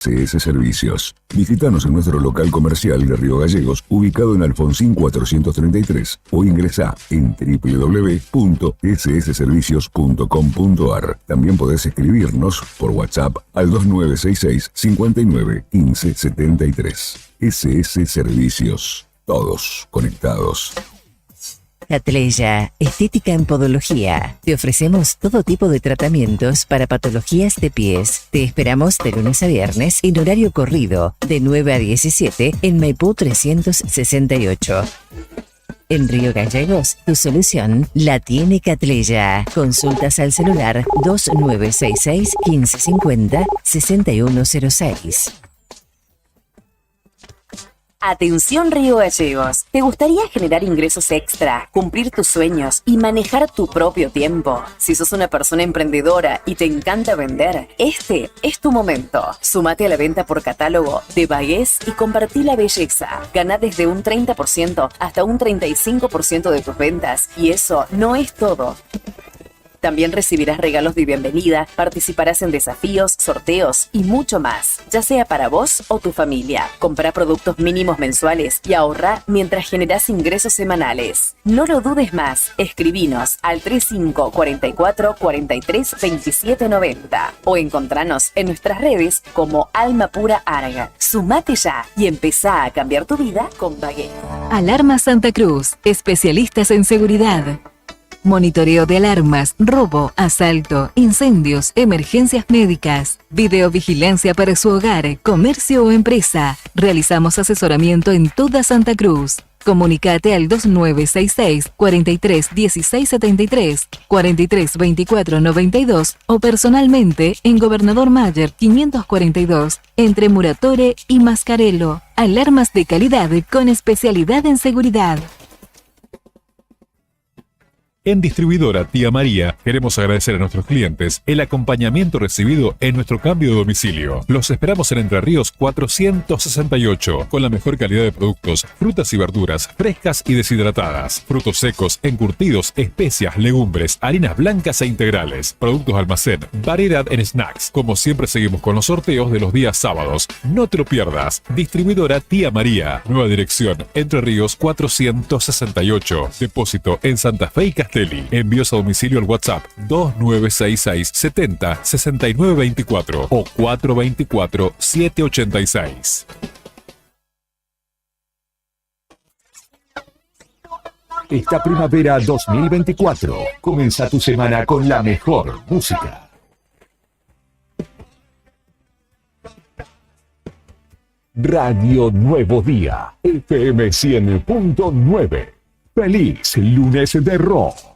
CS Servicios. Visítanos en nuestro local comercial de Río Gallegos, ubicado en Alfonsín 433, o ingresá en www.ssservicios.com.ar. También podés escribirnos por WhatsApp al 2966 59 15 73. SS Servicios. Todos conectados. Atleya, estética en podología. Te ofrecemos todo tipo de tratamientos para patologías de pies. Te esperamos de lunes a viernes en horario corrido, de 9 a 17 en Maipú 368. En Río Gallegos, tu solución la tiene Catleya. Consultas al celular 2966 1550 6106. Atención Río Gallegos, ¿te gustaría generar ingresos extra, cumplir tus sueños y manejar tu propio tiempo? Si sos una persona emprendedora y te encanta vender, este es tu momento. Sumate a la venta por catálogo de Bagués y compartí la belleza. Gana desde un 30% hasta un 35% de tus ventas y eso no es todo. También recibirás regalos de bienvenida, participarás en desafíos, sorteos y mucho más, ya sea para vos o tu familia. Comprá productos mínimos mensuales y ahorrá mientras generás ingresos semanales. No lo dudes más, escribinos al 3544 43 27 90 o encontranos en nuestras redes como Alma Pura Arga. Sumate ya y empezá a cambiar tu vida con Baguette. Alarma Santa Cruz, especialistas en seguridad. Monitoreo de alarmas, robo, asalto, incendios, emergencias médicas, videovigilancia para su hogar, comercio o empresa. Realizamos asesoramiento en toda Santa Cruz. Comunicate al 2966 43 16 73, 43 24 92 o personalmente en Gobernador Mayer 542, entre Muratore y Mascarello. Alarmas de calidad con especialidad en seguridad. En Distribuidora Tía María queremos agradecer a nuestros clientes el acompañamiento recibido en nuestro cambio de domicilio. Los esperamos en Entre Ríos 468 con la mejor calidad de productos, frutas y verduras frescas y deshidratadas, frutos secos, encurtidos, especias, legumbres, harinas blancas e integrales, productos almacén, variedad en snacks. Como siempre seguimos con los sorteos de los días sábados. No te lo pierdas. Distribuidora Tía María. Nueva dirección Entre Ríos 468. Depósito en Santa Fe y Castelli. Envíos a domicilio al WhatsApp 2966 70 69 24 o 424 786. Esta primavera 2024 comienza tu semana con la mejor música. Radio Nuevo Día, FM 100.9. Feliz lunes de rock.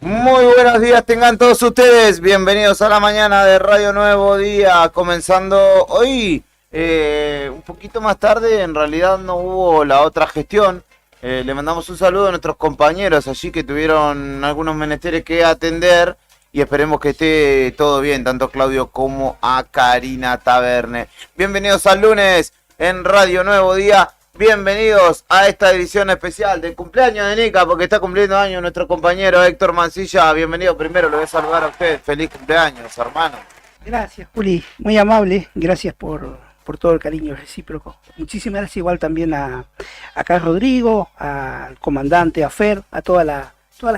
Muy buenos días tengan todos ustedes, bienvenidos a la mañana de Radio Nuevo Día, comenzando hoy un poquito más tarde, en realidad no hubo la otra gestión. Le mandamos un saludo a nuestros compañeros allí que tuvieron algunos menesteres que atender y esperemos que esté todo bien, tanto a Claudio como a Karina Taverne. Bienvenidos al lunes en Radio Nuevo Día. Bienvenidos a esta edición especial del cumpleaños de Nica, porque está cumpliendo años nuestro compañero Héctor Mancilla. Bienvenido primero, lo voy a saludar a usted. Feliz cumpleaños, hermano. Gracias, Juli. Muy amable. Gracias por todo el cariño recíproco. Muchísimas gracias igual también a acá Rodrigo, al comandante, a Fer, a toda la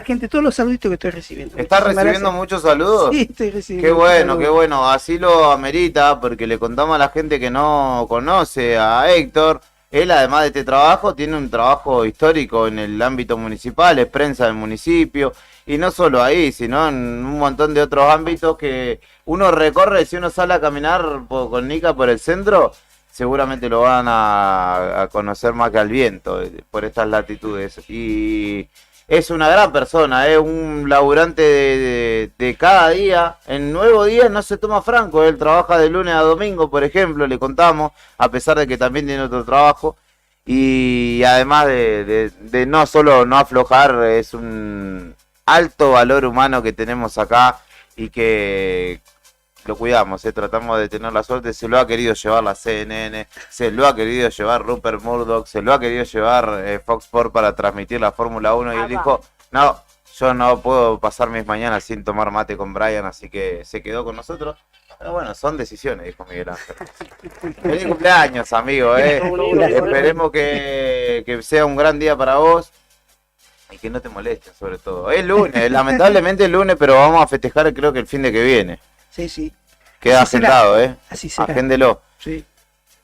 gente, todos los saluditos que estoy recibiendo. ¿Estás recibiendo muchos saludos? Sí, estoy recibiendo. Qué bueno, saludos. qué bueno. Así lo amerita, porque le contamos a la gente que no conoce a Héctor. Él, además de este trabajo, tiene un trabajo histórico en el ámbito municipal, es prensa del municipio, y no solo ahí, sino en un montón de otros ámbitos que uno recorre. Si uno sale a caminar con Nica por el centro, seguramente lo van a conocer más que al viento, por estas latitudes. Y es una gran persona, es un laburante de cada día. En Nuevo Día no se toma franco, él trabaja de lunes a domingo, por ejemplo, le contamos, a pesar de que también tiene otro trabajo. Y además de no solo no aflojar, es un alto valor humano que tenemos acá y que lo cuidamos, tratamos de tener la suerte. Se lo ha querido llevar la CNN, se lo ha querido llevar Rupert Murdoch, se lo ha querido llevar Fox Sports para transmitir la Fórmula 1 y él dijo, no, yo no puedo pasar mis mañanas sin tomar mate con Brian, así que se quedó con nosotros. Pero bueno, son decisiones, dijo Miguel Ángel. Feliz cumpleaños, amigo, Esperemos que sea un gran día para vos y que no te molesten, sobre todo. Es lunes, lamentablemente es lunes, pero vamos a festejar creo que el fin de que viene. Sí. Queda Así será. agendado, Así será. Agéndelo. Sí.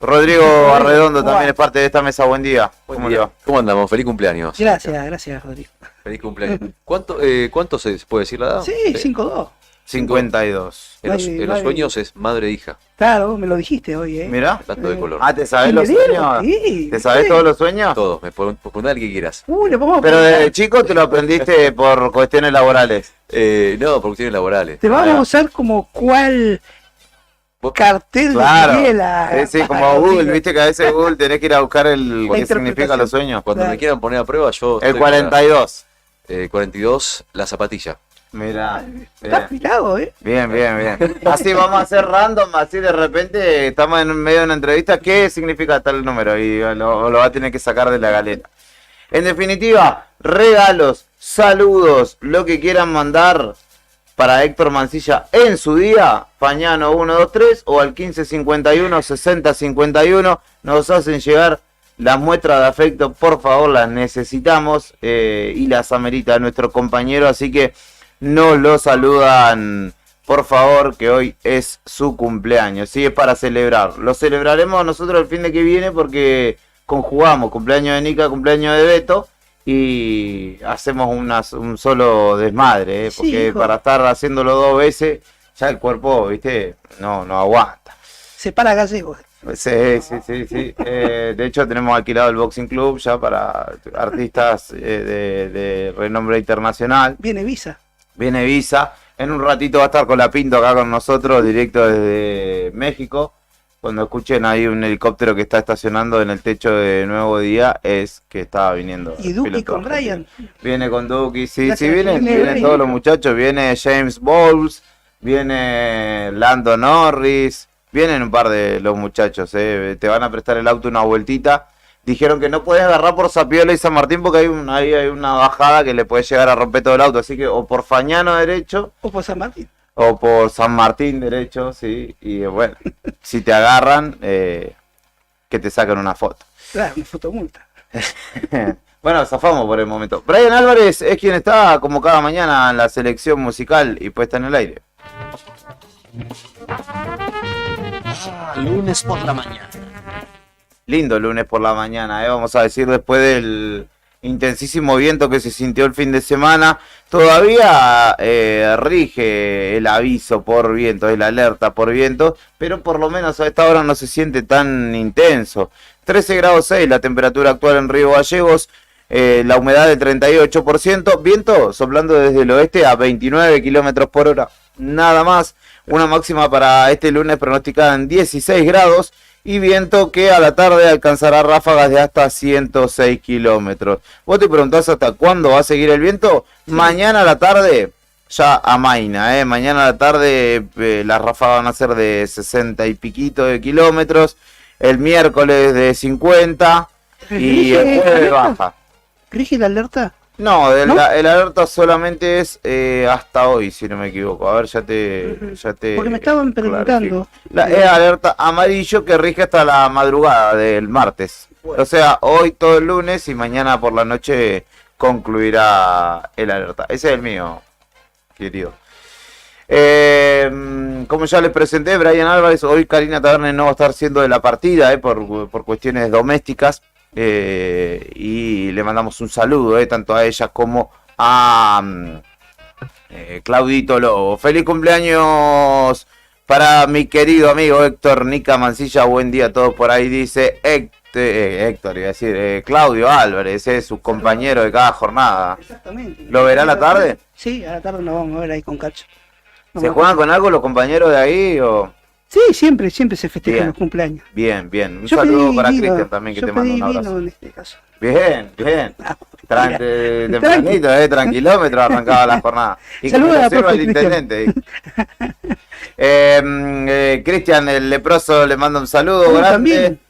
Rodrigo Arredondo también es parte de esta mesa. Buen día. ¿Cómo le va? ¿Cómo andamos? Feliz cumpleaños. Gracias, Rodrigo. Feliz cumpleaños. ¿Cuánto se puede decir la edad? Sí, 5-2. 52. En los sueños es madre e hija. Claro, me lo dijiste hoy, Mirá. Dato de color. Ah, ¿te sabés ¿En los serio? sueños? Sí, ¿Te sabés sí. todos los sueños? Todos, preguntá el que quieras. Le vamos a Pero preguntar. desde chico te lo aprendiste por cuestiones laborales. No, por cuestiones laborales. Te vamos a usar como cuál cartel Claro. de la... Sí, como Google, viste que a veces Google tenés que ir a buscar el La qué significa los sueños. Cuando Claro. me quieran poner a prueba, yo... El estoy 42. para- 42, la zapatilla. Mirá. Está afilado, Bien. Así vamos a hacer random, así de repente estamos en medio de una entrevista. ¿Qué significa tal número? Y lo va a tener que sacar de la galera. En definitiva, regalos, saludos, lo que quieran mandar para Héctor Mancilla en su día, Fañano 123 o al 1551 6051, nos hacen llegar las muestras de afecto, por favor, las necesitamos y las amerita nuestro compañero, así que nos lo saludan, por favor, que hoy es su cumpleaños, sí, es para celebrar. Lo celebraremos nosotros el fin de que viene porque conjugamos cumpleaños de Nica, cumpleaños de Beto y hacemos un solo desmadre, Sí, porque hijo. para estar haciéndolo 2 veces, ya el cuerpo, viste, no aguanta. Se para Gallego. Sí. De hecho, tenemos alquilado el Boxing Club ya para artistas de renombre internacional. Viene Visa. Viene Visa. En un ratito va a estar con la Pinto acá con nosotros, directo desde México. Cuando escuchen ahí un helicóptero que está estacionando en el techo de Nuevo Día, es que estaba viniendo. Y el Duki piloto con argentino. Ryan. Viene con Duki, sí, Gracias, vienen viene todos los muchachos. Viene James Bowles, viene Lando Norris, vienen un par de los muchachos. Te van a prestar el auto una vueltita. Dijeron que no podés agarrar por Zapiola y San Martín porque hay una bajada que le puede llegar a romper todo el auto. Así que o por Fañano derecho O por San Martín. o por San Martín derecho, sí. Y bueno, si te agarran, que te sacan una foto. Claro, una fotomulta. Bueno, zafamos por el momento. Brian Álvarez es quien está como cada mañana en la selección musical y puesta en el aire. Lunes por la mañana. Lindo lunes por la mañana, vamos a decir, después del intensísimo viento que se sintió el fin de semana. Todavía rige el aviso por viento, el alerta por viento, pero por lo menos a esta hora no se siente tan intenso. 13 grados 6 la temperatura actual en Río Gallegos, la humedad del 38%, viento soplando desde el oeste a 29 kilómetros por hora, nada más. Una máxima para este lunes pronosticada en 16 grados. Y viento que a la tarde alcanzará ráfagas de hasta 106 kilómetros. Vos te preguntás hasta cuándo va a seguir el viento. Sí. Mañana a la tarde ya amaina, Mañana a la tarde las ráfagas van a ser de 60 y piquito de kilómetros. El miércoles de 50. Y el jueves baja. ¿Rige la alerta? No, ¿No? el alerta solamente es hasta hoy, si no me equivoco. A ver, ya te Porque me estaban preguntando. Es alerta amarillo que rige hasta la madrugada del martes. O sea, hoy todo el lunes y mañana por la noche concluirá el alerta. Ese es el mío, querido. Como ya les presenté, Brian Álvarez, hoy Karina Taberner no va a estar siendo de la partida por cuestiones domésticas. Y le mandamos un saludo tanto a ella como a Claudito Lobo. Feliz cumpleaños para mi querido amigo Héctor Nica Mancilla. Buen día a todos por ahí, dice Héctor, iba a decir Claudio Álvarez, es su compañero de cada jornada. Exactamente. ¿Lo verá a la tarde? Sí, a la tarde nos vamos a ver ahí con Cacho. ¿Se juegan con algo los compañeros de ahí o...? Sí, siempre se festejan Bien. los cumpleaños. Bien. Un Yo saludo pedí para vino, Cristian también, que yo te mando pedí un abrazo. vino en este caso. Bien. Tempranito, tranquilómetro arrancaba la jornada. Y Saludos como a la observa profe el intendente. Cristian, el leproso, le manda un saludo grande. También.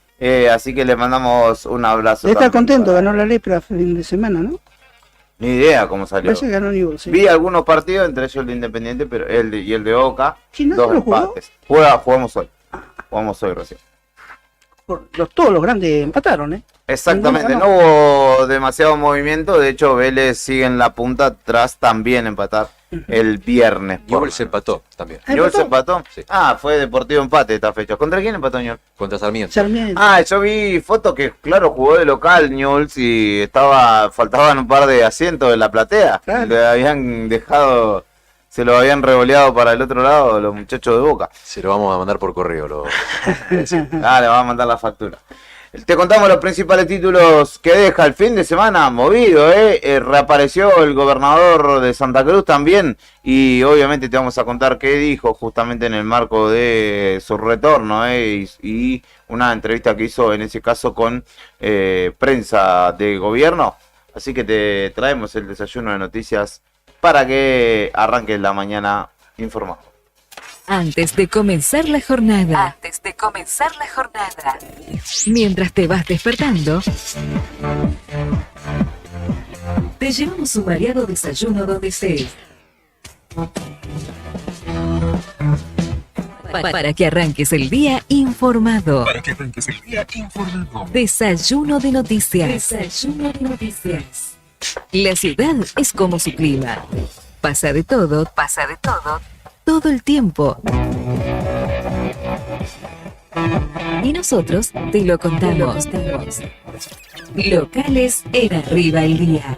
Así que le mandamos un abrazo. Debe estar también contento, para- ganó la lepra fin de semana, ¿no? Ni idea cómo salió. Parece que ganó Newell's, sí. Vi algunos partidos, entre ellos el de Independiente pero y el de Boca. ¿Gimnasia Dos lo jugó? empates. Jugamos hoy. Jugamos hoy recién. Todos los grandes empataron, ¿eh? Exactamente, Ninguno no hubo demasiado movimiento. De hecho, Vélez sigue en la punta tras también empatar el viernes. Newell's se empató también. ¿Newell's empató? Sí. Ah, fue Deportivo empate esta fecha. ¿Contra quién empató Newell's? Contra Sarmiento. Sarmiento. Ah, yo vi fotos que, claro, jugó de local Newell's y faltaban un par de asientos en la platea. Claro. Le habían dejado, se lo habían revoleado para el otro lado los muchachos de Boca. Se lo vamos a mandar por correo. Ah, le va a mandar la factura. Te contamos los principales títulos que deja el fin de semana movido, reapareció el gobernador de Santa Cruz también y obviamente te vamos a contar qué dijo justamente en el marco de su retorno y una entrevista que hizo en ese caso con prensa de gobierno. Así que te traemos el desayuno de noticias para que arranques la mañana informado. Antes de comenzar la jornada. Mientras te vas despertando, te llevamos un variado desayuno donde estés. Para que arranques el día informado. Desayuno de noticias. La ciudad es como su clima. Pasa de todo, todo el tiempo. Y nosotros te lo contamos. Locales en Arriba el Día.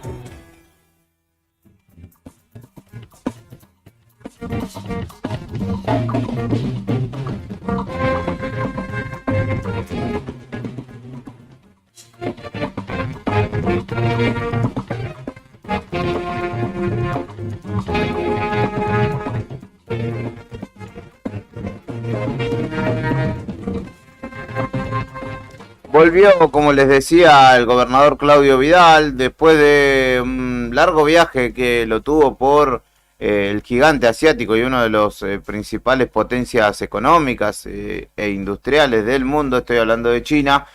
Volvió, como les decía, el gobernador Claudio Vidal, después de un largo viaje que lo tuvo por el gigante asiático y uno de los principales potencias económicas e industriales del mundo, estoy hablando de China.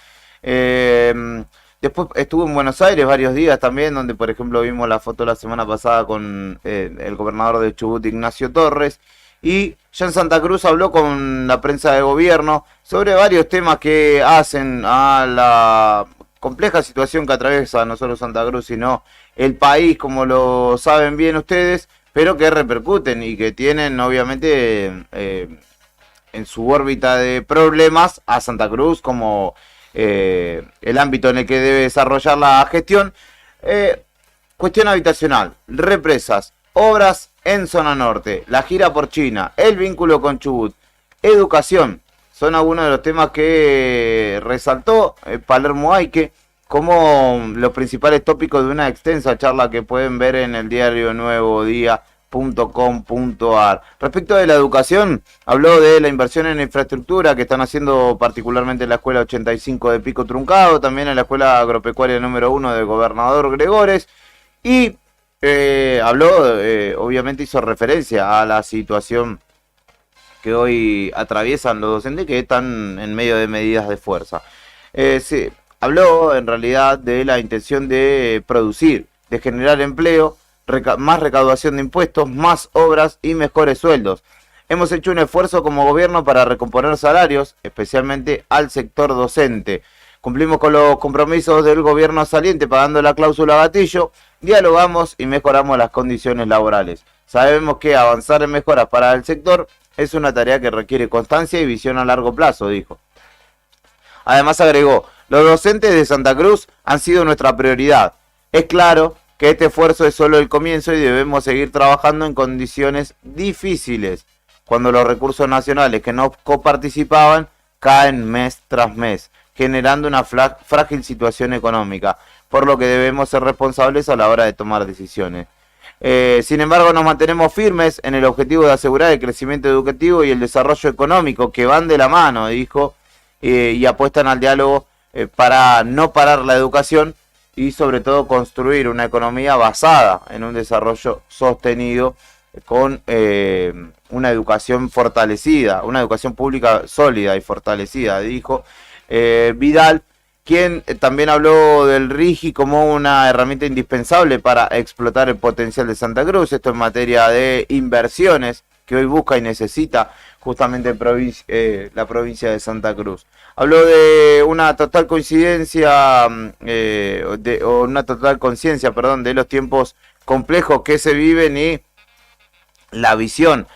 Después estuvo en Buenos Aires varios días también, donde por ejemplo vimos la foto la semana pasada con el gobernador de Chubut, Ignacio Torres. Y ya en Santa Cruz habló con la prensa de gobierno sobre varios temas que hacen a la compleja situación que atraviesa no solo Santa Cruz, sino el país, como lo saben bien ustedes, pero que repercuten y que tienen obviamente en su órbita de problemas a Santa Cruz como el ámbito en el que debe desarrollar la gestión. Cuestión habitacional, represas, obras en zona norte, la gira por China, el vínculo con Chubut, educación, son algunos de los temas que resaltó Palermo Aike como los principales tópicos de una extensa charla que pueden ver en el diario nuevodia.com.ar. Respecto de la educación, habló de la inversión en infraestructura que están haciendo particularmente en la escuela 85 de Pico Truncado, también en la escuela agropecuaria número 1 del gobernador Gregores, y habló, obviamente hizo referencia a la situación que hoy atraviesan los docentes que están en medio de medidas de fuerza. Sí, habló en realidad de la intención de producir, de generar empleo, más recaudación de impuestos, más obras y mejores sueldos. Hemos hecho un esfuerzo como gobierno para recomponer salarios, especialmente al sector docente. Cumplimos con los compromisos del gobierno saliente pagando la cláusula gatillo, dialogamos y mejoramos las condiciones laborales. Sabemos que avanzar en mejoras para el sector es una tarea que requiere constancia y visión a largo plazo, dijo. Además agregó, los docentes de Santa Cruz han sido nuestra prioridad. Es claro que este esfuerzo es solo el comienzo y debemos seguir trabajando en condiciones difíciles, cuando los recursos nacionales que no coparticipaban caen mes tras mes, generando una frágil situación económica, por lo que debemos ser responsables a la hora de tomar decisiones. Sin embargo, nos mantenemos firmes en el objetivo de asegurar el crecimiento educativo y el desarrollo económico, que van de la mano, dijo, y apuestan al diálogo para no parar la educación y sobre todo construir una economía basada en un desarrollo sostenido con una educación fortalecida, una educación pública sólida y fortalecida, dijo Vidal, quien también habló del RIGI como una herramienta indispensable para explotar el potencial de Santa Cruz, esto en materia de inversiones que hoy busca y necesita justamente la provincia de Santa Cruz. Habló de una total coincidencia, una total conciencia, de los tiempos complejos que se viven y la visión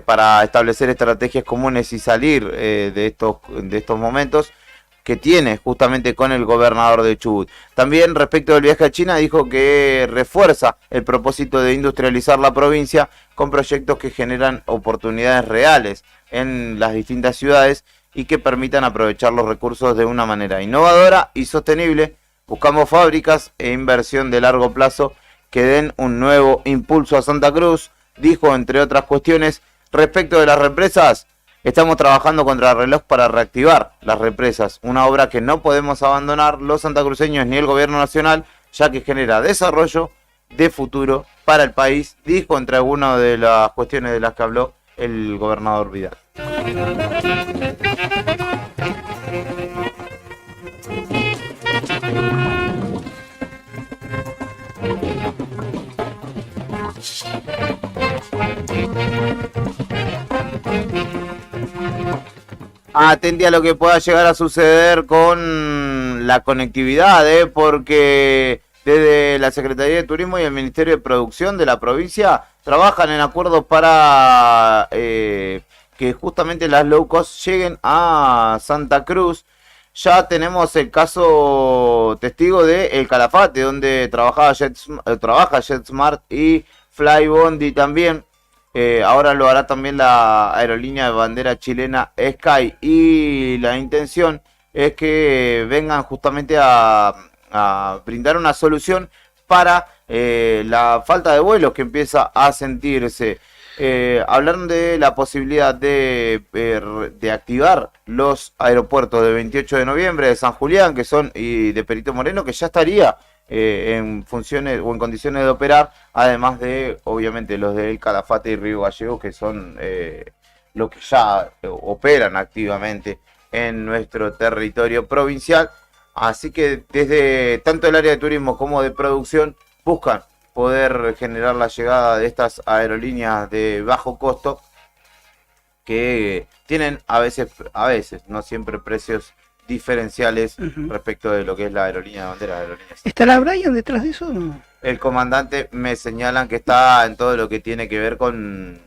para establecer estrategias comunes y salir de estos momentos que tiene justamente con el gobernador de Chubut. También respecto del viaje a China dijo que refuerza el propósito de industrializar la provincia con proyectos que generan oportunidades reales en las distintas ciudades y que permitan aprovechar los recursos de una manera innovadora y sostenible. Buscamos fábricas e inversión de largo plazo que den un nuevo impulso a Santa Cruz, dijo, entre otras cuestiones. Respecto de las represas, estamos trabajando contra el reloj para reactivar las represas, una obra que no podemos abandonar los santacruceños ni el gobierno nacional, ya que genera desarrollo de futuro para el país, dijo, entre algunas de las cuestiones de las que habló el gobernador Vidal. Atendí a lo que pueda llegar a suceder con la conectividad, porque desde la Secretaría de Turismo y el Ministerio de Producción de la provincia trabajan en acuerdos para que justamente las low cost lleguen a Santa Cruz. Ya tenemos el caso testigo de El Calafate, donde trabaja JetSmart y Flybondi también. Ahora lo hará también la aerolínea de bandera chilena Sky, y la intención es que vengan justamente a brindar una solución para la falta de vuelos que empieza a sentirse. Hablaron de la posibilidad de activar los aeropuertos de 28 de noviembre, de San Julián, que son, y de Perito Moreno, que ya estaría en funciones o en condiciones de operar, además de, obviamente, los de El Calafate y Río Gallegos, que son los que ya operan activamente en nuestro territorio provincial. Así que desde tanto el área de turismo como de producción buscan poder generar la llegada de estas aerolíneas de bajo costo, que tienen a veces, no siempre, precios diferenciales respecto de lo que es la aerolínea de bandera. ¿Estará Brian detrás de eso o no? El comandante me señalan que está en todo lo que tiene que ver con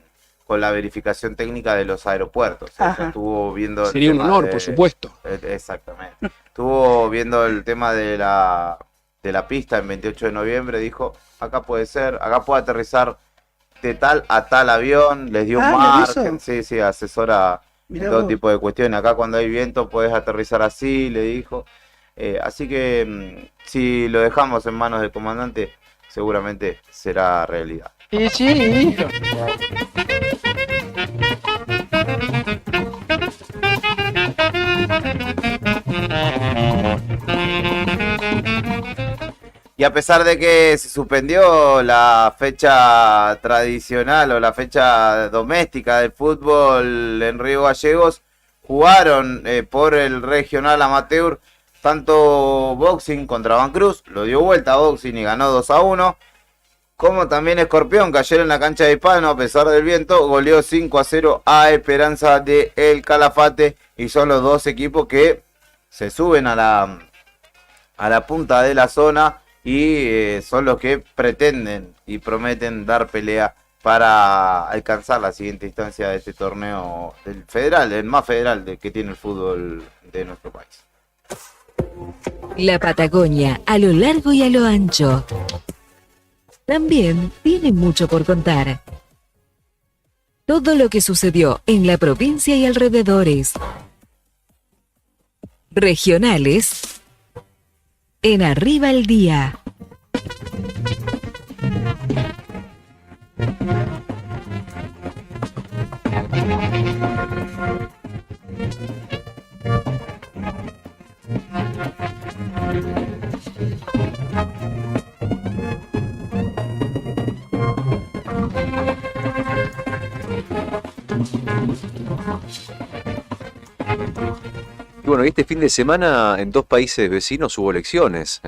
la verificación técnica de los aeropuertos. O sea, estuvo viendo sería un honor, por supuesto. Exactamente. Estuvo viendo el tema de la pista en 28 de noviembre, dijo, acá puede ser, acá puede aterrizar de tal a tal avión, les dio un margen, sí, asesora en todo tipo de cuestiones. Acá cuando hay viento puedes aterrizar así, le dijo. Así que si lo dejamos en manos del comandante, seguramente será realidad. Y sí. Y a pesar de que se suspendió la fecha tradicional o la fecha doméstica del fútbol en Río Gallegos, jugaron por el regional amateur tanto Boxing contra Van Cruz, lo dio vuelta a Boxing y ganó 2-1. Como también Escorpión, que ayer en la cancha de Hispano, a pesar del viento, goleó 5-0 a Esperanza de El Calafate. Y son los dos equipos que se suben a la punta de la zona y son los que pretenden y prometen dar pelea para alcanzar la siguiente instancia de este torneo del federal, el más federal que tiene el fútbol de nuestro país. La Patagonia, a lo largo y a lo ancho, también tiene mucho por contar. Todo lo que sucedió en la provincia y alrededores. Regionales en Arriba el Día. Y bueno, este fin de semana en 2 países vecinos hubo elecciones.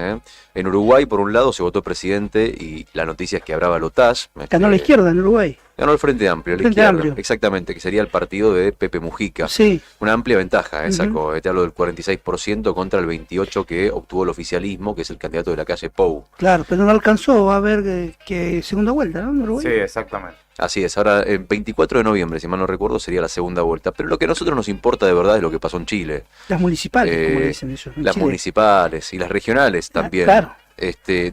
En Uruguay, por un lado, se votó presidente y la noticia es que habrá balotaje. Ganó la izquierda en Uruguay. Ganó el Frente Amplio, Frente Amplio. Exactamente, que sería el partido de Pepe Mujica. Sí. Una amplia ventaja, sacó. Te hablo del 46% contra el 28% que obtuvo el oficialismo, que es el candidato de la calle Pou. Claro, pero no alcanzó a ver que segunda vuelta, ¿no? En Uruguay. Sí, exactamente. Así es, ahora el 24 de noviembre, si mal no recuerdo, sería la segunda vuelta. Pero lo que a nosotros nos importa de verdad es lo que pasó en Chile. Las municipales, como dicen ellos. Las Chile. Municipales y las regionales también. Claro.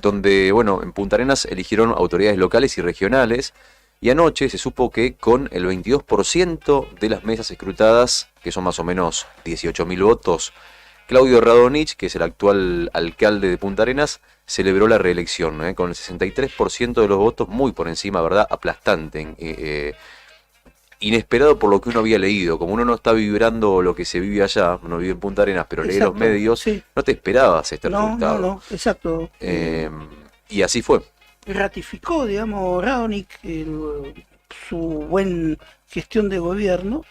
Donde, bueno, en Punta Arenas eligieron autoridades locales y regionales. Y anoche se supo que con el 22% de las mesas escrutadas, que son más o menos 18.000 votos, Claudio Radonich, que es el actual alcalde de Punta Arenas, celebró la reelección, con el 63% de los votos, muy por encima, ¿verdad? Aplastante, inesperado por lo que uno había leído. Como uno no está vibrando lo que se vive allá, uno vive en Punta Arenas, pero lee los medios, sí. No te esperabas este resultado. No, exacto. Y así fue. Ratificó, digamos, Radonich su buen gestión de gobierno,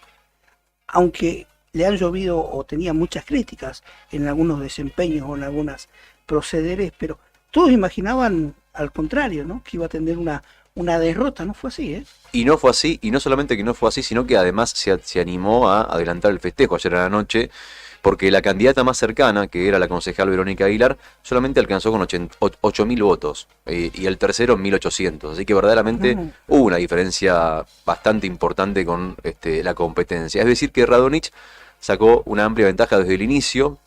aunque le han llovido o tenía muchas críticas en algunos desempeños o en algunas procederes, pero todos imaginaban al contrario, ¿no? Que iba a tener una derrota, no fue así, ¿eh? Y no fue así, y no solamente que no fue así, sino que además se animó a adelantar el festejo ayer a la noche, porque la candidata más cercana, que era la concejal Verónica Aguilar, solamente alcanzó con 8.000 votos, y el tercero 1.800, así que verdaderamente hubo una diferencia bastante importante con la competencia. Es decir, que Radonich sacó una amplia ventaja desde el inicio,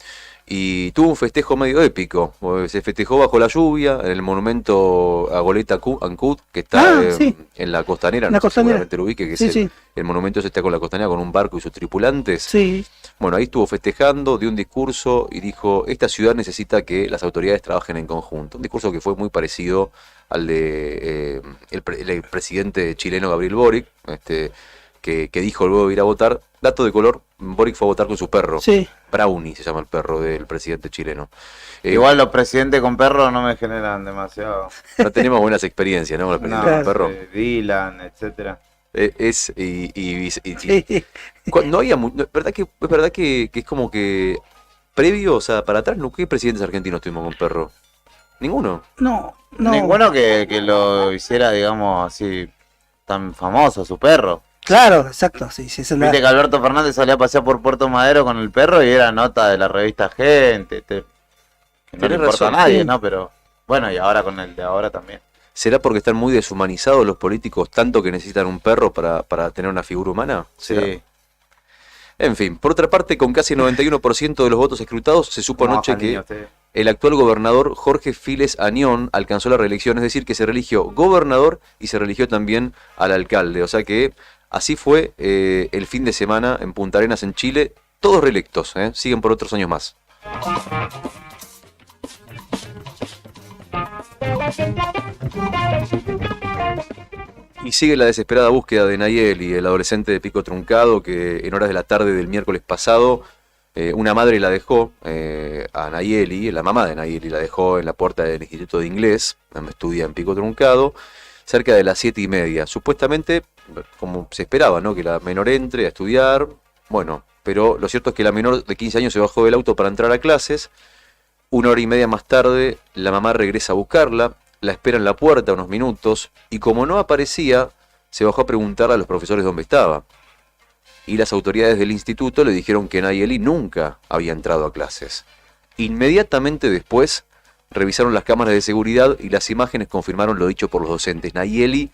y tuvo un festejo medio épico. Se festejó bajo la lluvia en el monumento a Goleta Ancud, que está en la Costanera, no sé si seguramente lo ubique, que es el monumento ese está con la Costanera, con un barco y sus tripulantes. Sí. Bueno, ahí estuvo festejando, dio un discurso y dijo: esta ciudad necesita que las autoridades trabajen en conjunto. Un discurso que fue muy parecido al de el presidente chileno Gabriel Boric, que dijo luego de ir a votar. Dato de color, Boric fue a votar con su perro. Sí. Brownie se llama el perro del presidente chileno. Igual los presidentes con perros no me generan demasiado. No tenemos buenas experiencias, ¿no? Los presidentes con perro. Dylan, etcétera. No había, es verdad que es como que previo, o sea, para atrás, ¿qué presidentes argentinos tuvimos con perro? Ninguno. No. Ninguno que lo hiciera, digamos, así, tan famoso, su perro. Claro, exacto. Sí, viste que Alberto Fernández salía a pasear por Puerto Madero con el perro y era nota de la revista Gente. Que no le importa a nadie, ¿no? Pero bueno, y ahora con el de ahora también. ¿Será porque están muy deshumanizados los políticos, tanto que necesitan un perro para tener una figura humana? ¿Será? Sí. En fin, por otra parte, con casi el 91% de los votos escrutados, se supo anoche que el actual gobernador Jorge Files Añón alcanzó la reelección, es decir, que se reeligió gobernador y se reeligió también al alcalde. O sea que así fue el fin de semana en Punta Arenas, en Chile. Todos reelectos, siguen por otros años más. Y sigue la desesperada búsqueda de Nayeli, el adolescente de pico truncado que en horas de la tarde del miércoles pasado una madre la dejó a Nayeli, la mamá de Nayeli la dejó en la puerta del Instituto de Inglés, donde estudia en pico truncado, cerca de las 7:30. Supuestamente, como se esperaba, ¿no? Que la menor entre a estudiar, bueno, pero lo cierto es que la menor de 15 años se bajó del auto para entrar a clases 1 hora y media más tarde, la mamá regresa a buscarla, la espera en la puerta unos minutos, y como no aparecía, se bajó a preguntarle a los profesores dónde estaba. Y las autoridades del instituto le dijeron que Nayeli nunca había entrado a clases. Inmediatamente después, revisaron las cámaras de seguridad y las imágenes confirmaron lo dicho por los docentes. Nayeli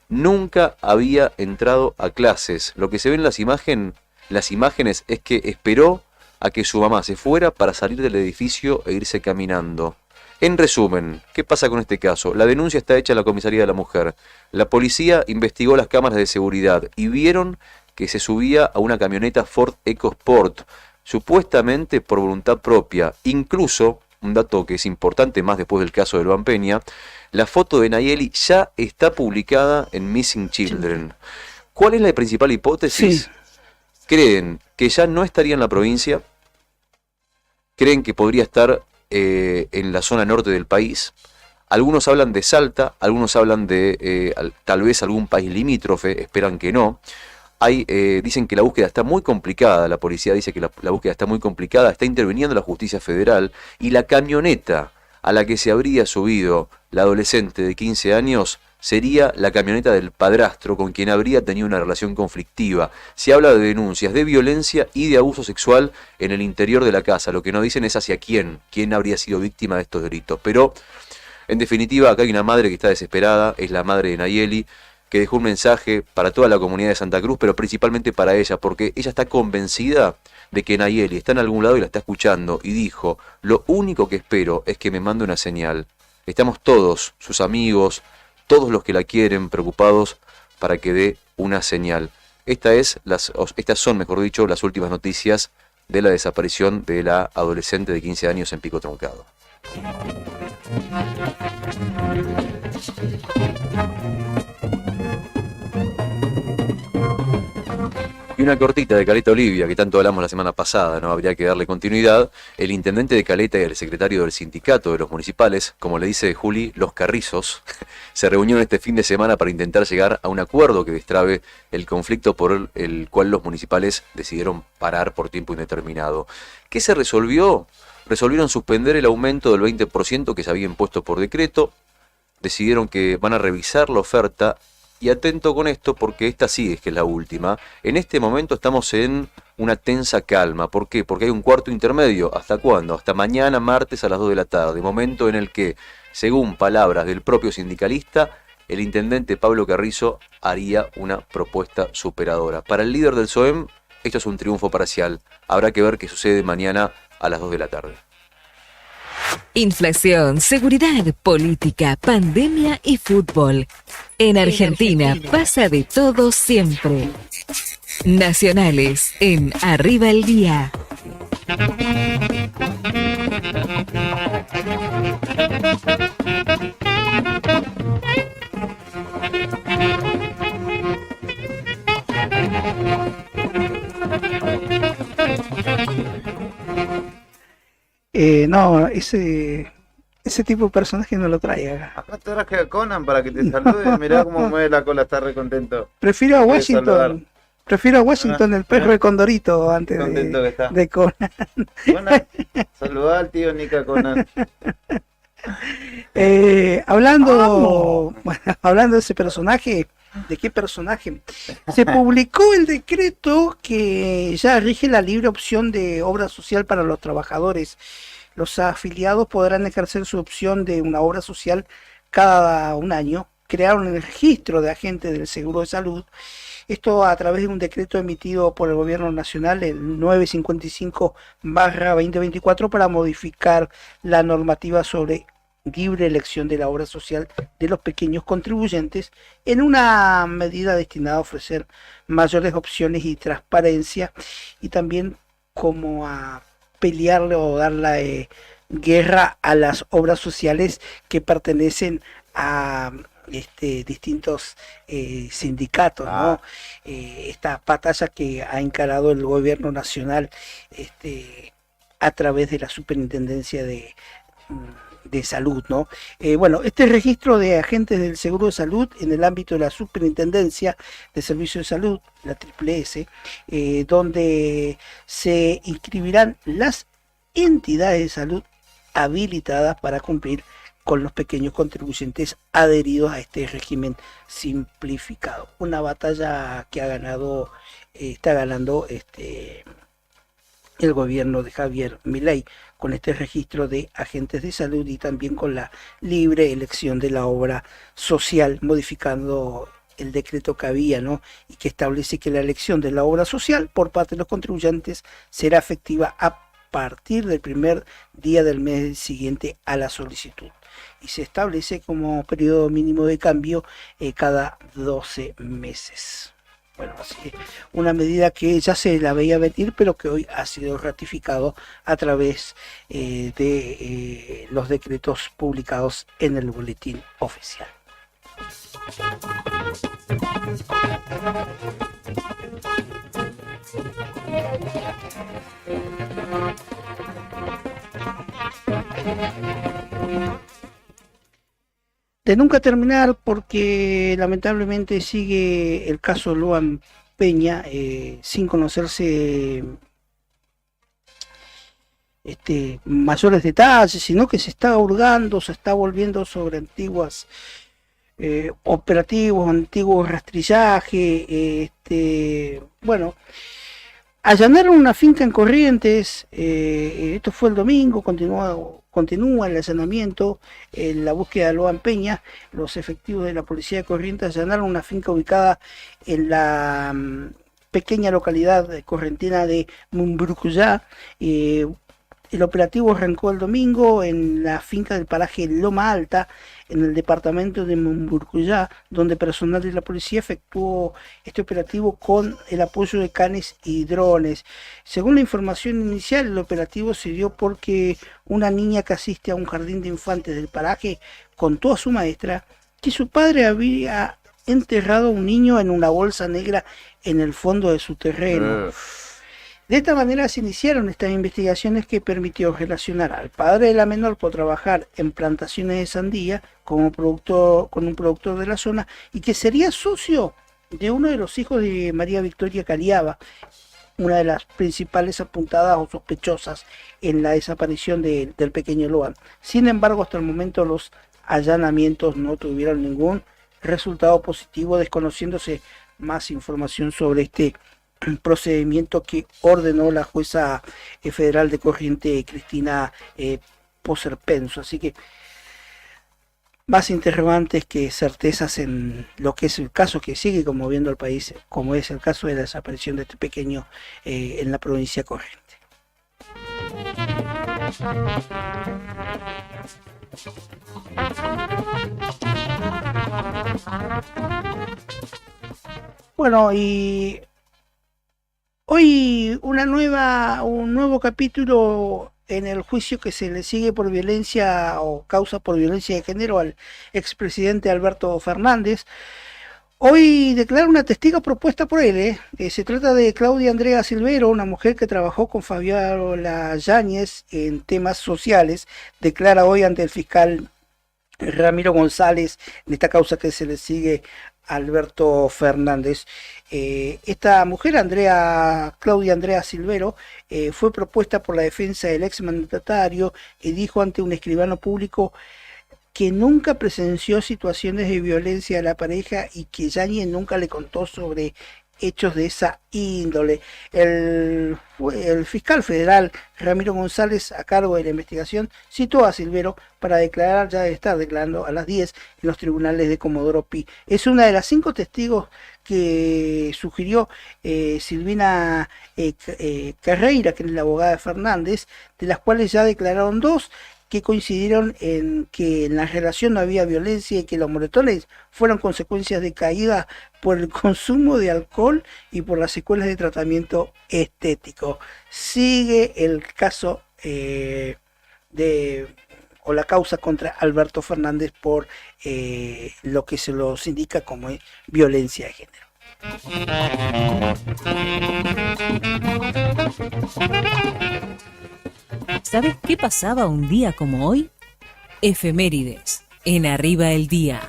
nunca había entrado a clases. Lo que se ve en las imágenes es que esperó a que su mamá se fuera para salir del edificio e irse caminando. En resumen, ¿qué pasa con este caso? La denuncia está hecha en la comisaría de la mujer. La policía investigó las cámaras de seguridad y vieron que se subía a una camioneta Ford EcoSport, supuestamente por voluntad propia. Incluso, un dato que es importante más después del caso de Luan Peña, la foto de Nayeli ya está publicada en Missing Children. ¿Cuál es la principal hipótesis? Sí. ¿Creen que ya no estaría en la provincia? ¿Creen que podría estar en la zona norte del país? Algunos hablan de Salta, algunos hablan de tal vez algún país limítrofe, esperan que no. Dicen que la búsqueda está muy complicada, la policía dice que la búsqueda está muy complicada, está interviniendo la justicia federal, y la camioneta a la que se habría subido la adolescente de 15 años sería la camioneta del padrastro con quien habría tenido una relación conflictiva. Se habla de denuncias de violencia y de abuso sexual en el interior de la casa. Lo que no dicen es hacia quién habría sido víctima de estos delitos. Pero, en definitiva, acá hay una madre que está desesperada, es la madre de Nayeli, que dejó un mensaje para toda la comunidad de Santa Cruz, pero principalmente para ella, porque ella está convencida de que Nayeli está en algún lado y la está escuchando, y dijo: lo único que espero es que me mande una señal. Estamos todos, sus amigos, todos los que la quieren, preocupados para que dé una señal. Estas son, mejor dicho, las últimas noticias de la desaparición de la adolescente de 15 años en Pico Truncado. Y una cortita de Caleta Olivia, que tanto hablamos la semana pasada, no habría que darle continuidad. El intendente de Caleta y el secretario del sindicato de los municipales, como le dice Juli, los Carrizos, se reunieron este fin de semana para intentar llegar a un acuerdo que destrabe el conflicto por el cual los municipales decidieron parar por tiempo indeterminado. ¿Qué se resolvió? Resolvieron suspender el aumento del 20% que se había impuesto por decreto. Decidieron que van a revisar la oferta. Y atento con esto, porque esta sí es que es la última. En este momento estamos en una tensa calma. ¿Por qué? Porque hay un cuarto intermedio. ¿Hasta cuándo? Hasta mañana, martes a las 2 de la tarde. Momento en el que, según palabras del propio sindicalista, el intendente Pablo Carrizo haría una propuesta superadora. Para el líder del SOEM, esto es un triunfo parcial. Habrá que ver qué sucede mañana a las 2 de la tarde. Inflación, seguridad, política, pandemia y fútbol. En Argentina pasa de todo siempre. Nacionales en Arriba el Día. No, ese tipo de personaje no lo traiga acá. Acá te traje a Conan para que te salude. Mirá cómo mueve la cola, está re contento. Prefiero a saludar. Washington, el perro de Condorito, antes Contento que está. de Conan. Conan, saludá al tío Nica Conan. Hablando de ese personaje, ¿de qué personaje? Se publicó el decreto que ya rige la libre opción de obra social para los trabajadores. Los afiliados podrán ejercer su opción de una obra social cada un año. Crearon el registro de agentes del seguro de salud. Esto a través de un decreto emitido por el Gobierno Nacional, el 955/2024, para modificar la normativa sobre libre elección de la obra social de los pequeños contribuyentes, en una medida destinada a ofrecer mayores opciones y transparencia, y también como a pelearle o darle guerra a las obras sociales que pertenecen a distintos sindicatos, ¿no? Esta batalla que ha encarado el Gobierno Nacional a través de la Superintendencia de Salud, ¿no? Este registro de agentes del seguro de salud en el ámbito de la Superintendencia de Servicios de Salud, la SSS, donde se inscribirán las entidades de salud habilitadas para cumplir con los pequeños contribuyentes adheridos a este régimen simplificado. Una batalla que está ganando el gobierno de Javier Milei con este registro de agentes de salud y también con la libre elección de la obra social, modificando el decreto que había, ¿no? Y que establece que la elección de la obra social por parte de los contribuyentes será efectiva a partir del primer día del mes siguiente a la solicitud. Y se establece como periodo mínimo de cambio cada 12 meses. Bueno, así que una medida que ya se la veía venir, pero que hoy ha sido ratificado a través de los decretos publicados en el boletín oficial. De nunca terminar, porque lamentablemente sigue el caso Loan Peña sin conocerse mayores detalles, sino que se está hurgando, se está volviendo sobre antiguas operativos, antiguos rastrillaje. Bueno, allanaron una finca en Corrientes, esto fue el domingo, continúa el allanamiento, la búsqueda de Loan Peña. Los efectivos de la policía de Corrientes allanaron una finca ubicada en la pequeña localidad correntina de Mumburcuyá. El operativo arrancó el domingo en la finca del paraje Loma Alta, en el departamento de Mumburcuyá, donde personal de la policía efectuó este operativo con el apoyo de canes y drones. Según la información inicial, el operativo se dio porque una niña que asiste a un jardín de infantes del paraje contó a su maestra que su padre había enterrado a un niño en una bolsa negra en el fondo de su terreno. De esta manera se iniciaron estas investigaciones que permitió relacionar al padre de la menor por trabajar en plantaciones de sandía con un productor de la zona y que sería socio de uno de los hijos de María Victoria Caliaba, una de las principales apuntadas o sospechosas en la desaparición del pequeño Loan. Sin embargo, hasta el momento los allanamientos no tuvieron ningún resultado positivo, desconociéndose más información sobre este procedimiento que ordenó la jueza federal de Corrientes, Cristina Poserpenso. Así que más interrogantes que certezas en lo que es el caso que sigue conmoviendo al país, como es el caso de la desaparición de este pequeño en la provincia de Corrientes. Bueno, y hoy un nuevo capítulo en el juicio que se le sigue por violencia o causa por violencia de género al expresidente Alberto Fernández. Hoy declara una testigo propuesta por él. Se trata de Claudia Andrea Silvero, una mujer que trabajó con Fabiola Yáñez en temas sociales. Declara hoy ante el fiscal Ramiro González en esta causa que se le sigue a Alberto Fernández. Esta mujer, Claudia Andrea Silvero, fue propuesta por la defensa del exmandatario y dijo ante un escribano público que nunca presenció situaciones de violencia a la pareja y que Yáñez nunca le contó sobre hechos de esa índole. El fiscal federal Ramiro González, a cargo de la investigación, citó a Silvero para declarar, ya debe estar declarando a las 10 en los tribunales de Comodoro Pi. Es una de las 5 testigos que sugirió Silvina Carreira, que es la abogada de Fernández, de las cuales ya declararon 2, que coincidieron en que en la relación no había violencia y que los moretones fueron consecuencias de caída por el consumo de alcohol y por las secuelas de tratamiento estético. Sigue el caso o la causa contra Alberto Fernández por lo que se los indica como violencia de género. ¿Sabes qué pasaba un día como hoy? Efemérides, en Arriba el Día.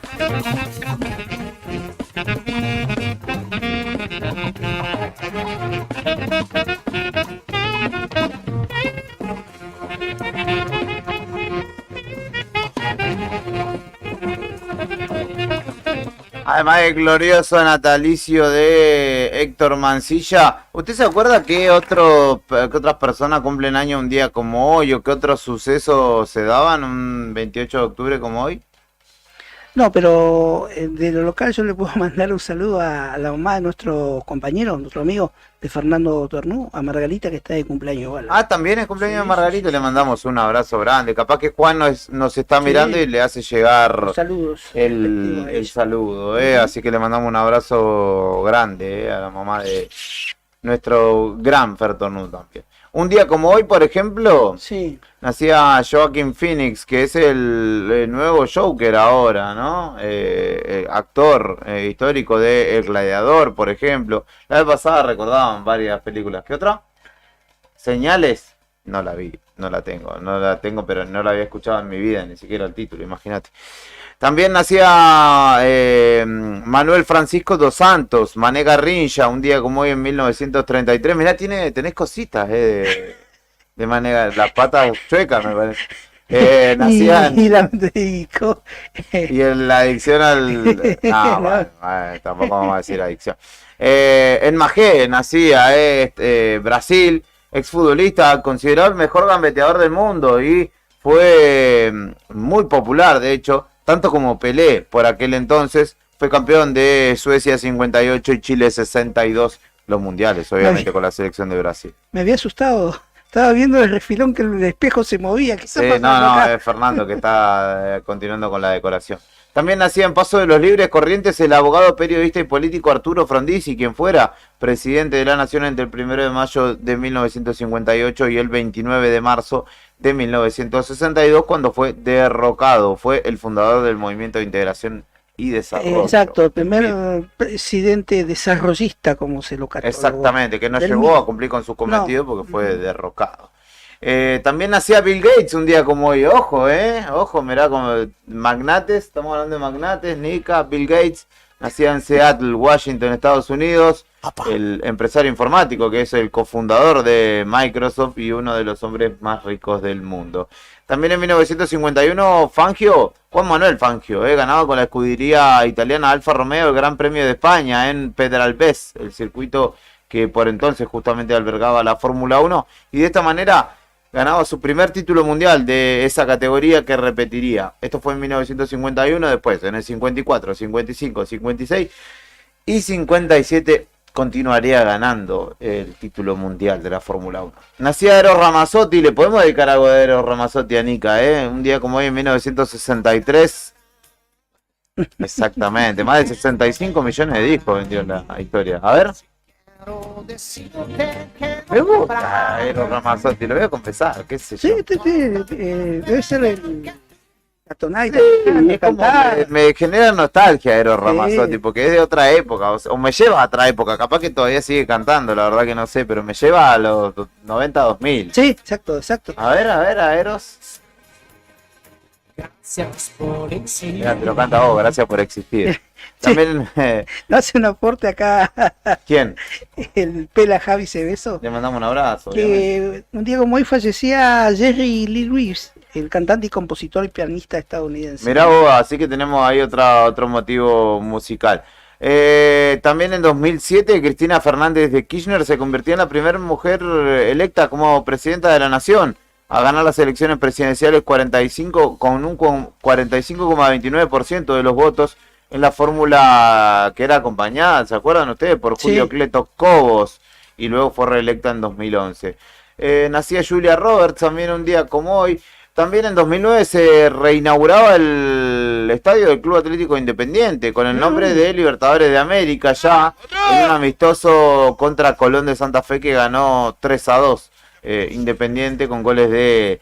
además del glorioso natalicio de Héctor Mancilla, ¿usted se acuerda que otras personas cumplen año un día como hoy o qué otros sucesos se daban un 28 de octubre como hoy? No, pero de lo local yo le puedo mandar un saludo a la mamá de nuestro compañero, nuestro amigo de Fernando Tornú, a Margarita, que está de cumpleaños igual. Ah, también es cumpleaños de Margarita, le mandamos un abrazo grande. Capaz que Juan nos está mirando y le hace llegar Los saludos. el saludo, así que le mandamos un abrazo grande a la mamá de nuestro gran Fer Tornú también. Un día como hoy, por ejemplo, nacía Joaquin Phoenix, que es el nuevo Joker ahora, ¿no? Actor histórico de El Gladiador, por ejemplo. La vez pasada recordaban varias películas. ¿Qué otra? Señales, no la vi, no la tengo, pero no la había escuchado en mi vida, ni siquiera el título, imagínate. También nacía Manuel Francisco dos Santos, Mané Garrincha, un día como hoy en 1933. Mirá, tenés cositas de Mané, las patas chuecas, me parece. Nacía y la dedicó. Y en la adicción al... No, bueno, tampoco vamos a decir adicción. En Magé nacía Brasil, exfutbolista, considerado el mejor gambeteador del mundo y fue muy popular, de hecho, tanto como Pelé por aquel entonces. Fue campeón de Suecia 58 y Chile 62, los mundiales, obviamente, con la selección de Brasil. Me había asustado. Estaba viendo el refilón que el espejo se movía. ¿Qué está pasando acá? Es Fernando que está continuando con la decoración. También nacía en Paso de los Libres Corrientes el abogado, periodista y político Arturo Frondizi, quien fuera presidente de la Nación entre el 1 de mayo de 1958 y el 29 de marzo de 1962, cuando fue derrocado. Fue el fundador del Movimiento de Integración y Desarrollo. Exacto, el primer presidente desarrollista, como se lo catalogó. Exactamente, que no llegó a cumplir con su cometido porque fue derrocado. También nacía Bill Gates un día como hoy, ojo, mirá, como magnates, estamos hablando de magnates, Nika, Bill Gates, nacía en Seattle, Washington, Estados Unidos, el empresario informático que es el cofundador de Microsoft y uno de los hombres más ricos del mundo. También en 1951, Juan Manuel Fangio, ganaba con la escudería italiana Alfa Romeo el Gran Premio de España en Pedralbes, el circuito que por entonces justamente albergaba la Fórmula 1, y de esta manera ganaba su primer título mundial de esa categoría que repetiría. Esto fue en 1951, después en el 54, 55, 56 y 57 continuaría ganando el título mundial de la Fórmula 1. Nacía Eros Ramazzotti, le podemos dedicar algo de Eros Ramazzotti a Nika, un día como hoy en 1963. Exactamente, más de 65 millones de discos vendió la historia. A ver. Me gusta Eros Ramazzotti, lo voy a confesar, qué sé yo. Debe ser la tonalidad. Es como me genera nostalgia Eros Ramazzotti, porque es de otra época, o me lleva a otra época, capaz que todavía sigue cantando, la verdad que no sé, pero me lleva a los 90-2000. Sí, exacto. A ver, a Eros. Gracias por existir. Mira, te lo canta vos, gracias por existir. También ¿no hace un aporte acá? ¿Quién? El Pela Javi Cebeso. Le mandamos un abrazo. Que un día como hoy fallecía Jerry Lee Lewis, el cantante y compositor y pianista estadounidense. Mirá vos, así que tenemos ahí otro motivo musical. También en 2007 Cristina Fernández de Kirchner se convirtió en la primera mujer electa como presidenta de la nación a ganar las elecciones presidenciales con un 45,29% de los votos en la fórmula que era acompañada, ¿se acuerdan ustedes? Por Julio Cleto Cobos, y luego fue reelecta en 2011. Nacía Julia Roberts también un día como hoy. También en 2009 se reinauguraba el estadio del Club Atlético Independiente con el nombre de Libertadores de América, ya en un amistoso contra Colón de Santa Fe que ganó 3-2 Independiente con goles de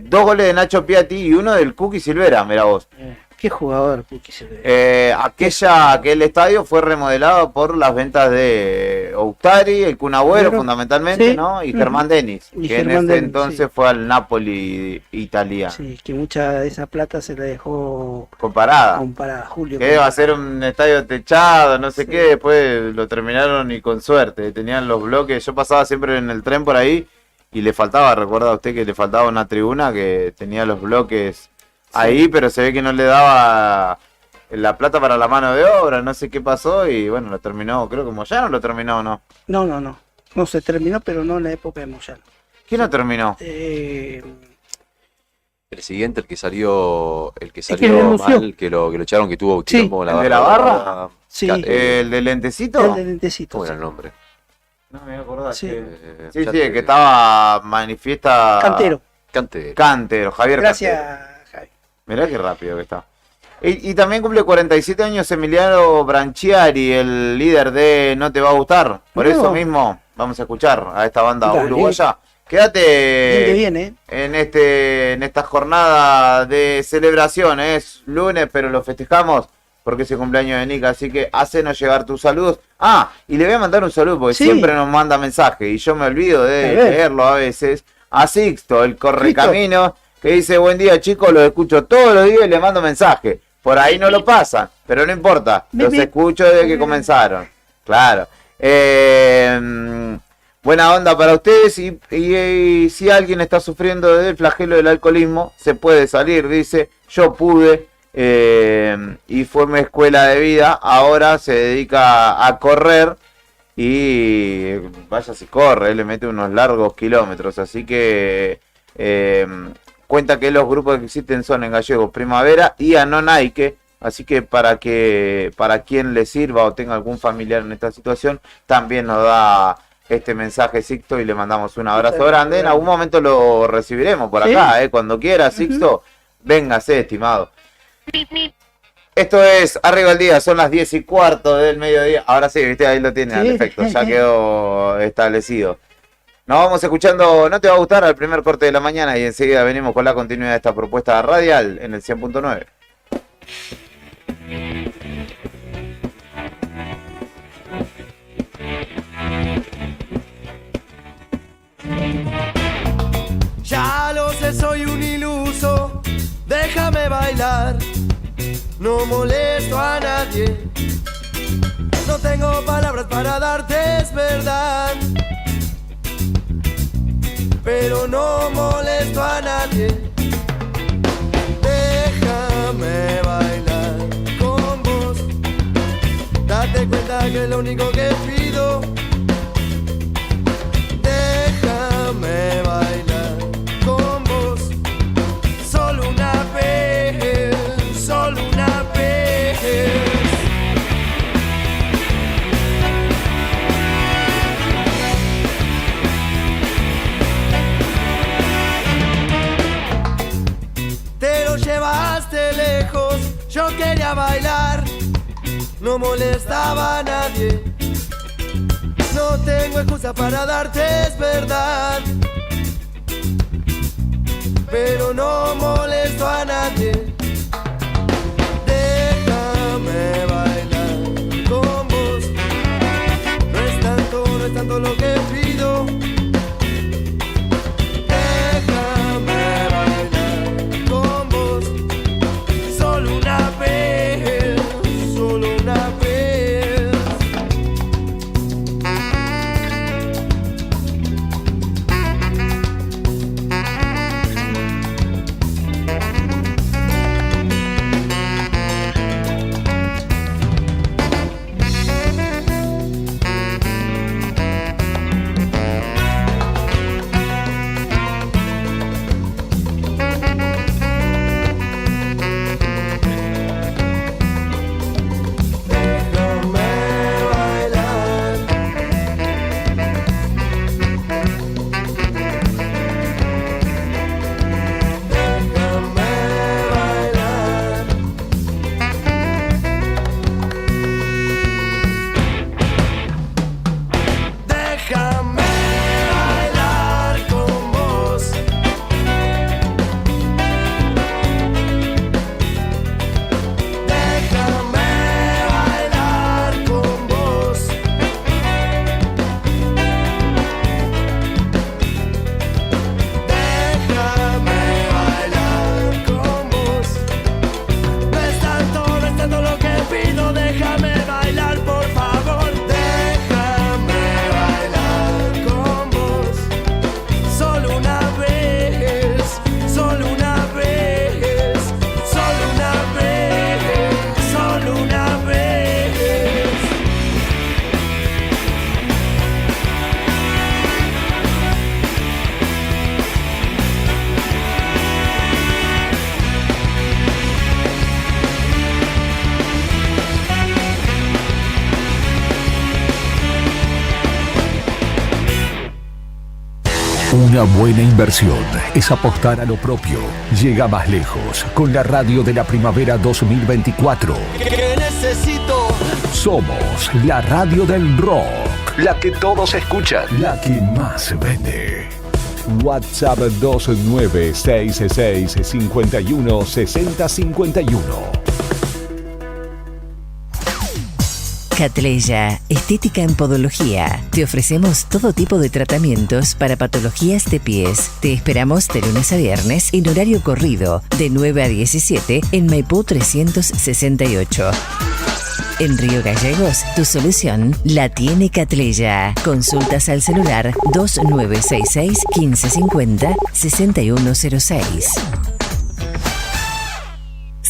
2 goles de Nacho Piatti y uno del Cookie Silvera, mirá vos. Qué jugador Cookie Silvera. Aquel estadio fue remodelado por las ventas de Outari, el Kun Agüero fundamentalmente, ¿no? Y Germán Denis, que en ese entonces fue al Napoli italiano. Sí, que mucha de esa plata se la dejó comparada Julio. Que iba a ser un estadio techado, no sé qué, después lo terminaron y con suerte. Tenían los bloques, yo pasaba siempre en el tren por ahí y le faltaba, recuerda usted que le faltaba una tribuna que tenía los bloques ahí, pero se ve que no le daba la plata para la mano de obra, no sé qué pasó y bueno, lo terminó, creo que Moyano lo terminó, ¿no? No. No se terminó, pero no en la época de Moyano. ¿Quién lo terminó? El siguiente, el que salió renunció. mal, que lo echaron, que tuvo Sí. quilombo con ¿El de la barra? Sí. ¿El del lentecito? El de lentecito. ¿Cómo sí. era el nombre? No me voy a acordar. Sí. Sí, el que estaba manifiesta... Cantero, Javier Gracias, Cantero. Javi. Mirá qué rápido que está. Y también cumple 47 años Emiliano Branchiari, el líder de No Te Va a Gustar. Por No. eso mismo vamos a escuchar a esta banda Dale. uruguaya. Quédate Bien que viene, en esta jornada de celebración. Es lunes, pero lo festejamos porque es el cumpleaños de Nick. Así que hacenos llegar tus saludos. Ah, y le voy a mandar un saludo porque Sí. siempre nos manda mensaje y yo me olvido de leerlo a veces. A Sixto, el correcamino, que dice: buen día chicos, los escucho todos los días y le mando mensaje. Por ahí no lo pasan, pero no importa, los escucho desde que comenzaron. Claro. Buena onda para ustedes y si alguien está sufriendo del flagelo del alcoholismo, se puede salir, dice. Yo pude y fue mi escuela de vida, ahora se dedica a correr y vaya si corre, le mete unos largos kilómetros, así que cuenta que los grupos que existen son en gallego Primavera y Anonaike, así que para quien le sirva o tenga algún familiar en esta situación, también nos da este mensaje Sixto y le mandamos un abrazo grande. En algún momento lo recibiremos por acá, cuando quiera, Sixto, véngase, estimado. Esto es Arriba el Día, son las 10:15 del mediodía. Ahora sí, viste, ahí lo tiene al efecto, ya quedó establecido. Nos vamos escuchando No Te Va a Gustar al primer corte de la mañana y enseguida venimos con la continuidad de esta propuesta radial en el 100.9. Ya lo sé, soy un iluso, déjame bailar, no molesto a nadie, no tengo palabras para darte, es verdad, pero no molesto a nadie, déjame bailar con vos, date cuenta que es lo único que pido, déjame bailar con vos, solo una vez, solo una vez. Te lo llevaste lejos, yo quería bailar, no molestaba a nadie. No tengo excusa para darte, es verdad, pero no molesto a nadie. Déjame bailar con vos, no es tanto lo que pido. Déjame bailar con vos, solo una vez, solo una vez. Una buena inversión es apostar a lo propio. Llega más lejos con la radio de la primavera 2024. ¿Qué necesito? Somos la radio del rock. La que todos escuchan. La que más se vende. WhatsApp 2966516051. Catleya, estética en podología. Te ofrecemos todo tipo de tratamientos para patologías de pies. Te esperamos de lunes a viernes en horario corrido, de 9 a 17 en Maipú 368. En Río Gallegos, tu solución la tiene Catleya. Consultas al celular 2966 1550 6106.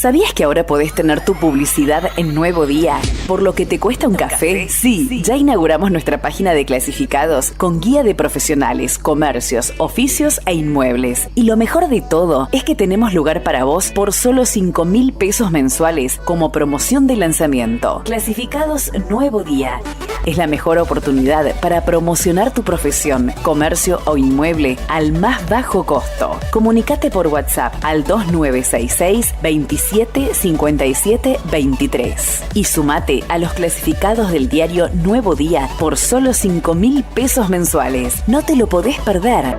¿Sabías que ahora podés tener tu publicidad en Nuevo Día? ¿Por lo que te cuesta un café? Sí, ya inauguramos nuestra página de clasificados con guía de profesionales, comercios, oficios e inmuebles. Y lo mejor de todo es que tenemos lugar para vos por solo 5.000 pesos mensuales como promoción de lanzamiento. Clasificados Nuevo Día. Es la mejor oportunidad para promocionar tu profesión, comercio o inmueble al más bajo costo. Comunicate por WhatsApp al 2966 27 57 23 y sumate a los clasificados del diario Nuevo Día por solo 5.000 pesos mensuales. No te lo podés perder.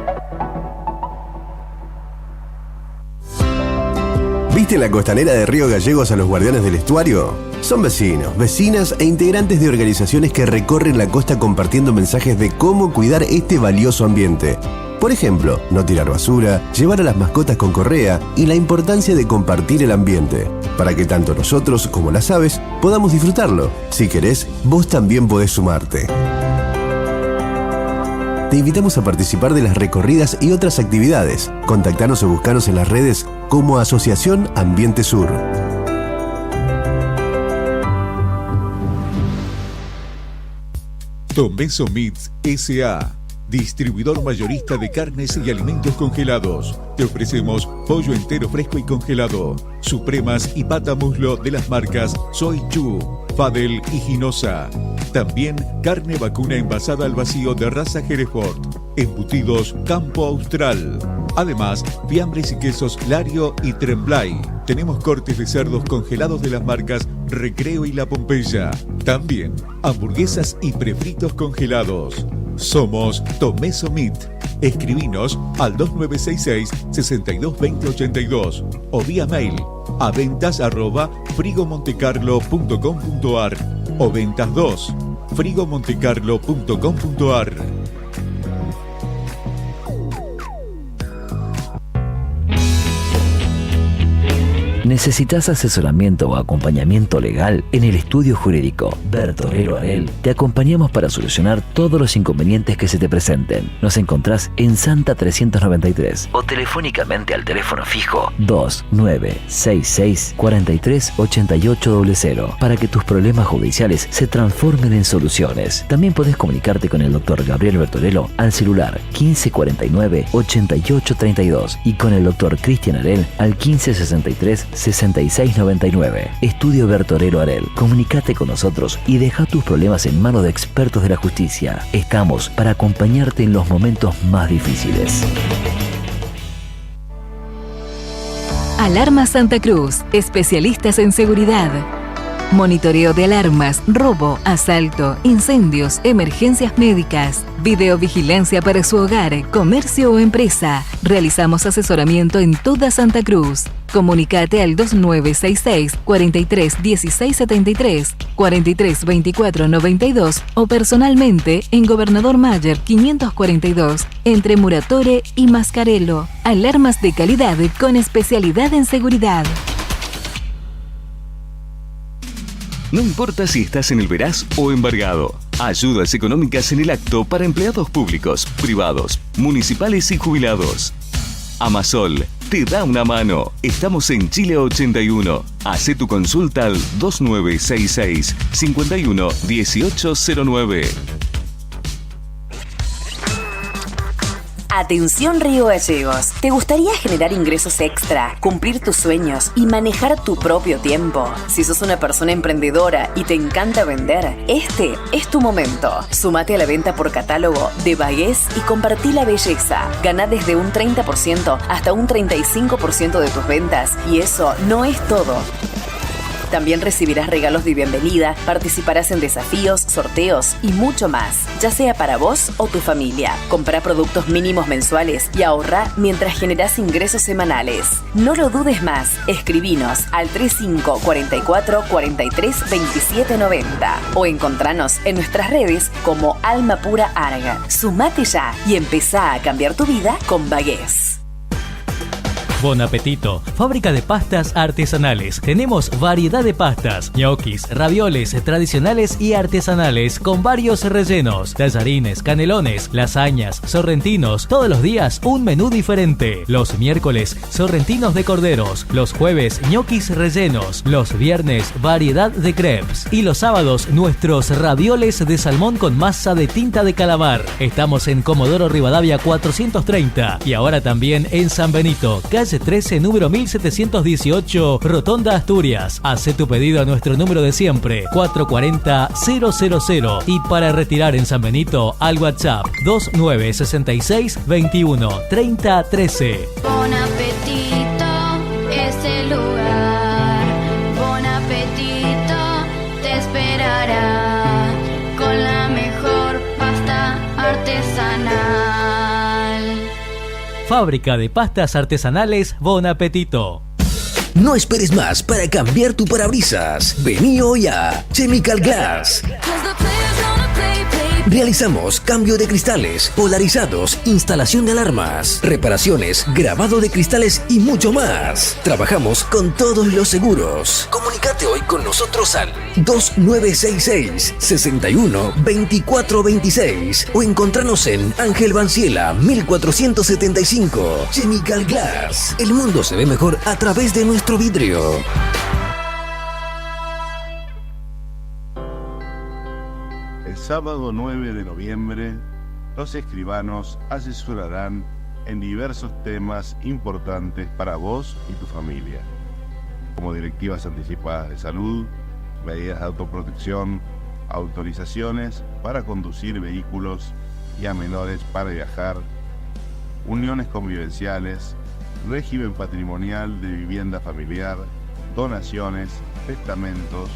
¿Viste la costanera de Río Gallegos a los guardianes del estuario? Son vecinos, vecinas e integrantes de organizaciones que recorren la costa compartiendo mensajes de cómo cuidar este valioso ambiente. Por ejemplo, no tirar basura, llevar a las mascotas con correa y la importancia de compartir el ambiente, para que tanto nosotros como las aves podamos disfrutarlo. Si querés, vos también podés sumarte. Te invitamos a participar de las recorridas y otras actividades. Contactanos o buscanos en las redes como Asociación Ambiente Sur. Tomeso Meats S.A., distribuidor mayorista de carnes y alimentos congelados. Te ofrecemos pollo entero fresco y congelado, supremas y pata muslo de las marcas Soy Chu, Fadel y Ginosa. También carne vacuna envasada al vacío de raza Hereford, embutidos Campo Austral. Además, fiambres y quesos Lario y Tremblay. Tenemos cortes de cerdos congelados de las marcas Recreo y La Pompeya. También hamburguesas y prefritos congelados. Somos Tomeso Meat. Escribinos al 2966-622082 o vía mail a ventas@frigomontecarlo.com.ar o ventas2 frigomontecarlo.com.ar. ¿Necesitas asesoramiento o acompañamiento legal? En el estudio jurídico Bertorero Arel te acompañamos para solucionar todos los inconvenientes que se te presenten. Nos encontrás en Santa 393 o telefónicamente al teléfono fijo 2966 43 8800 para que tus problemas judiciales se transformen en soluciones. También podés comunicarte con el doctor Gabriel Bertorello al celular 1549 8832 y con el doctor Cristian Arel al 1563 6699. Estudio Bertorero Arel. Comunicate con nosotros y deja tus problemas en manos de expertos de la justicia. Estamos para acompañarte en los momentos más difíciles. Alarma Santa Cruz, especialistas en seguridad. Monitoreo de alarmas, robo, asalto, incendios, emergencias médicas, videovigilancia para su hogar, comercio o empresa. Realizamos asesoramiento en toda Santa Cruz. Comunicate al 2966 43 16 73, 43 24 92 o personalmente en Gobernador Mayer 542 entre Muratore y Mascarello. Alarmas de calidad con especialidad en seguridad. No importa si estás en el Veraz o embargado. Ayudas económicas en el acto para empleados públicos, privados, municipales y jubilados. Amasol te da una mano. Estamos en Chile 81. Hacé tu consulta al 2966 51 1809. Atención Río Gallegos. ¿Te gustaría generar ingresos extra, cumplir tus sueños y manejar tu propio tiempo? Si sos una persona emprendedora y te encanta vender, este es tu momento. Sumate a la venta por catálogo de Bagués y compartí la belleza. Gana desde un 30% hasta un 35% de tus ventas y eso no es todo. También recibirás regalos de bienvenida, participarás en desafíos, sorteos y mucho más, ya sea para vos o tu familia. Comprá productos mínimos mensuales y ahorrá mientras generás ingresos semanales. No lo dudes más, escribinos al 3544 43 27 90 o encontranos en nuestras redes como Alma Pura Arga. Sumate ya y empezá a cambiar tu vida con Bagués. Bon Apetito, fábrica de pastas artesanales. Tenemos variedad de pastas, ñoquis, ravioles tradicionales y artesanales con varios rellenos, tallarines, canelones, lasañas, sorrentinos. Todos los días un menú diferente. Los miércoles, sorrentinos de corderos. Los jueves, ñoquis rellenos. Los viernes, variedad de crepes. Y los sábados, nuestros ravioles de salmón con masa de tinta de calamar. Estamos en Comodoro Rivadavia 430 y ahora también en San Benito, calle 13, número 1718, Rotonda Asturias. Hace tu pedido a nuestro número de siempre, 440-000. Y para retirar en San Benito, al WhatsApp 2966 21 30 13. Bon Apetito es el lugar. Bon Apetito te esperará con la mejor pasta artesanal. Fábrica de pastas artesanales Bon Apetito. No esperes más para cambiar tu parabrisas. Vení hoy a Chemical Glass. Realizamos cambio de cristales, polarizados, instalación de alarmas, reparaciones, grabado de cristales y mucho más. Trabajamos con todos los seguros. Comunicate hoy con nosotros al 2966 61 24 26 o encontranos en Ángel Banciela 1475. Chemical Glass. El mundo se ve mejor a través de nuestro vidrio. El sábado 9 de noviembre, los escribanos asesorarán en diversos temas importantes para vos y tu familia, como directivas anticipadas de salud, medidas de autoprotección, autorizaciones para conducir vehículos y a menores para viajar, uniones convivenciales, régimen patrimonial de vivienda familiar, donaciones, testamentos,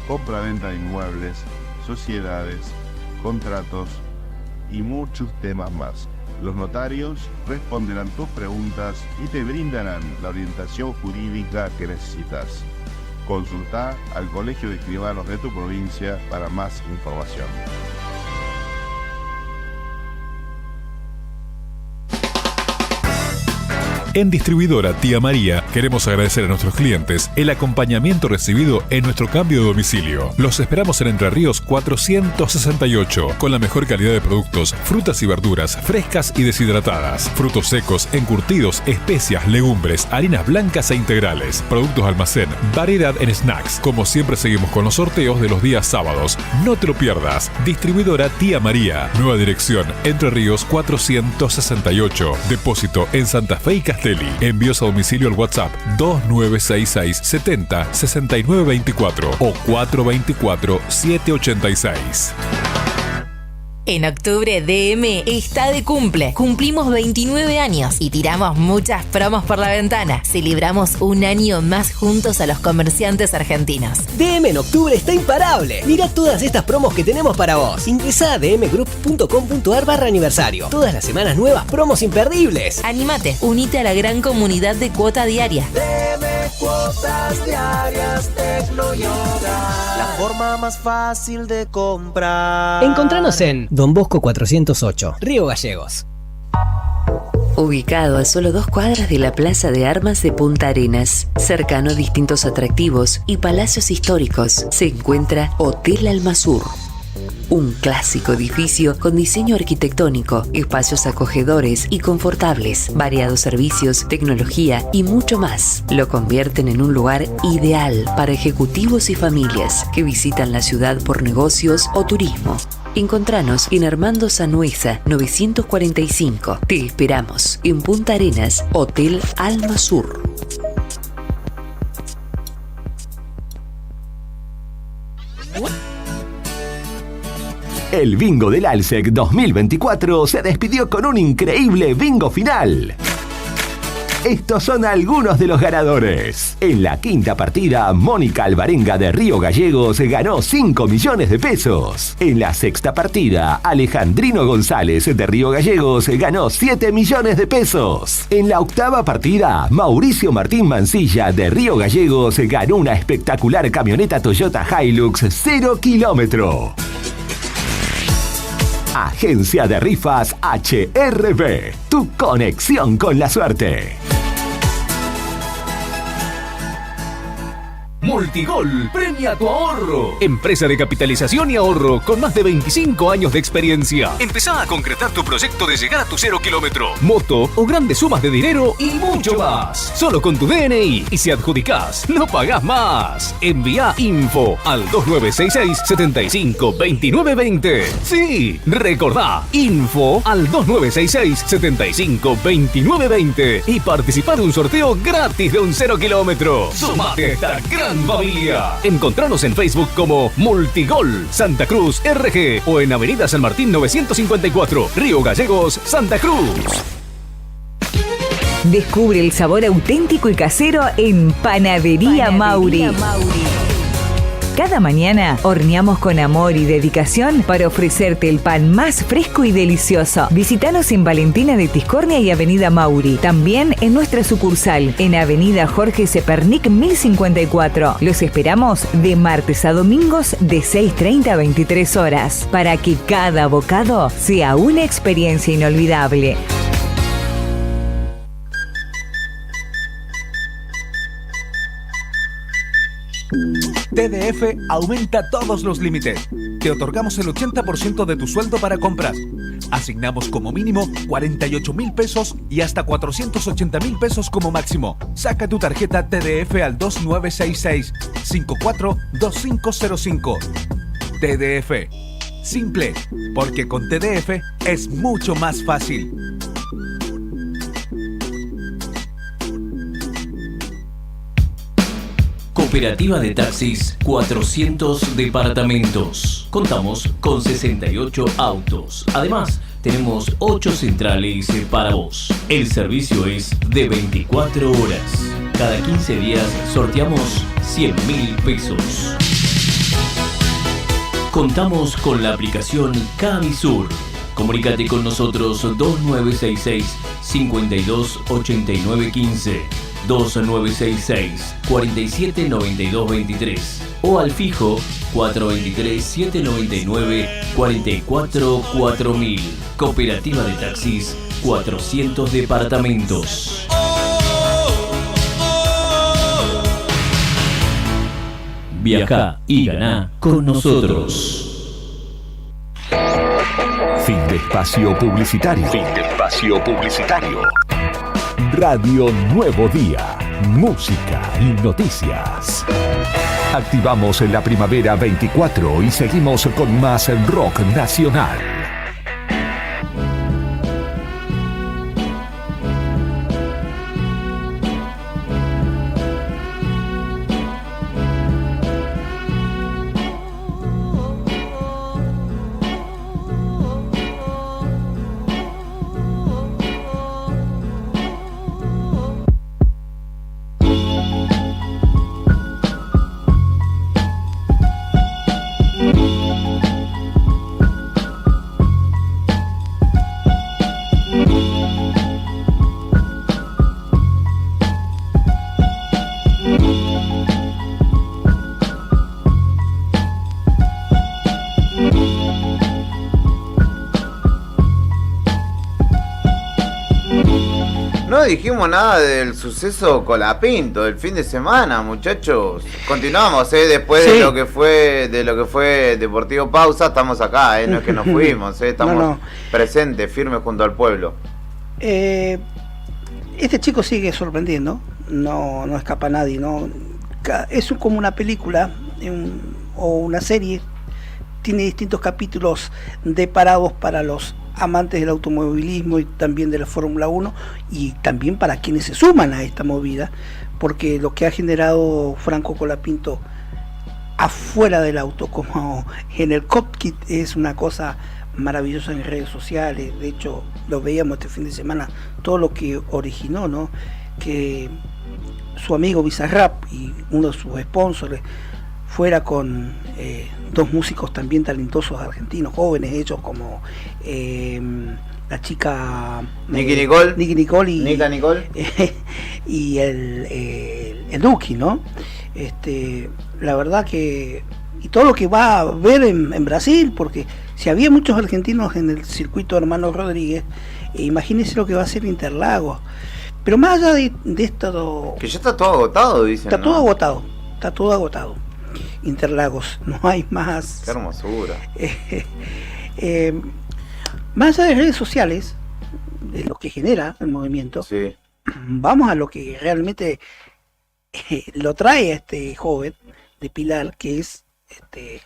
compraventa de inmuebles, sociedades, contratos y muchos temas más. Los notarios responderán tus preguntas y te brindarán la orientación jurídica que necesitas. Consulta al Colegio de Escribanos de tu provincia para más información. En Distribuidora Tía María queremos agradecer a nuestros clientes el acompañamiento recibido en nuestro cambio de domicilio. Los esperamos en Entre Ríos 468 con la mejor calidad de productos, frutas y verduras frescas y deshidratadas, frutos secos, encurtidos, especias, legumbres, harinas blancas e integrales, productos de almacén, variedad en snacks. Como siempre seguimos con los sorteos de los días sábados. No te lo pierdas. Distribuidora Tía María. Nueva dirección Entre Ríos 468. Depósito en Santa Fe y Castelli. Envíos a domicilio al WhatsApp 2966 70 69 24 o 424 786. En octubre DM está de cumple. Cumplimos 29 años y tiramos muchas promos por la ventana. Celebramos un año más juntos a los comerciantes argentinos. DM en octubre está imparable. Mirá todas estas promos que tenemos para vos. Ingresá a dmgroup.com.ar/aniversario. Todas las semanas nuevas promos imperdibles. Anímate, unite a la gran comunidad de Cuota Diaria. DM Cuotas Diarias Tecnoyoga. La forma más fácil de comprar. Encontranos en Don Bosco 408, Río Gallegos. Ubicado a solo 2 cuadras de la Plaza de Armas de Punta Arenas, cercano a distintos atractivos y palacios históricos, se encuentra Hotel Almasur. Un clásico edificio con diseño arquitectónico, espacios acogedores y confortables, variados servicios, tecnología y mucho más. Lo convierten en un lugar ideal para ejecutivos y familias que visitan la ciudad por negocios o turismo. Encontranos en Armando Sanhueza 945. Te esperamos en Punta Arenas, Hotel Alma Sur. El bingo del Alsec 2024 se despidió con un increíble bingo final. Estos son algunos de los ganadores. En la quinta partida, Mónica Alvarenga de Río Gallegos ganó 5 millones de pesos. En la sexta partida, Alejandrino González de Río Gallegos ganó 7 millones de pesos. En la octava partida, Mauricio Martín Mancilla de Río Gallegos ganó una espectacular camioneta Toyota Hilux 0 kilómetro. Agencia de Rifas HRB, tu conexión con la suerte. Multigol premia tu ahorro. Empresa de capitalización y ahorro con más de 25 años de experiencia. Empezá a concretar tu proyecto de llegar a tu 0 kilómetro, moto o grandes sumas de dinero y mucho más. Solo con tu DNI, y si adjudicás, no pagás más. Envía info al 2966-752920. Sí, recordá, info al 2966-752920 y participá de un sorteo gratis de un 0 kilómetro. Sumate a esta gran familia. Encontranos en Facebook como Multigol Santa Cruz RG o en Avenida San Martín 954, Río Gallegos, Santa Cruz. Descubre el sabor auténtico y casero en Panadería Mauri. Cada mañana horneamos con amor y dedicación para ofrecerte el pan más fresco y delicioso. Visítanos en Valentina de Tiscornia y Avenida Mauri. También en nuestra sucursal, en Avenida Jorge Cepernic 1054. Los esperamos de martes a domingos de 6:30 a 23 horas para que cada bocado sea una experiencia inolvidable. TDF aumenta todos los límites. Te otorgamos el 80% de tu sueldo para compras. Asignamos como mínimo 48.000 pesos y hasta 480.000 pesos como máximo. Saca tu tarjeta TDF al 2966-542505. TDF. Simple, porque con TDF es mucho más fácil. Cooperativa de Taxis 400 departamentos. Contamos con 68 autos. Además, tenemos 8 centrales para vos. El servicio es de 24 horas. Cada 15 días sorteamos 100.000 pesos. Contamos con la aplicación Cabisur. Comunícate con nosotros 2966-528915. 2966-479223 o al fijo 423-799-444000. Cooperativa de Taxis 400 departamentos. Viaja y ganá con nosotros. Fin de espacio publicitario. Fin de espacio publicitario. Radio Nuevo Día, música y noticias. Activamos en la primavera 24 y seguimos con más rock nacional. No dijimos nada del suceso Colapinto del fin de semana, muchachos. Continuamos, después de lo que fue Deportivo Pausa, estamos acá, no es que nos fuimos, estamos presentes, firmes junto al pueblo. Este chico sigue sorprendiendo, no escapa a nadie, ¿no? Es como una película o una serie tiene distintos capítulos deparados para los amantes del automovilismo y también de la Fórmula 1 y también para quienes se suman a esta movida, porque lo que ha generado Franco Colapinto afuera del auto como en el cockpit es una cosa maravillosa en redes sociales. De hecho, lo veíamos este fin de semana, todo lo que originó, ¿no? Que su amigo Bizarrap y uno de sus sponsors fuera con dos músicos también talentosos argentinos, jóvenes, ellos como la chica Nicky Nicole y Nica Nicole y el Duki, ¿no? La verdad que y todo lo que va a ver en Brasil, porque si había muchos argentinos en el circuito Hermano Rodríguez, imagínense lo que va a hacer Interlagos. Pero más allá de esto, que ya está todo agotado, dicen. Está todo agotado. Interlagos, no hay más. Qué hermosura. Más allá de redes sociales, de lo que genera el movimiento, sí. Vamos a lo que realmente lo trae a este joven de Pilar, que es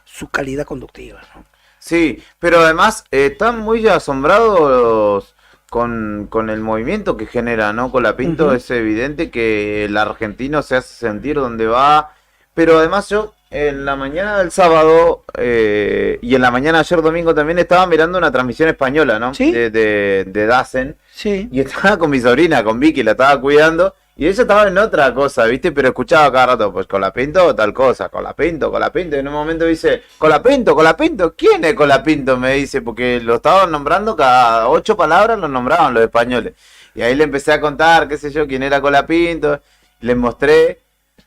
su calidad conductiva, ¿no? Sí, pero además están muy asombrados con el movimiento que genera, ¿no? Colapinto. Es evidente que el argentino se hace sentir donde va, pero además yo en la mañana del sábado y en la mañana de ayer domingo también estaba mirando una transmisión española, ¿no? ¿Sí? De Dazen. Sí. Y estaba con mi sobrina, con Vicky, la estaba cuidando. Y ella estaba en otra cosa, ¿viste? Pero escuchaba cada rato, pues Colapinto tal cosa, Colapinto. Y en un momento dice, Colapinto, ¿quién es Colapinto? Me dice, porque lo estaban nombrando, cada 8 palabras lo nombraban los españoles. Y ahí le empecé a contar, qué sé yo, quién era Colapinto. Le mostré,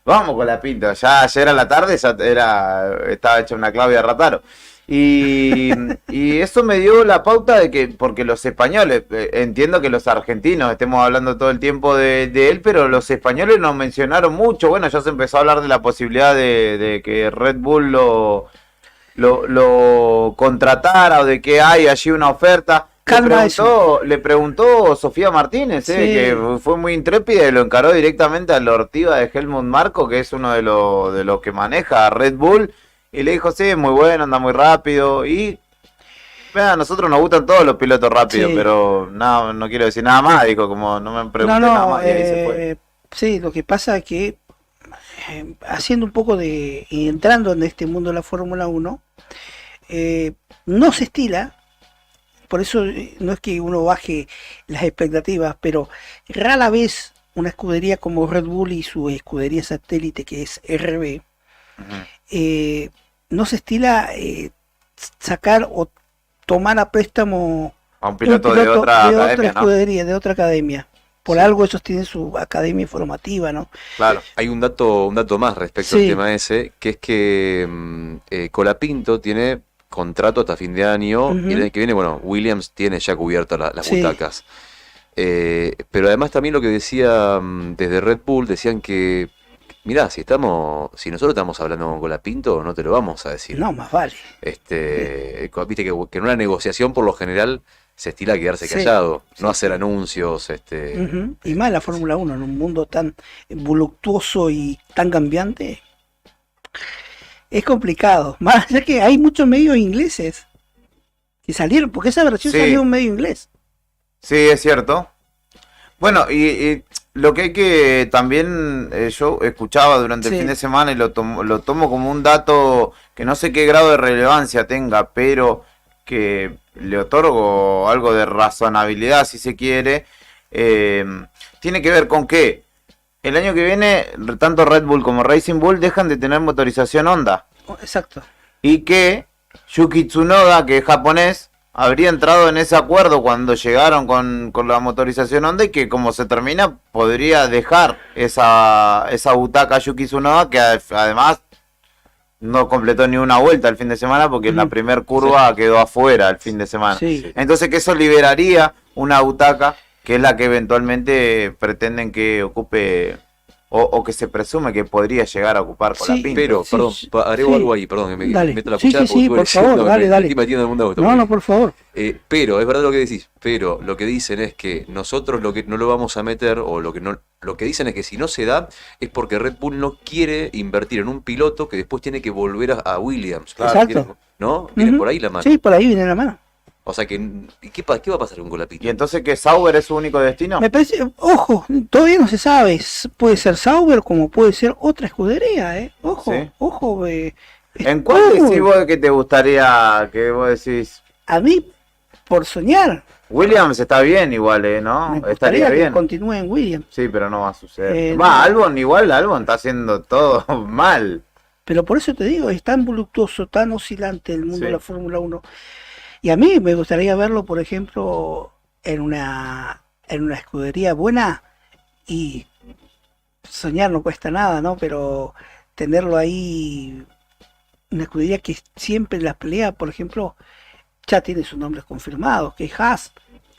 vamos Colapinto, ya ayer a la tarde estaba hecha una Claudia Rataro. Y eso me dio la pauta de que, porque los españoles, entiendo que los argentinos estemos hablando todo el tiempo de él, pero los españoles nos mencionaron mucho. Bueno, ya se empezó a hablar de la posibilidad de que Red Bull lo contratara o de que hay allí una oferta. Le preguntó Sofía Martínez, que fue muy intrépida y lo encaró directamente al Ortiva de Helmut Marko, que es uno de los que maneja Red Bull. Y le dijo, sí, muy bueno, anda muy rápido. Y a nosotros nos gustan todos los pilotos rápidos, pero no quiero decir nada más. Dijo, como no me pregunté nada más. Y ahí se fue. Sí, lo que pasa es que haciendo un poco entrando en este mundo de la Fórmula 1, no se estila. Por eso no es que uno baje las expectativas, pero rara vez una escudería como Red Bull y su escudería satélite, que es RB, no se estila sacar o tomar a préstamo a un piloto de otra escudería, ¿no? De otra academia. Por algo ellos tienen su academia formativa, ¿no? Claro. Hay un dato más respecto al tema ese, que es que Colapinto tiene contrato hasta fin de año, y el año que viene, bueno, Williams tiene ya cubiertas las butacas. Pero además también lo que decía desde Red Bull, decían que mirá, si nosotros estamos hablando con Colapinto, no te lo vamos a decir. No, más vale. Viste que en una negociación por lo general se estila quedarse callado, no hacer anuncios. Y más la Fórmula 1, en un mundo tan voluptuoso y tan cambiante, es complicado. Más allá que hay muchos medios ingleses que salieron, porque esa versión salió en un medio inglés. Sí, es cierto. Bueno, y lo que hay que también, yo escuchaba durante el fin de semana y lo tomo como un dato que no sé qué grado de relevancia tenga, pero que le otorgo algo de razonabilidad, si se quiere, tiene que ver con que el año que viene tanto Red Bull como Racing Bull dejan de tener motorización Honda. Exacto. Y que Yuki Tsunoda, que es japonés, habría entrado en ese acuerdo cuando llegaron con la motorización Honda, y que como se termina podría dejar esa butaca Yuki Tsunoda, que además no completó ni una vuelta el fin de semana porque en la primer curva quedó afuera el fin de semana. Entonces que eso liberaría una butaca que es la que eventualmente pretenden que ocupe o que se presume que podría llegar a ocupar Colapinto. Pero, perdón, agrego algo ahí, perdón, que me meto la Sí, cuchara sí, por favor, dale. No, por favor. Pero, es verdad lo que decís, pero lo que dicen es que nosotros lo que no lo vamos a meter, o lo que dicen es que si no se da, es porque Red Bull no quiere invertir en un piloto que después tiene que volver a Williams. Exacto. ¿No? Viene por ahí la mano. Sí, por ahí viene la mano. O sea que, ¿qué va a pasar con Colapinto? ¿Y entonces que Sauber es su único destino? Me parece, ojo, todavía no se sabe. Puede ser Sauber como puede ser otra escudería, Ojo, Sí. ojo. ¿En cuál decís vos que te gustaría, que vos decís? A mí, por soñar. Williams está bien igual, ¿no? Me Estaría gustaría bien. que continúe en Williams. Sí, pero no va a suceder. No. Albon está haciendo todo mal. Pero por eso te digo, es tan voluptuoso, tan oscilante el mundo Sí. de la Fórmula 1. Y a mí me gustaría verlo, por ejemplo, en una escudería buena, y soñar no cuesta nada, ¿no? Pero tenerlo ahí, una escudería que siempre en las peleas, por ejemplo, ya tiene sus nombres confirmados, que es Haas,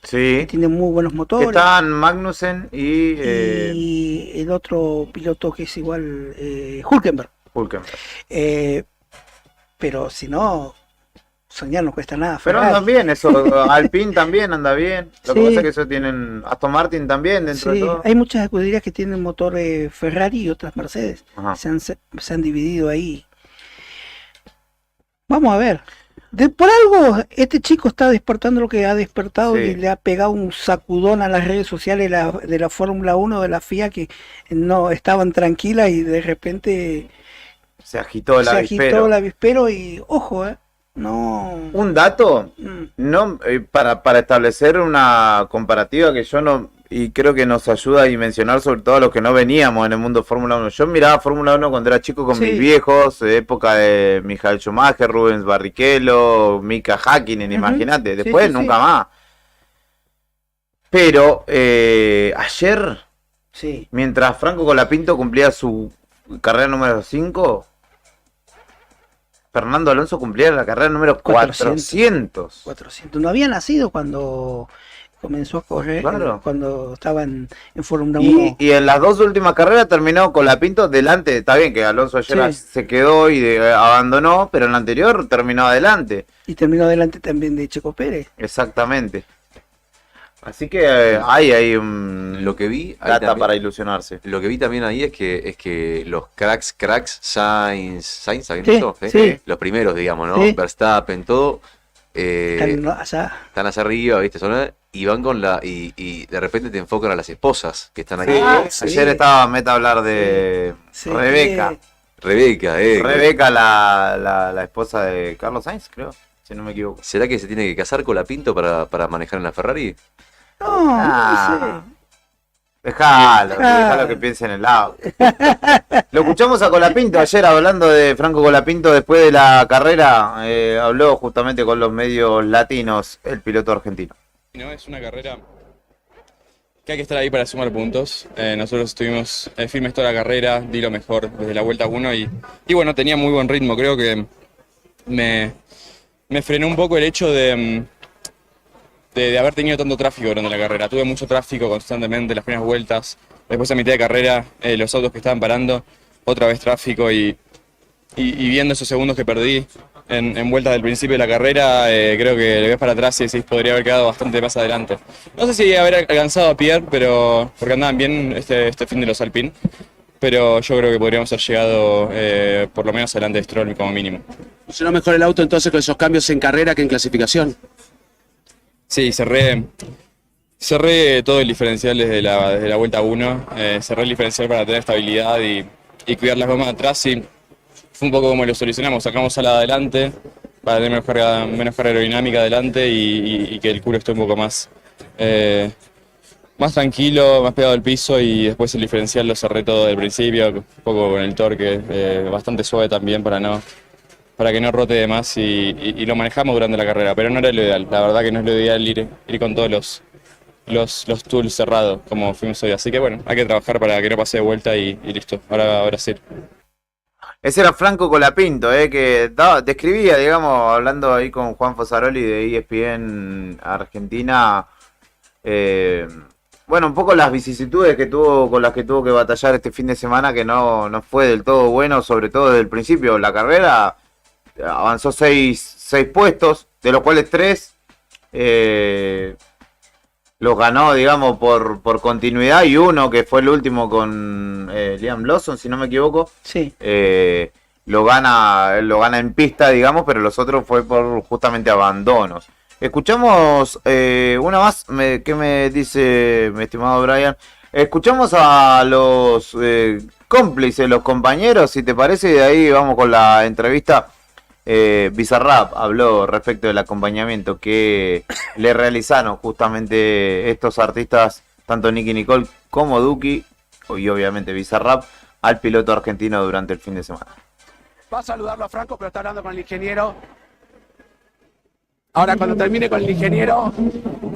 Sí. que tiene muy buenos Que motores. están Magnussen y Y el otro piloto que es igual, Hülkenberg. Pero si no, soñar no cuesta nada. Pero Ferrari. andan bien, eso. Alpine también anda bien. Lo que Sí. pasa es que eso tienen. Aston Martin también, dentro de Sí, todo. hay muchas escuderías que tienen motor Ferrari y otras Mercedes. Ajá. Se han dividido ahí. Vamos a ver. Por algo, este chico está despertando lo que ha despertado, Sí. y le ha pegado un sacudón a las redes sociales de la Fórmula 1, de la FIA, que no estaban tranquilas, y de repente Se agitó el avispero. Y ojo, no. Un dato, Mm. no para establecer una comparativa que yo no, y creo que nos ayuda a dimensionar sobre todo a los que no veníamos en el mundo Fórmula 1. Yo miraba Fórmula 1 cuando era chico con Sí. mis viejos, de época de Michael Schumacher, Rubens Barrichello, Mika Häkkinen, imagínate, Sí, después sí, nunca sí. más. Pero ayer, Sí. mientras Franco Colapinto cumplía su carrera número 5, Fernando Alonso cumplía la carrera número 400. 400. No había nacido cuando comenzó a correr, Claro. cuando estaba en Fórmula 1. Y en las dos últimas carreras terminó Colapinto delante. Está bien que Alonso ayer Sí. se quedó y abandonó, pero en la anterior terminó adelante. Y terminó delante también de Checo Pérez. Exactamente. Así que hay un Lo que vi ahí data también- para ilusionarse. Lo que vi también ahí es que los cracks, Sainz, ¿saben Sí, eso? sí. Los primeros, digamos, ¿no? Sí. Verstappen, todo. Están allá. Están allá arriba, ¿viste? Y van con y de repente te enfocan a las esposas que están aquí. Ayer estaba meta a hablar de Sí. Rebeca. Rebeca, Rebeca, la esposa de Carlos Sainz, creo, si no me equivoco. ¿Será que se tiene que casar con la Pinto para manejar en la Ferrari? No, Dejalo que piense en el lado. Lo escuchamos a Colapinto ayer hablando de Franco Colapinto después de la carrera. Habló justamente con los medios latinos el piloto argentino. No, es una carrera que hay que estar ahí para sumar puntos. Nosotros estuvimos firmes toda la carrera, di lo mejor desde la vuelta 1 y bueno, tenía muy buen ritmo. Creo que me frenó un poco el hecho de haber tenido tanto tráfico durante la carrera. Tuve mucho tráfico constantemente las primeras vueltas. Después a mitad de carrera, los autos que estaban parando, otra vez tráfico y viendo esos segundos que perdí en vueltas del principio de la carrera, creo que le ves para atrás y decís podría haber quedado bastante más adelante. No sé si haber alcanzado a Pierre, pero porque andaban bien este fin de los Alpine, pero yo creo que podríamos haber llegado por lo menos adelante de Stroll como mínimo. ¿Funcionó mejor el auto entonces con esos cambios en carrera que en clasificación? Sí, cerré todo el diferencial desde la vuelta 1, cerré el diferencial para tener estabilidad y cuidar las gomas atrás y fue un poco como lo solucionamos, sacamos a la de adelante para tener menos carga aerodinámica adelante y que el culo esté un poco más tranquilo, más pegado al piso y después el diferencial lo cerré todo del principio, un poco con el torque, bastante suave también para que no rote de más y lo manejamos durante la carrera, pero no era lo ideal. La verdad que no es lo ideal ir con todos los tools cerrados como fuimos hoy. Así que bueno, hay que trabajar para que no pase de vuelta y listo. Ahora sí. Ese era Franco Colapinto, que describía, digamos, hablando ahí con Juan Fosaroli de ESPN Argentina, bueno, un poco las vicisitudes que tuvo, con las que tuvo que batallar este fin de semana, que no fue del todo bueno, sobre todo desde el principio. La carrera avanzó 6 puestos, de los cuales 3 los ganó, digamos, por continuidad, y uno que fue el último con Liam Lawson, si no me equivoco. Sí. Lo gana en pista, digamos, pero los otros fue por justamente abandonos. Escuchamos una más, ¿qué me dice mi estimado Brian? Escuchamos a los cómplices, los compañeros, si te parece, y de ahí vamos con la entrevista. Bizarrap habló respecto del acompañamiento que le realizaron justamente estos artistas, tanto Nicky Nicole como Duki, y obviamente Bizarrap, al piloto argentino durante el fin de semana. Va a saludarlo a Franco, pero está hablando con el ingeniero. Ahora, cuando termine con el ingeniero,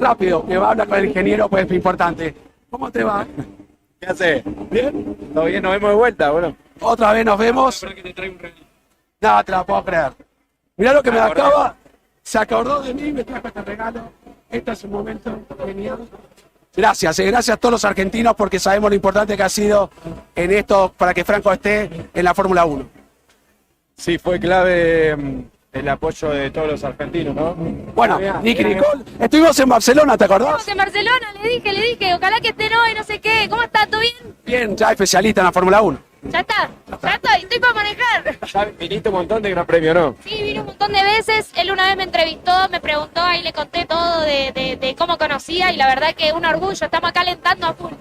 rápido, que va a hablar con el ingeniero, pues es importante. ¿Cómo te va? ¿Qué hace? ¿Bien? ¿Todo bien? Nos vemos de vuelta, bueno. Otra vez nos vemos. No, te la puedo creer. Mirá lo que me acaba. Se acordó de mí, me trajo este regalo. Este es un momento genial. Gracias, gracias a todos los argentinos porque sabemos lo importante que ha sido en esto para que Franco esté en la Fórmula 1. Sí, fue clave el apoyo de todos los argentinos, ¿no? Bueno, Nicky Nicole, estuvimos en Barcelona, ¿te acordás? Estuvimos en Barcelona, le dije, ojalá que estén hoy, no sé qué. ¿Cómo está? ¿Todo bien? Bien, ya especialista en la Fórmula 1. Ya estoy para manejar. Ya viniste un montón de gran premio, ¿no? Sí, vine un montón de veces. Él una vez me entrevistó, me preguntó, ahí le conté todo de cómo conocía y la verdad que un orgullo, estamos acá alentando a full.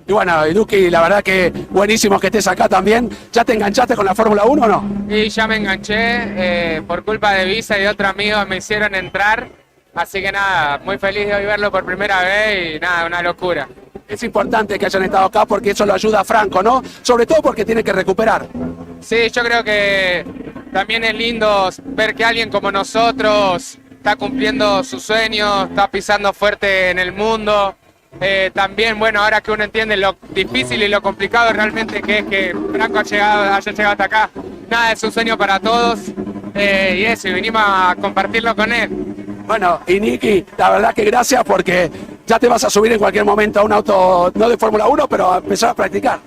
Y bueno, Duki, la verdad que buenísimo que estés acá también. ¿Ya te enganchaste con la Fórmula 1 o no? Sí, ya me enganché. Por culpa de Visa y de otro amigo me hicieron entrar. Así que nada, muy feliz de hoy verlo por primera vez y nada, una locura. Es importante que hayan estado acá porque eso lo ayuda a Franco, ¿no? Sobre todo porque tiene que recuperar. Sí, yo creo que también es lindo ver que alguien como nosotros está cumpliendo sus sueños, está pisando fuerte en el mundo. También, bueno, ahora que uno entiende lo difícil y lo complicado realmente que es que Franco haya llegado hasta acá. Nada, es un sueño para todos y eso, y vinimos a compartirlo con él. Bueno, y Nicky, la verdad que gracias porque ya te vas a subir en cualquier momento a un auto, no de Fórmula 1, pero a empezar a practicar.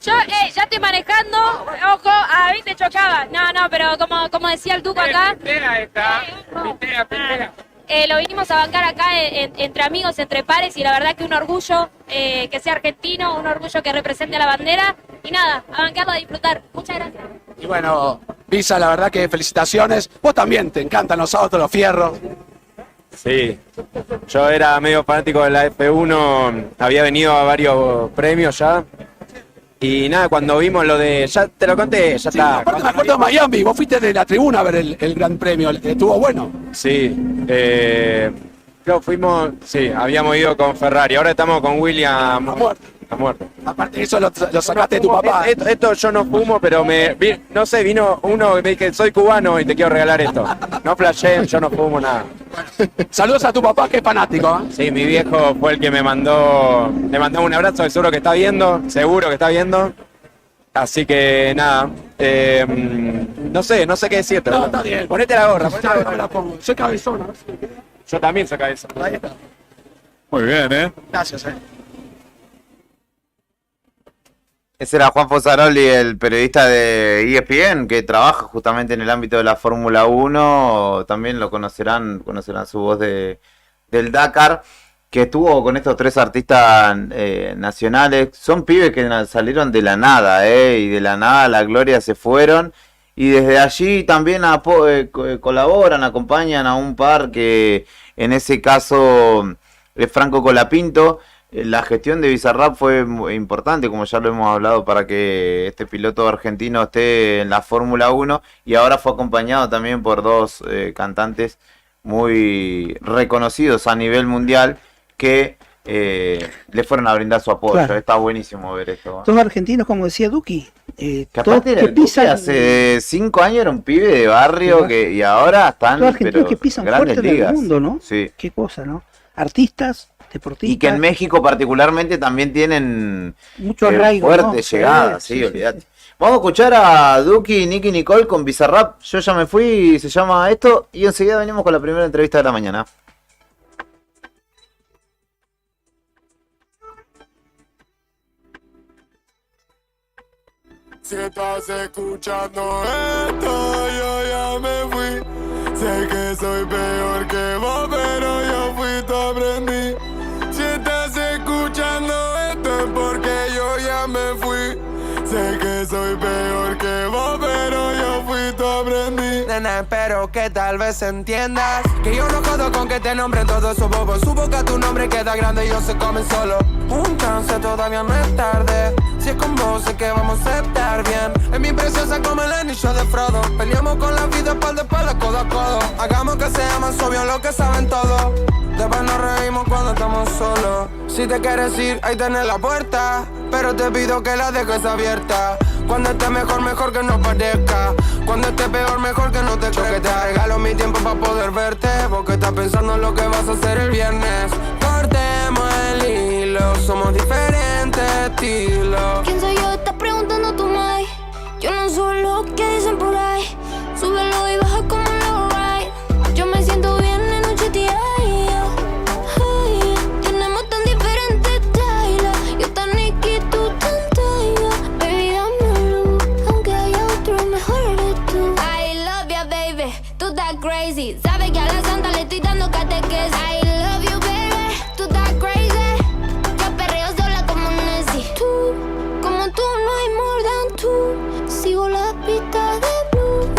Yo ya estoy manejando, ojo, a mí te chocaba. No, pero como decía el Duco acá. Pintea. Lo vinimos a bancar acá entre amigos, entre pares, y la verdad que un orgullo que sea argentino, un orgullo que represente la bandera, y nada, a bancarlo, a disfrutar. Muchas gracias. Y bueno, Visa, la verdad que felicitaciones. Vos también, te encantan los autos, los fierros. Sí, yo era medio fanático de la F1, había venido a varios premios ya. Y nada, cuando vimos lo de... Ya te lo conté, ya sí, está. Aparte me acuerdo de Miami, vos fuiste de la tribuna a ver el Gran Premio, estuvo bueno. Sí, creo fuimos... Sí, habíamos ido con Ferrari, ahora estamos con William... A muerte. Aparte de eso lo sacaste de tu papá. Esto yo no fumo, pero no sé, vino uno y me dice, soy cubano y te quiero regalar esto. No flashé, yo no fumo nada. Saludos a tu papá que es fanático, ¿eh? Sí, mi viejo fue el que le mandó un abrazo, seguro que está viendo. Así que nada, no sé qué decirte. No, está bien. Ponete la gorra. Me la pongo. Soy cabezona. Yo también soy cabezona. Ahí está. Muy bien, Gracias, Ese era Juan Fosaroli, el periodista de ESPN, que trabaja justamente en el ámbito de la Fórmula 1. También lo conocerán su voz del Dakar, que estuvo con estos 3 artistas nacionales. Son pibes que salieron de la nada, y de la nada a la gloria se fueron. Y desde allí también colaboran, acompañan a un par que en ese caso es Franco Colapinto. La gestión de Bizarrap fue muy importante, como ya lo hemos hablado, para que este piloto argentino esté en la Fórmula 1, y ahora fue acompañado también por 2 cantantes muy reconocidos a nivel mundial que le fueron a brindar su apoyo. Claro. Está buenísimo ver esto. Todos argentinos, como decía Duki. Que aparte era hace 5 años era un pibe de barrio y ahora están todos argentinos que pisan grandes fuerte en ligas. el mundo, ¿no? Sí. Qué cosa, ¿no? Artistas, deportistas. Y que en México particularmente también tienen mucho arraigo, fuerte ¿no? llegada, sí, olvídate. Vamos a escuchar a Duki y Nicky Nicole con Bizarrap. Yo ya me fui, se llama esto, y enseguida venimos con la primera entrevista de la mañana. Si estás escuchando esto, yo ya me fui. Sé que soy peor que vos, pero yo fui, te aprendí. Si estás escuchando esto es porque yo ya me fui. Sé que soy peor que vos, pero yo fui, te aprendí. Nena, espero que tal vez entiendas que yo no jodo con que te nombren todos esos bobos. Su boca tu nombre queda grande y ellos se comen solo. Un chance, todavía no es tarde. Si es con vos, sé que vamos a estar bien. Es mi preciosa como el anillo de Frodo. Peleamos con la vida espalda a espalda, codo a codo. Hagamos que sea más obvio lo que saben todos. Después nos reímos cuando estamos solos. Si te quieres ir, ahí tenés la puerta, pero te pido que la dejes abierta. Cuando esté mejor, mejor que no parezca. Cuando esté peor, mejor que no te crezca. Que te regalo mi tiempo para poder verte, porque estás pensando en lo que vas a hacer el viernes. Cortemos el hilo, somos diferentes estilos. ¿Quién soy yo? Estás preguntando tú, Mai. Yo no soy lo que dicen por ahí. Súbelo y baja como lo right. Yo me siento bien en un GTA. Tenemos tan diferentes styles. Yo tan Nicky, tú tan Taya. Baby, dame luz, aunque haya otro, mejor eres tú. I love ya, baby, tú estás crazy. Sabes que a la santa le estoy dando catequesis. I love you, baby, tú estás crazy. Yo perreo sola como Nessie. Tú, como tú, no hay more than tú. Sigo la pista de blue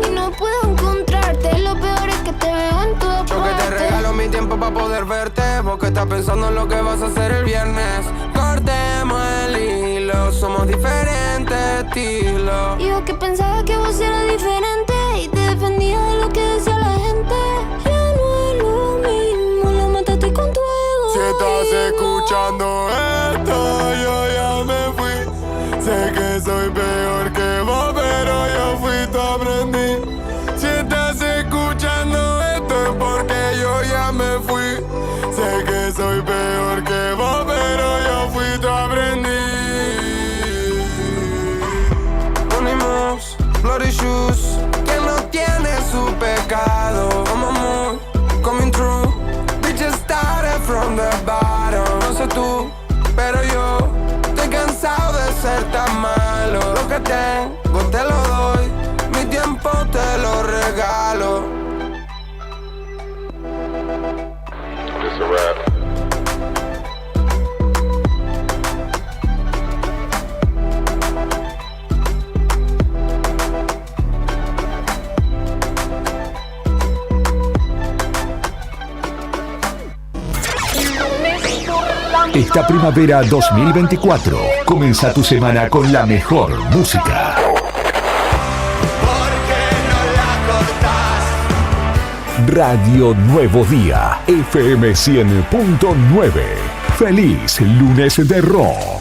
y no puedo encontrarte. Lo peor es que te veo en todas partes. Yo que te regalo mi tiempo para poder verte, porque estás pensando en lo que vas a hacer el viernes. Cortemos el hilo, somos diferentes estilos. Yo que pensaba que vos eras diferente y te defendía de lo que decía la gente. Ya no es lo mismo, lo mataste con tu ego. Si estás escuchando esto, yo ya me fui. Sé que soy peor que vos, pero yo fui, te aprendí. Si estás escuchando esto es porque yo ya me fui. Sé que soy peor que vos, pero yo fui, te aprendí. Unimos, bloody shoes, que no tiene su pecado. Como moon, coming true. Bitches started from the bottom. No sé tú, pero yo estoy cansado de ser tan malo. Lo que tengo te lo doy, mi tiempo te lo regalo. It's a rap. Esta primavera 2024, comienza tu semana con la mejor música. Radio Nuevo Día, FM 100.9. Feliz lunes de rock.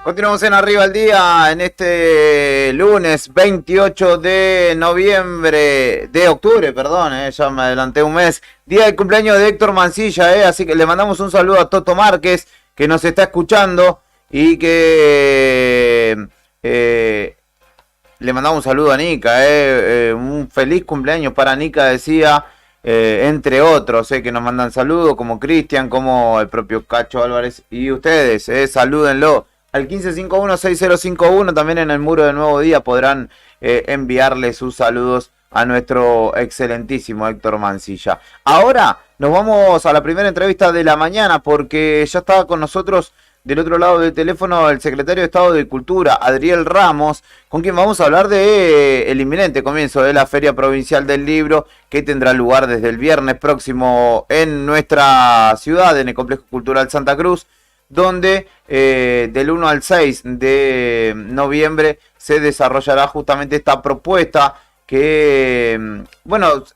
Continuamos en Arriba al Día en este lunes 28 de octubre, ya me adelanté un mes. Día del cumpleaños de Héctor Mancilla, así que le mandamos un saludo a Toto Márquez, que nos está escuchando, y que le mandamos un saludo a Nica, un feliz cumpleaños para Nica, decía, entre otros, que nos mandan saludos, como Cristian, como el propio Cacho Álvarez, y ustedes, salúdenlo. Al 1551-6051, también en el muro del Nuevo Día podrán enviarle sus saludos a nuestro excelentísimo Héctor Mancilla. Ahora nos vamos a la primera entrevista de la mañana, porque ya estaba con nosotros del otro lado del teléfono el secretario de Estado de Cultura, Adriel Ramos, con quien vamos a hablar de el inminente comienzo de la Feria Provincial del Libro, que tendrá lugar desde el viernes próximo en nuestra ciudad, en el Complejo Cultural Santa Cruz, donde del 1 al 6 de noviembre se desarrollará justamente esta propuesta que,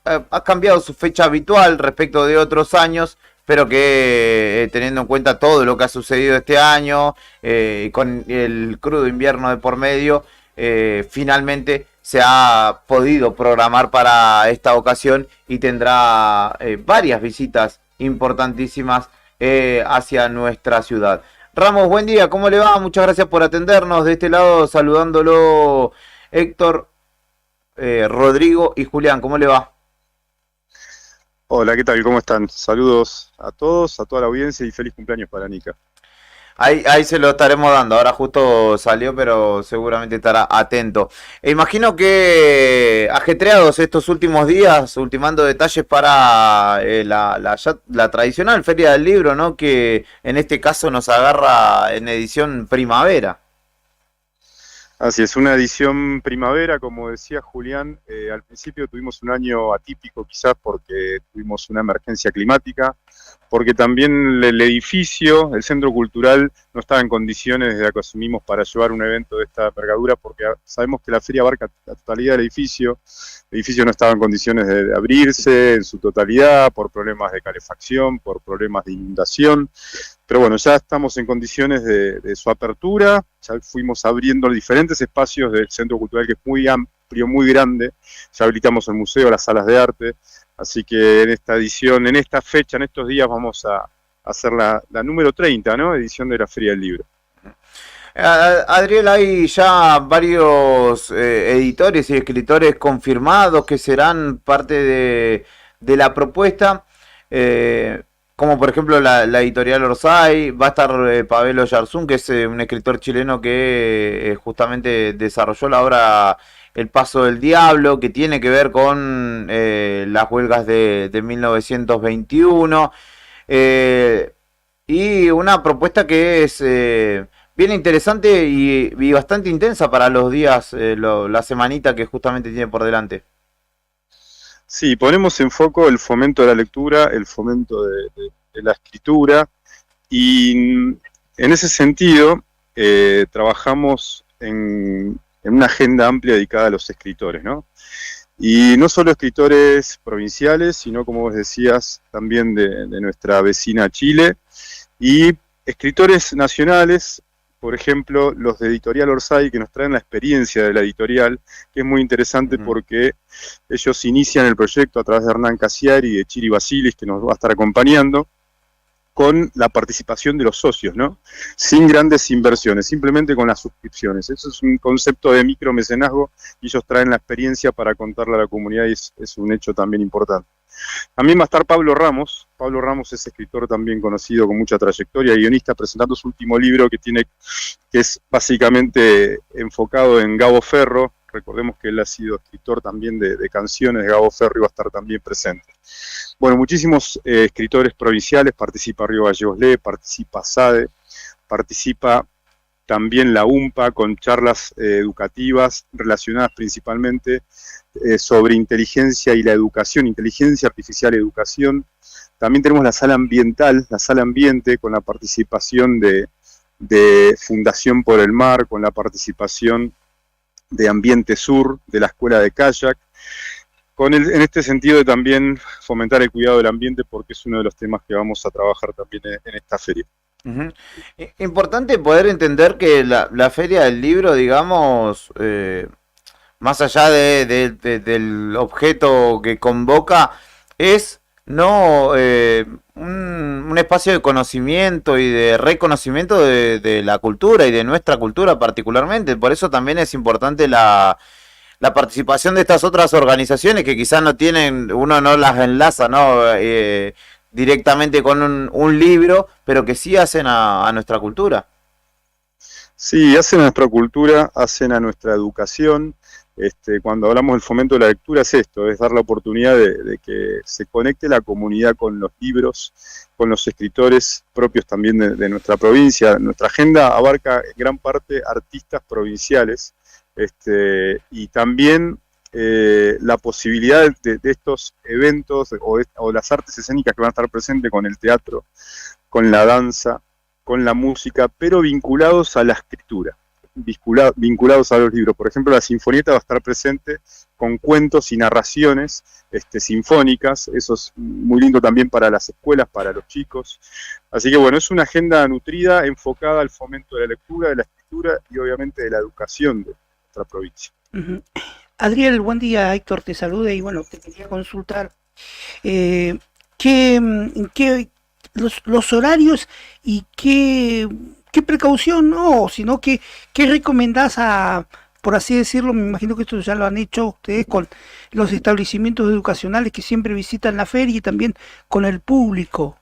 ha cambiado su fecha habitual respecto de otros años, pero que teniendo en cuenta todo lo que ha sucedido este año, con el crudo invierno de por medio, finalmente se ha podido programar para esta ocasión y tendrá varias visitas importantísimas hacia nuestra ciudad. Ramos, buen día, ¿cómo le va? Muchas gracias por atendernos. De este lado saludándolo Héctor, Rodrigo y Julián, ¿cómo le va? Hola, ¿qué tal? ¿Cómo están? Saludos a todos, a toda la audiencia y feliz cumpleaños para Nica. Ahí se lo estaremos dando, ahora justo salió, pero seguramente estará atento. Imagino que ajetreados estos últimos días, ultimando detalles para la tradicional Feria del Libro, ¿no? Que en este caso nos agarra en edición primavera. Así es, una edición primavera, como decía Julián, al principio tuvimos un año atípico quizás porque tuvimos una emergencia climática, porque también el edificio, el centro cultural, no estaba en condiciones de que asumimos para llevar un evento de esta envergadura, porque sabemos que la feria abarca la totalidad del edificio. El edificio no estaba en condiciones de abrirse en su totalidad, por problemas de calefacción, por problemas de inundación. Pero bueno, ya estamos en condiciones de su apertura, ya fuimos abriendo diferentes espacios del centro cultural, que es muy amplio, muy grande. Ya habilitamos el museo, las salas de arte. Así que en esta edición, en esta fecha, en estos días, vamos a hacer la número 30, ¿no? Edición de la Feria del Libro. Adriel, hay ya varios editores y escritores confirmados que serán parte de la propuesta, como por ejemplo la editorial Orsay. Va a estar Pavel Oyarzún, que es un escritor chileno que justamente desarrolló la obra El Paso del Diablo, que tiene que ver con las huelgas de 1921, y una propuesta que es bien interesante y bastante intensa para los días, la semanita que justamente tiene por delante. Sí, ponemos en foco el fomento de la lectura, el fomento de la escritura, y en ese sentido trabajamos en una agenda amplia dedicada a los escritores, ¿no? Y no solo escritores provinciales, sino, como vos decías, también de nuestra vecina Chile, y escritores nacionales, por ejemplo, los de Editorial Orsay, que nos traen la experiencia de la editorial, que es muy interesante porque ellos inician el proyecto a través de Hernán Casiari y de Chiri Basilis, que nos va a estar acompañando, con la participación de los socios, ¿no? Sin grandes inversiones, simplemente con las suscripciones. Eso es un concepto de micromecenazgo y ellos traen la experiencia para contarle a la comunidad, y es un hecho también importante. También va a estar Pablo Ramos. Pablo Ramos es escritor también conocido, con mucha trayectoria, guionista, presentando su último libro que es básicamente enfocado en Gabo Ferro. Recordemos que él ha sido escritor también de canciones de Gabo Ferro y va a estar también presente. Bueno, muchísimos escritores provinciales, participa Río Gallegos Lee, participa SADE, participa también la UMPA con charlas educativas relacionadas principalmente sobre inteligencia y la educación, inteligencia artificial y educación. También tenemos la sala ambiental, la sala ambiente, con la participación de Fundación por el Mar, con la participación de Ambiente Sur, de la Escuela de Kayak, en este sentido de también fomentar el cuidado del ambiente, porque es uno de los temas que vamos a trabajar también en esta feria. Ujú. Importante poder entender que la Feria del Libro, digamos, más allá del objeto que convoca, es no un espacio de conocimiento y de reconocimiento de la cultura y de nuestra cultura particularmente. Por eso también es importante la participación de estas otras organizaciones que quizás no tienen, uno no las enlaza, ¿no? Directamente con un libro, pero que sí hacen a nuestra cultura. Sí, hacen a nuestra cultura, hacen a nuestra educación. Cuando hablamos del fomento de la lectura es esto, es dar la oportunidad de que se conecte la comunidad con los libros, con los escritores propios también de nuestra provincia. Nuestra agenda abarca en gran parte artistas provinciales, y también la posibilidad de estos eventos o las artes escénicas que van a estar presentes con el teatro, con la danza, con la música, pero vinculados a la escritura, vinculados a los libros. Por ejemplo, la Sinfonieta va a estar presente con cuentos y narraciones sinfónicas. Eso es muy lindo también para las escuelas, para los chicos. Así que bueno, es una agenda nutrida, enfocada al fomento de la lectura, de la escritura y obviamente de la educación de nuestra provincia. Uh-huh. Adriel, buen día, Héctor te saluda y bueno, te quería consultar los horarios y qué precaución, no, sino qué recomendás por así decirlo, me imagino que esto ya lo han hecho ustedes con los establecimientos educacionales que siempre visitan la feria y también con el público.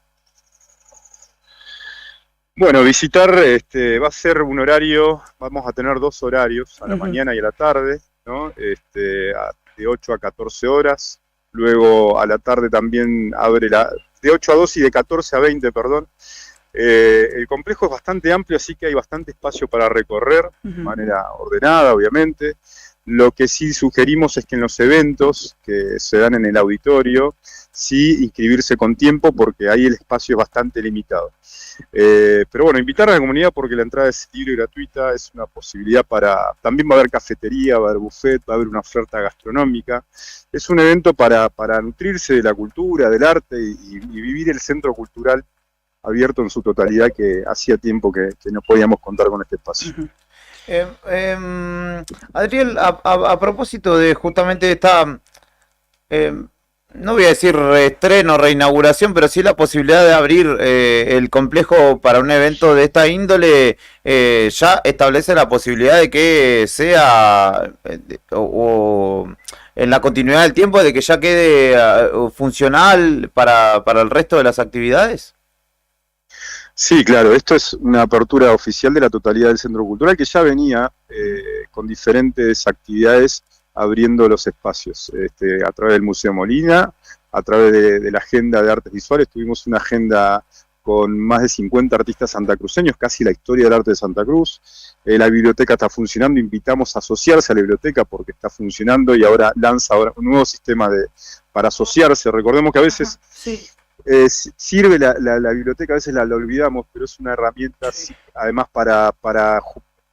Bueno, visitar va a ser un horario, vamos a tener 2 horarios, a la mañana y a la tarde, ¿no? De 8 a 14 horas, luego a la tarde también abre de 8 a 2 y de 14 a 20, perdón. El complejo es bastante amplio, así que hay bastante espacio para recorrer de manera ordenada, obviamente. Lo que sí sugerimos es que en los eventos que se dan en el auditorio, sí inscribirse con tiempo porque ahí el espacio es bastante limitado. Pero bueno, invitar a la comunidad porque la entrada es libre y gratuita, es una posibilidad también va a haber cafetería, va a haber buffet, va a haber una oferta gastronómica. Es un evento para nutrirse de la cultura, del arte y vivir el centro cultural abierto en su totalidad, que hacía tiempo que no podíamos contar con este espacio. Adriel, a propósito de justamente esta, no voy a decir reestreno, reinauguración, pero sí la posibilidad de abrir el complejo para un evento de esta índole, ya establece la posibilidad de que sea, o en la continuidad del tiempo, de que ya quede funcional para el resto de las actividades. Sí, claro, esto es una apertura oficial de la totalidad del Centro Cultural que ya venía con diferentes actividades abriendo los espacios, a través del Museo Molina, a través de la agenda de artes visuales. Tuvimos una agenda con más de 50 artistas santacruceños, casi la historia del arte de Santa Cruz. La biblioteca está funcionando, invitamos a asociarse a la biblioteca porque está funcionando y ahora lanza un nuevo sistema para asociarse. Recordemos que a veces sirve la biblioteca, a veces la olvidamos, pero es una herramienta además para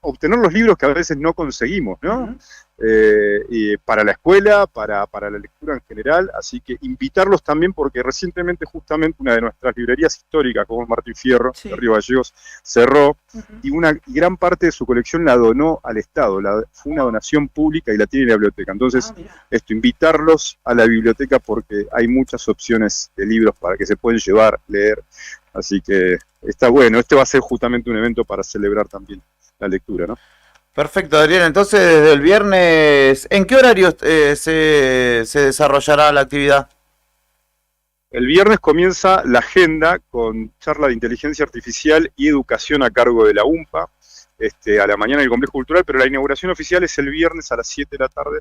obtener los libros que a veces no conseguimos, ¿no? Y para la escuela, para la lectura en general, así que invitarlos también porque recientemente justamente una de nuestras librerías históricas, como es Martín Fierro, de Río Gallegos, cerró y gran parte de su colección la donó al Estado, fue una donación pública y la tiene la biblioteca. Entonces, invitarlos a la biblioteca porque hay muchas opciones de libros para que se pueden llevar, leer, así que está bueno. Este va a ser justamente un evento para celebrar también la lectura, ¿no? Perfecto, Adrián. Entonces, desde el viernes, ¿en qué horario se desarrollará la actividad? El viernes comienza la agenda con charla de inteligencia artificial y educación a cargo de la UMPA, a la mañana en el Complejo Cultural, pero la inauguración oficial es el viernes a las 7 de la tarde,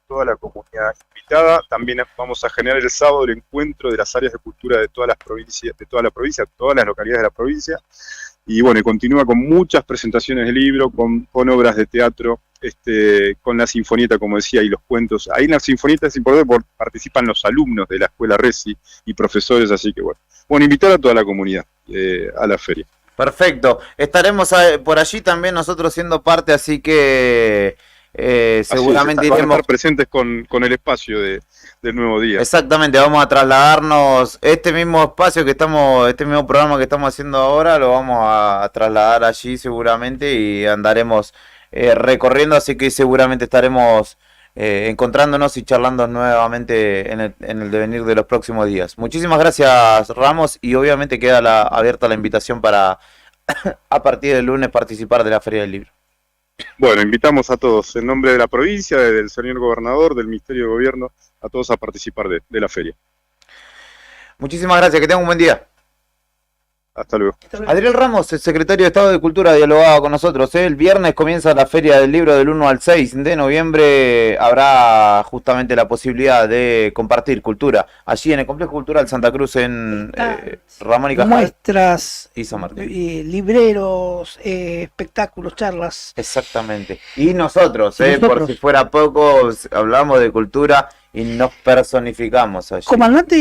toda la comunidad invitada. También vamos a generar el sábado el encuentro de las áreas de cultura de todas las provincias, todas las localidades de la provincia. Y bueno, continúa con muchas presentaciones de libro, con obras de teatro, con la sinfonieta, como decía, y los cuentos. Ahí en la sinfonieta es importante porque participan los alumnos de la escuela Resi y profesores, así que bueno, invitar a toda la comunidad a la feria. Perfecto, estaremos por allí también nosotros siendo parte, así que seguramente van a iremos estar presentes con el espacio del nuevo día. Exactamente, vamos a trasladarnos este mismo espacio este mismo programa que estamos haciendo ahora, lo vamos a trasladar allí seguramente y andaremos recorriendo, así que seguramente estaremos encontrándonos y charlando nuevamente en el devenir de los próximos días. Muchísimas gracias, Ramos, y obviamente queda abierta la invitación para a partir del lunes participar de la Feria del Libro. Bueno, invitamos a todos, en nombre de la provincia, del señor gobernador, del Ministerio de Gobierno, a todos a participar de la feria. Muchísimas gracias, que tengan un buen día. Hasta luego. Adriel Ramos, el secretario de Estado de Cultura, dialogaba con nosotros. El viernes comienza la Feria del Libro del 1 al 6 de noviembre. Habrá justamente la posibilidad de compartir cultura allí en el Complejo Cultural Santa Cruz en Ramón y Cajal. Muestras, y San Martín. Libreros, espectáculos, charlas. Exactamente. Y nosotros, por si fuera poco, hablamos de cultura y nos personificamos allí. Comandante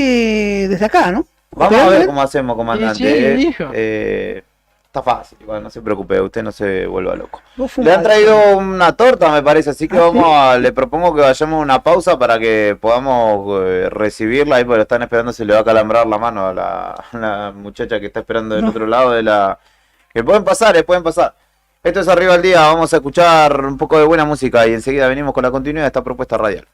desde acá, ¿no? Vamos a ver cómo hacemos, comandante. Sí, hijo. Está fácil, igual, no se preocupe, usted no se vuelva loco. Le han traído una torta, me parece, así que le propongo que vayamos a una pausa para que podamos recibirla ahí, porque están esperando, se le va a calambrar la mano a la muchacha que está esperando del otro lado de la... Que pueden pasar, pueden pasar. Esto es Arriba al Día, vamos a escuchar un poco de buena música y enseguida venimos con la continuidad de esta propuesta radial.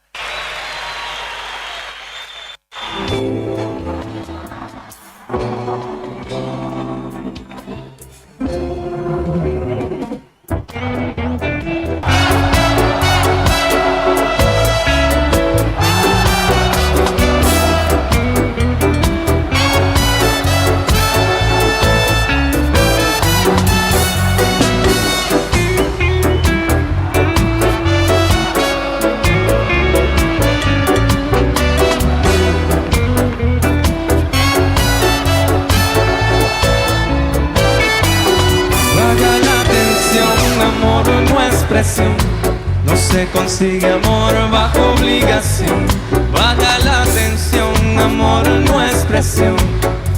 No se consigue amor bajo obligación. Baja la tensión, amor no es presión.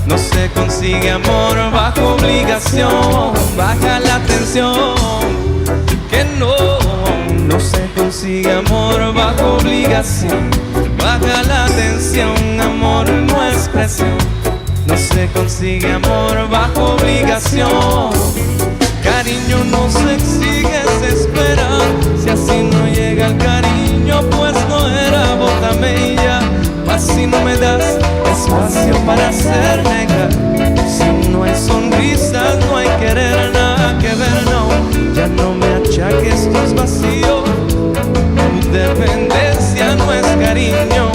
No se consigue amor bajo obligación. Baja la tensión, que no se consigue amor bajo obligación. Baja la tensión, amor no es presión. No se consigue amor bajo obligación. Cariño no se exige, se espera. Si así no llega el cariño, pues no era, bótame ya. Así no me das espacio para hacer negar. Si no hay sonrisas, no hay querer, nada que ver, no. Ya no me achaques tus vacíos. Tu dependencia no es cariño.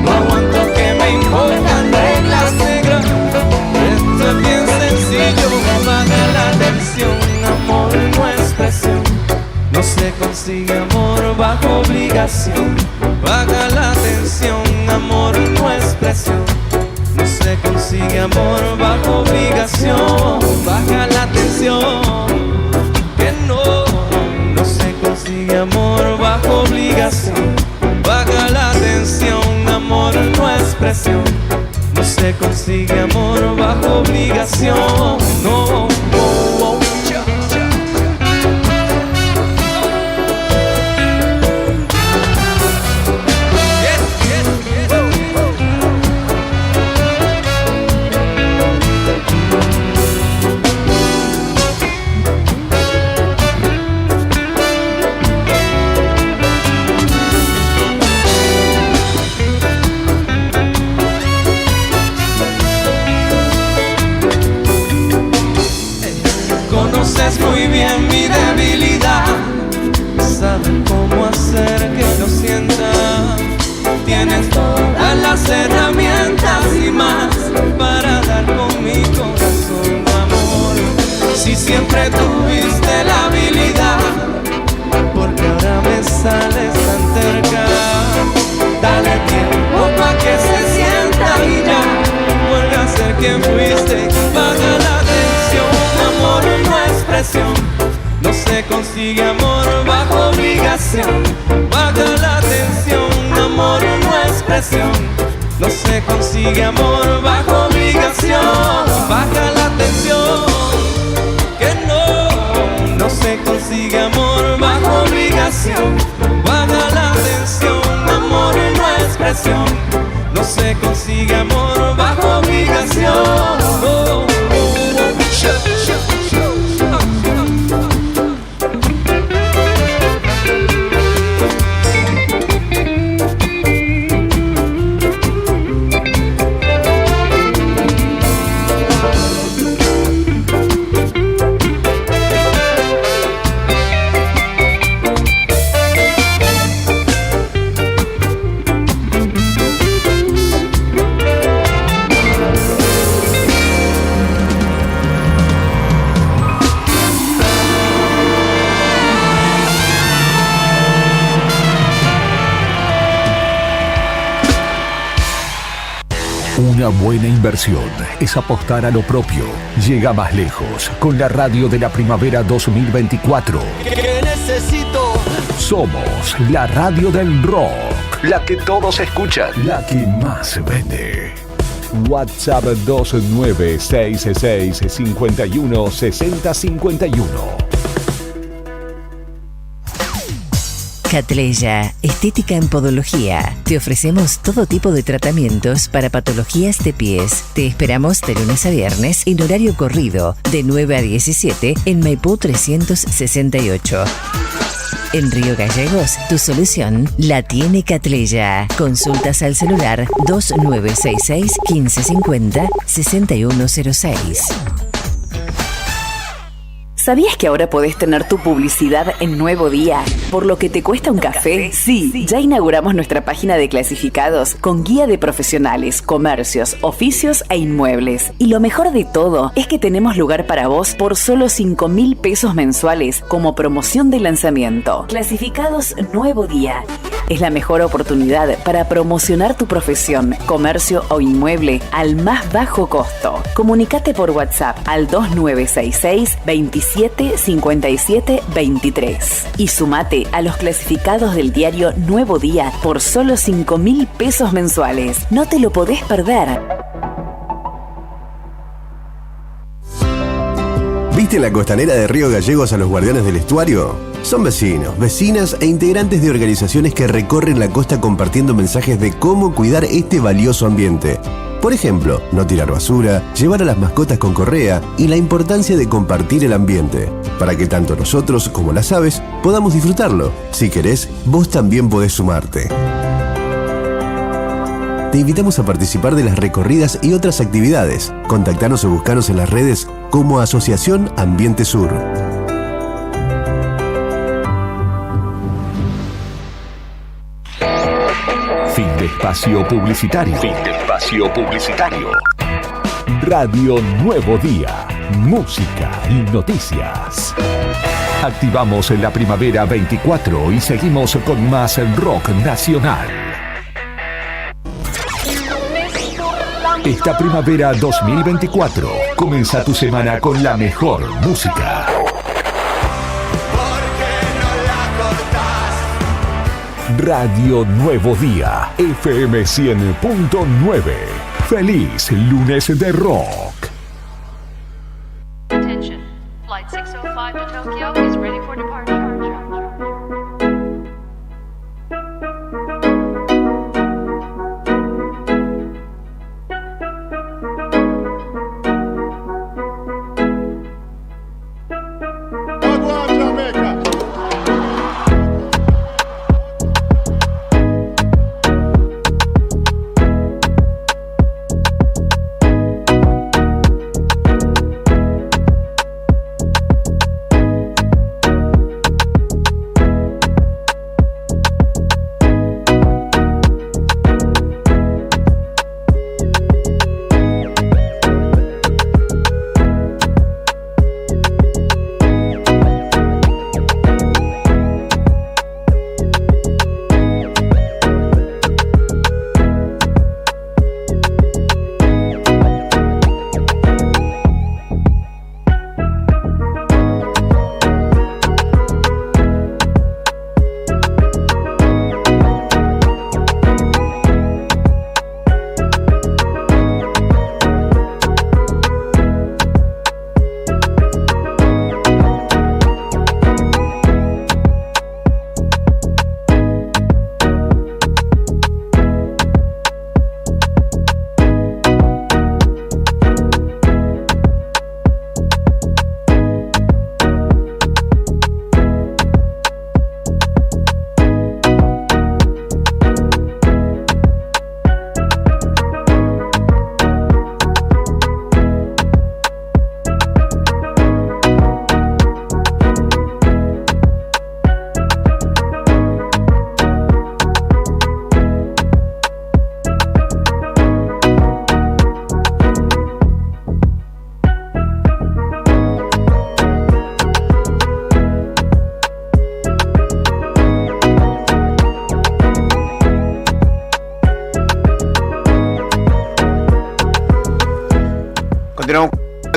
No aguanto que me impongan reglas negras. Esto es bien sencillo. Baja la tensión, amor no es presión. No se consigue amor bajo obligación. Baja la tensión, amor no es presión. No se consigue amor bajo obligación. Baja la tensión, que no se consigue amor bajo obligación. Baja la tensión, amor no es presión. No se consigue amor bajo obligación. No, conoces muy bien mi debilidad. Sabes cómo hacer que lo sienta. Tienes todas las herramientas y más para dar con mi corazón, amor. Si siempre tuviste la habilidad, porque ahora me sales tan cerca. Dale tiempo pa' que se sienta y ya vuelve a ser quien fuiste. Baja la tensión, amor no es presión. No se consigue amor bajo obligación. Baja la tensión, amor no es presión. No se consigue amor bajo obligación. Baja la tensión, que no se consigue amor bajo obligación. obligación. Baja la tensión, amor no es presión. No se consigue amor bajo obligación. Oh, oh, oh. Una buena inversión es apostar a lo propio. Llega más lejos con la radio de la primavera 2024. ¿Qué necesito? Somos la radio del rock. La que todos escuchan. La que más vende. WhatsApp 2966 51 60 51. Catleya, estética en podología. Te ofrecemos todo tipo de tratamientos para patologías de pies. Te esperamos de lunes a viernes en horario corrido, de 9 a 17 en Maipú 368. En Río Gallegos, tu solución la tiene Catleya. Consultas al celular 2966 1550 6106. ¿Sabías que ahora podés tener tu publicidad en Nuevo Día? ¿Por lo que te cuesta un café? Sí, ya inauguramos nuestra página de clasificados con guía de profesionales, comercios, oficios e inmuebles. Y lo mejor de todo es que tenemos lugar para vos por solo 5.000 pesos mensuales como promoción de lanzamiento. Clasificados Nuevo Día. Es la mejor oportunidad para promocionar tu profesión, comercio o inmueble al más bajo costo. Comunicate por WhatsApp al 2966 27 57 23 y sumate a los clasificados del diario Nuevo Día por solo 5.000 pesos mensuales. No te lo podés perder. ¿Viste la costanera de Río Gallegos a los Guardianes del Estuario? Son vecinos, vecinas e integrantes de organizaciones que recorren la costa compartiendo mensajes de cómo cuidar este valioso ambiente. Por ejemplo, no tirar basura, llevar a las mascotas con correa y la importancia de compartir el ambiente, para que tanto nosotros como las aves podamos disfrutarlo. Si querés, vos también podés sumarte. Te invitamos a participar de las recorridas y otras actividades. Contactanos o buscanos en las redes como Asociación Ambiente Sur. Fin de espacio publicitario. Fin de espacio publicitario. Radio Nuevo Día. Música y noticias. Activamos en la primavera 24 y seguimos con más rock nacional. Esta primavera 2024 comienza tu semana con la mejor música. Radio Nuevo Día, FM 100.9. Feliz lunes de rock. Attention, flight 605 to Tokyo is ready for departure.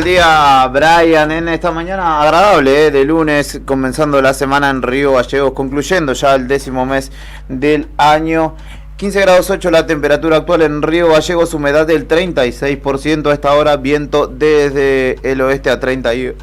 día, Brian, en esta mañana agradable, de lunes, comenzando la semana en Río Gallegos, concluyendo ya el 10º mes del año. 15 grados 8 la temperatura actual en Río Gallegos, humedad del 36% a esta hora, viento desde el oeste a 38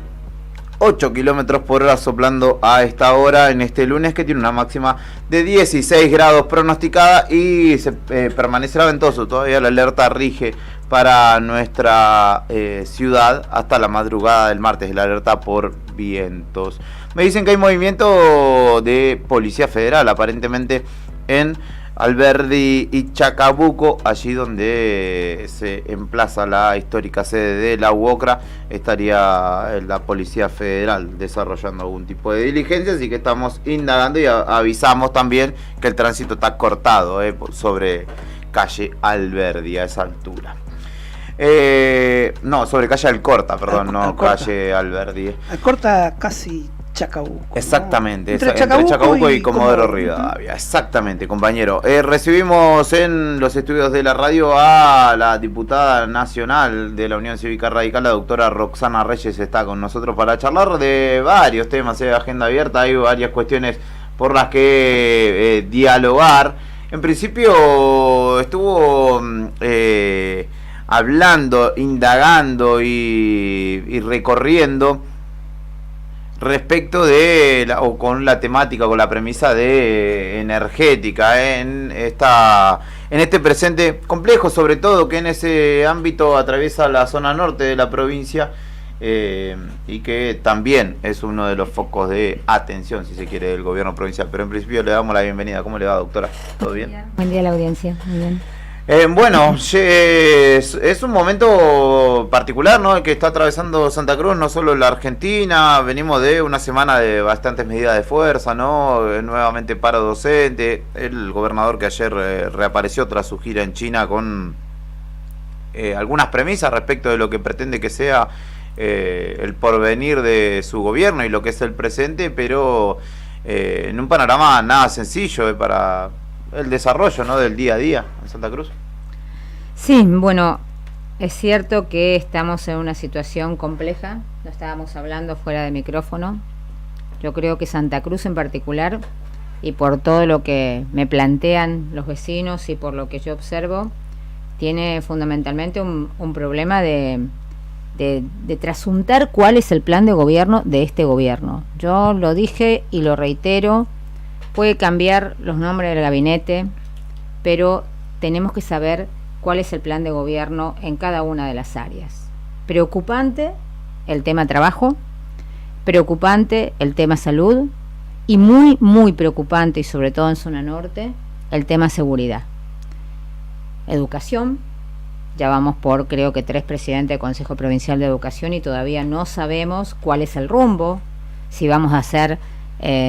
kilómetros por hora soplando a esta hora en este lunes, que tiene una máxima de 16 grados pronosticada y se permanecerá ventoso. Todavía la alerta rige para nuestra ciudad hasta la madrugada del martes, la alerta por vientos. Me dicen que hay movimiento de Policía Federal aparentemente en Alberdi y Chacabuco, allí donde se emplaza la histórica sede de la UOCRA. Estaría la Policía Federal desarrollando algún tipo de diligencia, así que estamos indagando y avisamos también que el tránsito está cortado sobre calle Alberdi a esa altura. No, sobre calle Alcorta, perdón, no calle Alberdi. Alcorta casi Chacabuco. Exactamente, entre Chacabuco y Comodoro Rivadavia. Exactamente, compañero. Recibimos en los estudios de la radio a la diputada nacional de la Unión Cívica Radical, la doctora Roxana Reyes, está con nosotros para charlar de varios temas de agenda abierta. Hay varias cuestiones por las que dialogar. En principio estuvo hablando, indagando y recorriendo respecto de con la temática, con la premisa de energética en este presente complejo, sobre todo que en ese ámbito atraviesa la zona norte de la provincia y que también es uno de los focos de atención, si se quiere, del gobierno provincial. Pero en principio le damos la bienvenida. ¿Cómo le va, doctora? ¿Todo bien? Buen día a la audiencia. Muy bien. Bueno, es un momento particular, ¿no?, el que está atravesando Santa Cruz, no solo la Argentina. Venimos de una semana de bastantes medidas de fuerza, ¿no? Nuevamente paro docente, el gobernador que ayer reapareció tras su gira en China con algunas premisas respecto de lo que pretende que sea el porvenir de su gobierno y lo que es el presente, pero en un panorama nada sencillo para el desarrollo, ¿no?, del día a día en Santa Cruz. Sí, bueno, es cierto que estamos en una situación compleja, lo estábamos hablando fuera de micrófono. Yo creo que Santa Cruz en particular, y por todo lo que me plantean los vecinos y por lo que yo observo, tiene fundamentalmente un problema de trasuntar cuál es el plan de gobierno de este gobierno. Yo lo dije y lo reitero. Puede cambiar los nombres del gabinete, pero tenemos que saber cuál es el plan de gobierno en cada una de las áreas. Preocupante el tema trabajo, preocupante el tema salud y muy, muy preocupante, y sobre todo en zona norte, el tema seguridad. Educación, ya vamos por creo que 3 presidentes del Consejo Provincial de Educación y todavía no sabemos cuál es el rumbo, si vamos a hacer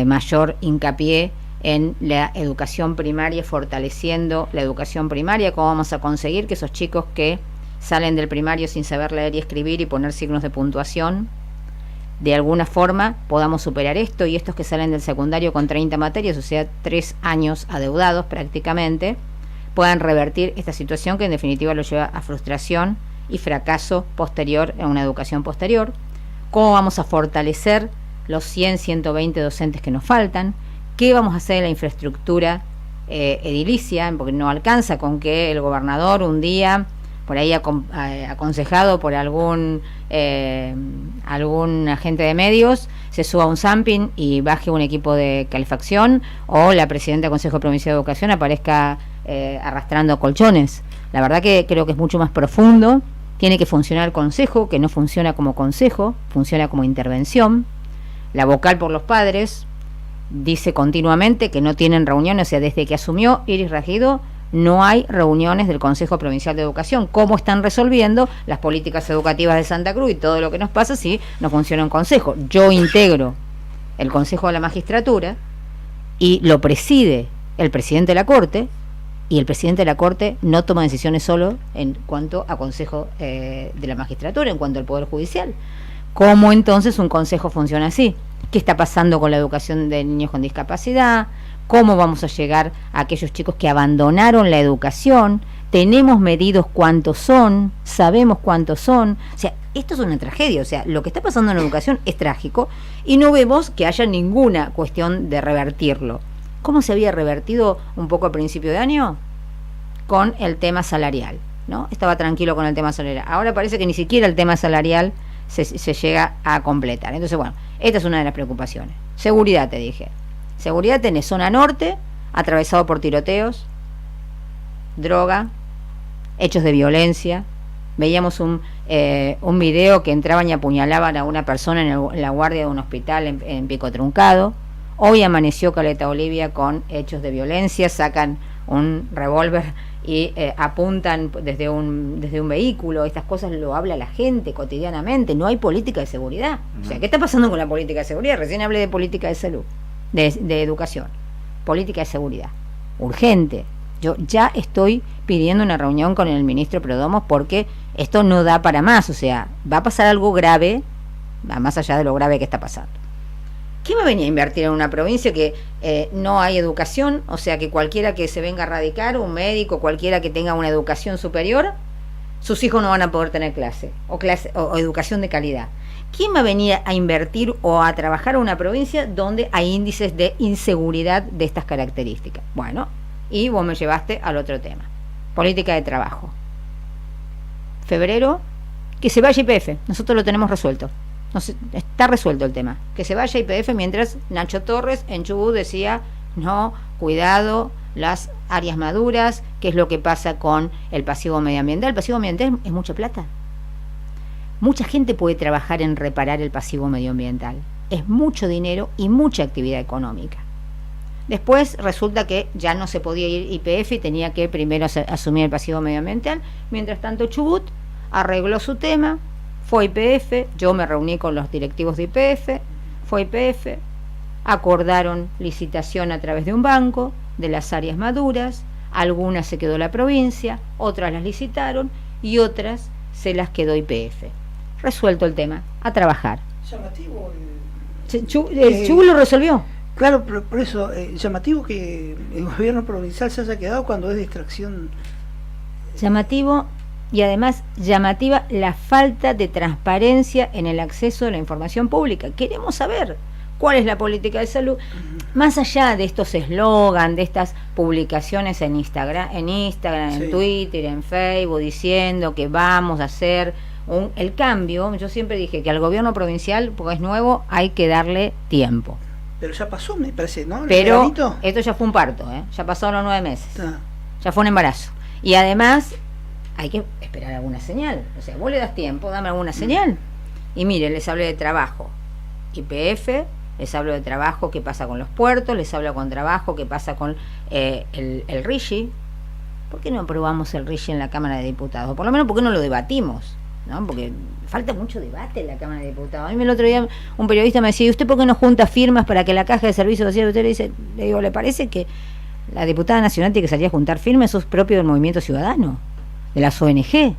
mayor hincapié en la educación primaria, fortaleciendo la educación primaria. ¿Cómo vamos a conseguir que esos chicos que salen del primario sin saber leer y escribir y poner signos de puntuación, de alguna forma podamos superar esto, y estos que salen del secundario con 30 materias, o sea 3 años adeudados prácticamente, puedan revertir esta situación que en definitiva lo lleva a frustración y fracaso posterior en una educación posterior? ¿Cómo vamos a fortalecer los 100, 120 docentes que nos faltan? ¿Qué vamos a hacer en la infraestructura edilicia? Porque no alcanza con que el gobernador un día, por ahí aconsejado por algún agente de medios, se suba a un zamping y baje un equipo de calefacción, o la presidenta del Consejo Provincial de Educación aparezca arrastrando colchones. La verdad que creo que es mucho más profundo. Tiene que funcionar el consejo, que no funciona como consejo, funciona como intervención. La vocal por los padres dice continuamente que no tienen reuniones, o sea, desde que asumió Iris Ragido no hay reuniones del Consejo Provincial de Educación. ¿Cómo están resolviendo las políticas educativas de Santa Cruz y todo lo que nos pasa si no funciona un consejo? Yo integro el Consejo de la Magistratura y lo preside el presidente de la Corte, y el presidente de la Corte no toma decisiones solo en cuanto a Consejo de la Magistratura, en cuanto al Poder Judicial. ¿Cómo entonces un consejo funciona así? ¿Qué está pasando con la educación de niños con discapacidad? ¿Cómo vamos a llegar a aquellos chicos que abandonaron la educación, tenemos medidos cuántos son, sabemos cuántos son. O sea, esto es una tragedia. O sea, lo que está pasando en la educación es trágico y no vemos que haya ninguna cuestión de revertirlo. ¿Cómo se había revertido un poco a principio de año? Con el tema salarial, ¿no? Estaba tranquilo con el tema salarial. Ahora parece que ni siquiera el tema salarial se llega a completar. Entonces, bueno, esta es una de las preocupaciones. Seguridad, te dije. Seguridad tenés zona norte, atravesado por tiroteos, droga, hechos de violencia. Veíamos un video que entraban y apuñalaban a una persona en la guardia de un hospital en Pico Truncado. Hoy amaneció Caleta Olivia con hechos de violencia, sacan un revólver y apuntan desde un vehículo. Estas cosas lo habla la gente cotidianamente. No hay política de seguridad. O sea, ¿qué está pasando con la política de seguridad? Recién hablé de política de salud, de educación. Política de seguridad urgente. Yo ya estoy pidiendo una reunión con el ministro Prodomos porque esto no da para más. O sea, va a pasar algo grave, más allá de lo grave que está pasando. ¿Quién va a venir a invertir en una provincia que no hay educación? O sea, que cualquiera que se venga a radicar, un médico, cualquiera que tenga una educación superior, sus hijos no van a poder tener clase o educación de calidad. ¿Quién va a venir a invertir o a trabajar en una provincia donde hay índices de inseguridad de estas características? Bueno, y vos me llevaste al otro tema. Política de trabajo. Febrero, que se vaya YPF. Nosotros lo tenemos resuelto. No sé, está resuelto el tema. Que se vaya YPF, mientras Nacho Torres en Chubut decía, no, cuidado, las áreas maduras, qué es lo que pasa con el pasivo medioambiental. El pasivo medioambiental es mucha plata. Mucha gente puede trabajar en reparar el pasivo medioambiental. Es mucho dinero y mucha actividad económica. Después resulta que ya no se podía ir YPF y tenía que primero asumir el pasivo medioambiental. Mientras tanto Chubut arregló su tema, fue YPF, yo me reuní con los directivos de YPF, fue YPF, acordaron licitación a través de un banco de las áreas maduras, algunas se quedó la provincia, otras las licitaron y otras se las quedó YPF. Resuelto el tema, a trabajar. Llamativo. Chubut lo resolvió. Claro, pero por eso, llamativo que el gobierno provincial se haya quedado cuando es distracción. Llamativo, y además llamativa la falta de transparencia en el acceso a la información pública. Queremos saber cuál es la política de salud, más allá de estos eslogan, de estas publicaciones en Instagram, Sí. en Twitter, en Facebook, diciendo que vamos a hacer el cambio. Yo siempre dije que al gobierno provincial, porque es nuevo, hay que darle tiempo. Pero ya pasó, me parece, ¿no? Pero veranito. esto ya fue un parto, ya pasaron los 9 meses. Ya fue un embarazo. Y además hay que esperar alguna señal. O sea, vos le das tiempo, dame alguna señal. Y mire, les hablé de trabajo. YPF, les hablo de trabajo, qué pasa con los puertos, les hablo con trabajo, qué pasa con el RIGI. ¿Por qué no aprobamos el RIGI en la Cámara de Diputados? O por lo menos, ¿por qué no lo debatimos? ¿No? Porque falta mucho debate en la Cámara de Diputados. A mí el otro día un periodista me decía, ¿y usted por qué no junta firmas para que la Caja de Servicios Sociales? Usted le digo, ¿le parece que la diputada nacional tiene que salir a juntar firmas? Eso es propio del movimiento ciudadano, de las ONG.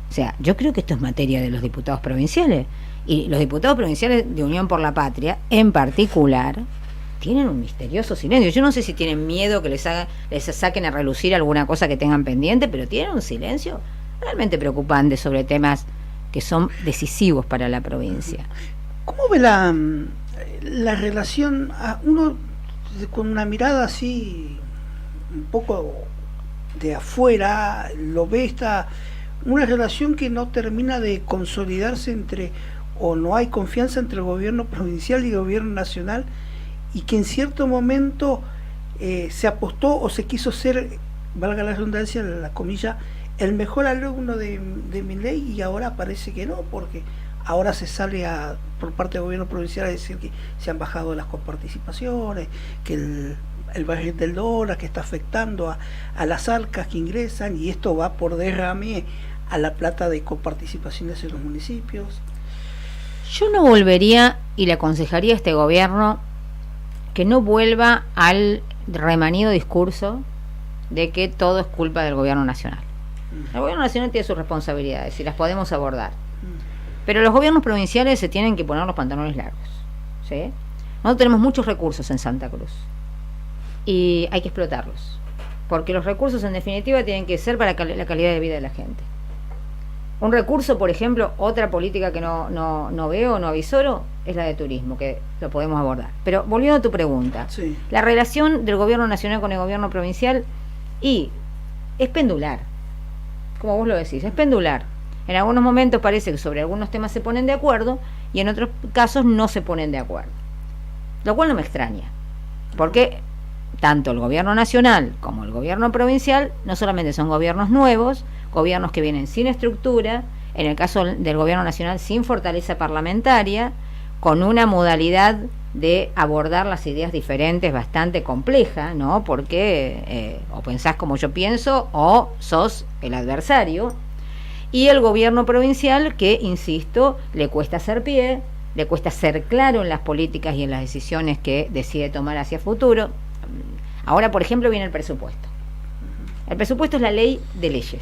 O sea, yo creo que esto es materia de los diputados provinciales. Y los diputados provinciales de Unión por la Patria, en particular, tienen un misterioso silencio. Yo no sé si tienen miedo que les saquen a relucir alguna cosa que tengan pendiente, pero tienen un silencio realmente preocupante sobre temas que son decisivos para la provincia. ¿Cómo ve la relación a uno con una mirada así un poco de afuera, lo ve una relación que no termina de consolidarse o no hay confianza entre el gobierno provincial y el gobierno nacional, y que en cierto momento se apostó o se quiso ser, valga la redundancia, la comilla, el mejor alumno de Milei, y ahora parece que no, porque ahora se sale por parte del gobierno provincial a decir que se han bajado las coparticipaciones, que el barril del dólar que está afectando a las arcas que ingresan, y esto va por derrame a la plata de coparticipaciones en los municipios. Yo no volvería y le aconsejaría a este gobierno que no vuelva al remanido discurso de que todo es culpa del gobierno nacional. El gobierno nacional tiene sus responsabilidades y las podemos abordar, pero los gobiernos provinciales se tienen que poner los pantalones largos, Nosotros tenemos muchos recursos en Santa Cruz y hay que explotarlos. porque los recursos en definitiva tienen que ser para la calidad de vida de la gente. Un recurso, por ejemplo, otra política que no veo, no avisoro, es la de turismo, que lo podemos abordar. Pero volviendo a tu pregunta, Sí. la relación del gobierno nacional con el gobierno provincial y es pendular, como vos lo decís, es pendular. En algunos momentos parece que sobre algunos temas se ponen de acuerdo y en otros casos no se ponen de acuerdo. Lo cual no me extraña, porque tanto el gobierno nacional como el gobierno provincial no solamente son gobiernos nuevos, gobiernos que vienen sin estructura, en el caso del gobierno nacional sin fortaleza parlamentaria, con una modalidad de abordar las ideas diferentes bastante compleja, ¿no? Porque o pensás como yo pienso o sos el adversario. Y el gobierno provincial que, insisto, le cuesta hacer pie, le cuesta ser claro en las políticas y en las decisiones que decide tomar hacia futuro. Ahora, por ejemplo, viene el presupuesto. El presupuesto es la ley de leyes.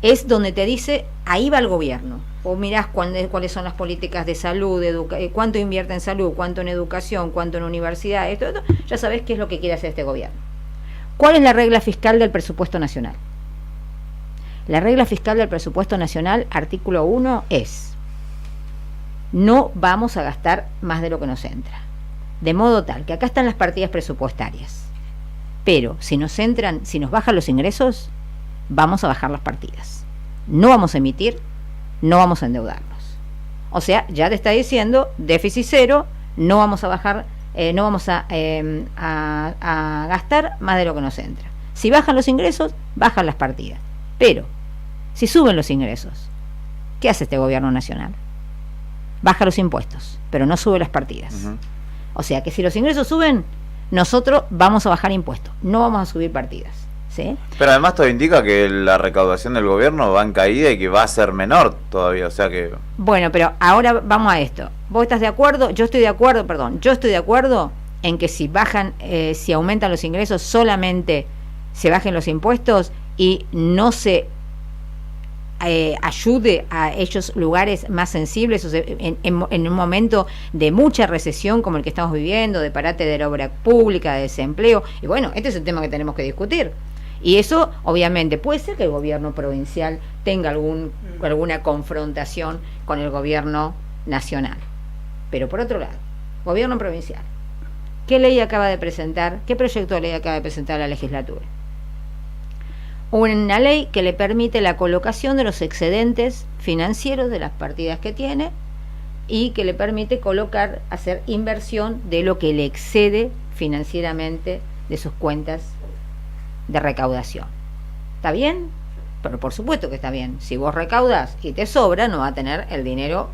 Es donde te dice, ahí va el gobierno. O mirás cuáles son las políticas de salud, cuánto invierte en salud, cuánto en educación, cuánto en universidad, esto, ya sabés qué es lo que quiere hacer este gobierno. ¿Cuál es la regla fiscal del presupuesto nacional? La regla fiscal del presupuesto nacional, artículo 1, es: no vamos a gastar más de lo que nos entra. De modo tal que acá están las partidas presupuestarias. Pero si nos bajan los ingresos, vamos a bajar las partidas. No vamos a emitir, no vamos a endeudarnos. O sea, ya te está diciendo, déficit cero, no vamos a bajar, no vamos a gastar más de lo que nos entra. Si bajan los ingresos, bajan las partidas. Pero, si suben los ingresos, ¿qué hace este gobierno nacional? Baja los impuestos, pero no sube las partidas. O sea que si los ingresos suben, nosotros vamos a bajar impuestos, no vamos a subir partidas. ¿Sí? Pero además todo indica que la recaudación del gobierno va en caída y que va a ser menor todavía, o sea que... Bueno, pero ahora vamos a esto. ¿Vos estás de acuerdo? Yo estoy de acuerdo en que si aumentan los ingresos, solamente se bajen los impuestos y no se ayude a esos lugares más sensibles, o sea, en un momento de mucha recesión como el que estamos viviendo, de parate de la obra pública, de desempleo. Y bueno, este es el tema que tenemos que discutir. Y eso, obviamente, puede ser que el gobierno provincial tenga alguna confrontación con el gobierno nacional. Pero por otro lado, gobierno provincial, ¿qué ley acaba de presentar? ¿Qué proyecto de ley acaba de presentar la legislatura? Una ley que le permite la colocación de los excedentes financieros de las partidas que tiene y que le permite hacer inversión de lo que le excede financieramente de sus cuentas de recaudación. ¿Está bien? Pero por supuesto que está bien. Si vos recaudas y te sobra, no va a tener el dinero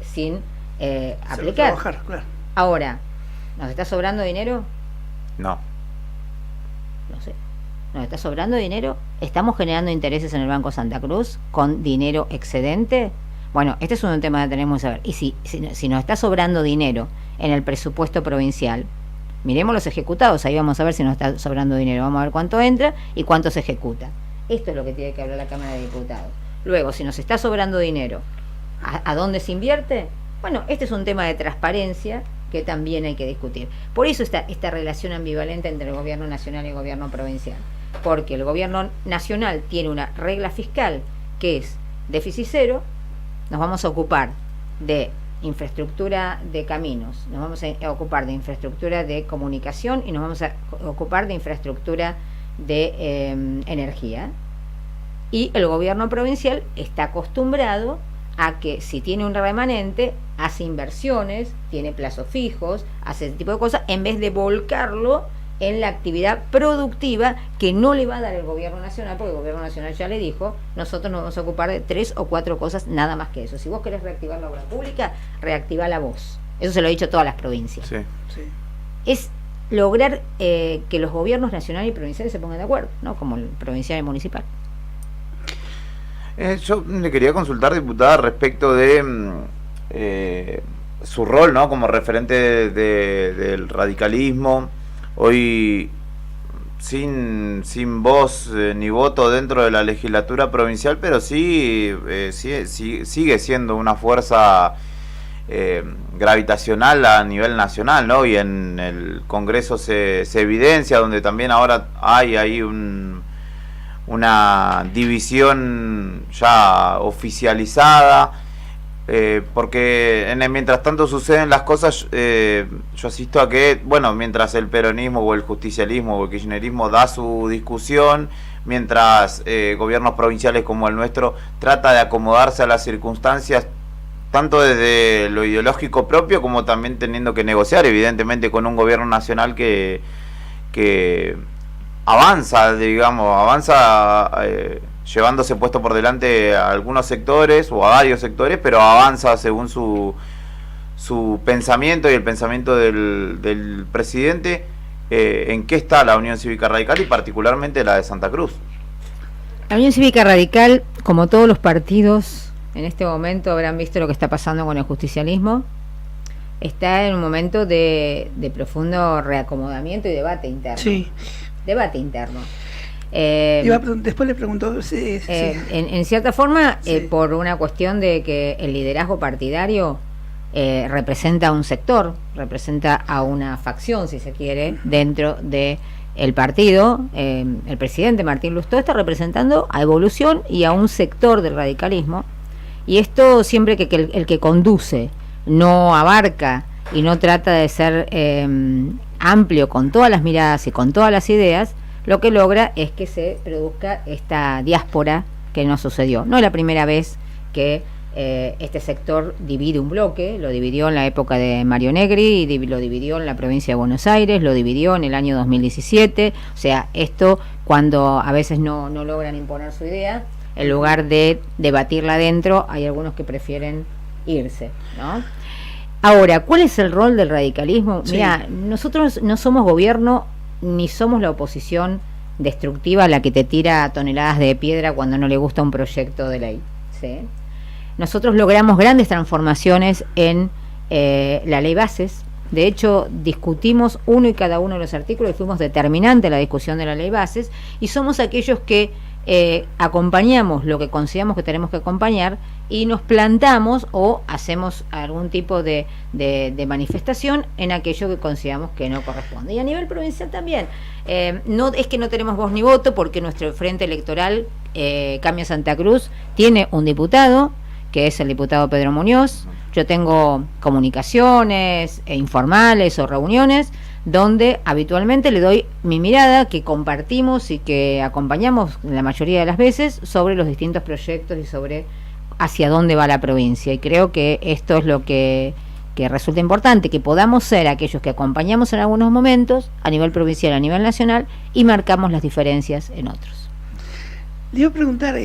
sin aplicar. Trabajar, claro. Ahora, ¿nos está sobrando dinero? No. No sé. ¿Nos está sobrando dinero? ¿Estamos generando intereses en el Banco Santa Cruz con dinero excedente? Bueno, este es un tema que tenemos que saber. Y si nos está sobrando dinero en el presupuesto provincial, miremos los ejecutados, ahí vamos a ver si nos está sobrando dinero, vamos a ver cuánto entra y cuánto se ejecuta. Esto es lo que tiene que hablar la Cámara de Diputados. Luego, si nos está sobrando dinero, ¿a dónde se invierte? Bueno, este es un tema de transparencia que también hay que discutir. Por eso esta relación ambivalente entre el gobierno nacional y el gobierno provincial. Porque el gobierno nacional tiene una regla fiscal que es déficit cero, nos vamos a ocupar de infraestructura de caminos, nos vamos a ocupar de infraestructura de comunicación y nos vamos a ocupar de infraestructura de energía. Y el gobierno provincial está acostumbrado a que si tiene un remanente, hace inversiones, tiene plazos fijos, hace ese tipo de cosas, en vez de volcarlo en la actividad productiva que no le va a dar el gobierno nacional, porque el gobierno nacional ya le dijo, nosotros nos vamos a ocupar de 3 o 4 cosas, nada más que eso. Si vos querés reactivar la obra pública, reactivá la vos. Eso se lo he dicho a todas las provincias. Sí. Es lograr que los gobiernos nacionales y provinciales se pongan de acuerdo, ¿no? Como el provincial y municipal. Yo le quería consultar, diputada, respecto de su rol, ¿no? Como referente del radicalismo. Hoy sin voz ni voto dentro de la legislatura provincial, pero sí sigue siendo una fuerza gravitacional a nivel nacional, ¿no? Y en el Congreso se evidencia, donde también ahora hay ahí una división ya oficializada, porque mientras tanto suceden las cosas, yo asisto a que, bueno, mientras el peronismo o el justicialismo o el kirchnerismo da su discusión, mientras gobiernos provinciales como el nuestro trata de acomodarse a las circunstancias, tanto desde lo ideológico propio como también teniendo que negociar, evidentemente, con un gobierno nacional que avanza, llevándose puesto por delante a algunos sectores o a varios sectores, pero avanza según su pensamiento y el pensamiento del presidente. ¿En qué está la Unión Cívica Radical y particularmente la de Santa Cruz? La Unión Cívica Radical, como todos los partidos en este momento, habrán visto lo que está pasando con el justicialismo, está en un momento de profundo reacomodamiento y debate interno. Sí. Debate interno. Después le preguntó en cierta forma, por una cuestión de que el liderazgo partidario representa a un sector, representa a una facción, si se quiere, dentro de el partido. El presidente Martín Lustó está representando a Evolución y a un sector del radicalismo, y esto siempre que el que conduce no abarca y no trata de ser amplio con todas las miradas y con todas las ideas, lo que logra es que se produzca esta diáspora que no sucedió. No es la primera vez que este sector divide un bloque, lo dividió en la época de Mario Negri, y lo dividió en la provincia de Buenos Aires, lo dividió en el año 2017, o sea, esto cuando a veces no logran imponer su idea, en lugar de debatirla adentro, hay algunos que prefieren irse, ¿no? Ahora, ¿cuál es el rol del radicalismo? Sí. Mira, nosotros no somos gobierno ni somos la oposición destructiva, la que te tira toneladas de piedra cuando no le gusta un proyecto de ley, ¿sí? Nosotros logramos grandes transformaciones en la ley bases. De hecho, discutimos uno y cada uno de los artículos y fuimos determinante en la discusión de la ley bases, y somos aquellos que acompañamos lo que consideramos que tenemos que acompañar y nos plantamos o hacemos algún tipo de manifestación en aquello que consideramos que no corresponde. Y a nivel provincial también, no es que no tenemos voz ni voto, porque nuestro frente electoral Cambia Santa Cruz tiene un diputado, que es el diputado Pedro Muñoz. Yo tengo comunicaciones informales o reuniones donde habitualmente le doy mi mirada, que compartimos y que acompañamos la mayoría de las veces sobre los distintos proyectos y sobre hacia dónde va la provincia. Y creo que esto es lo que resulta importante, que podamos ser aquellos que acompañamos en algunos momentos a nivel provincial, a nivel nacional, y marcamos las diferencias en otros. Le iba a preguntar,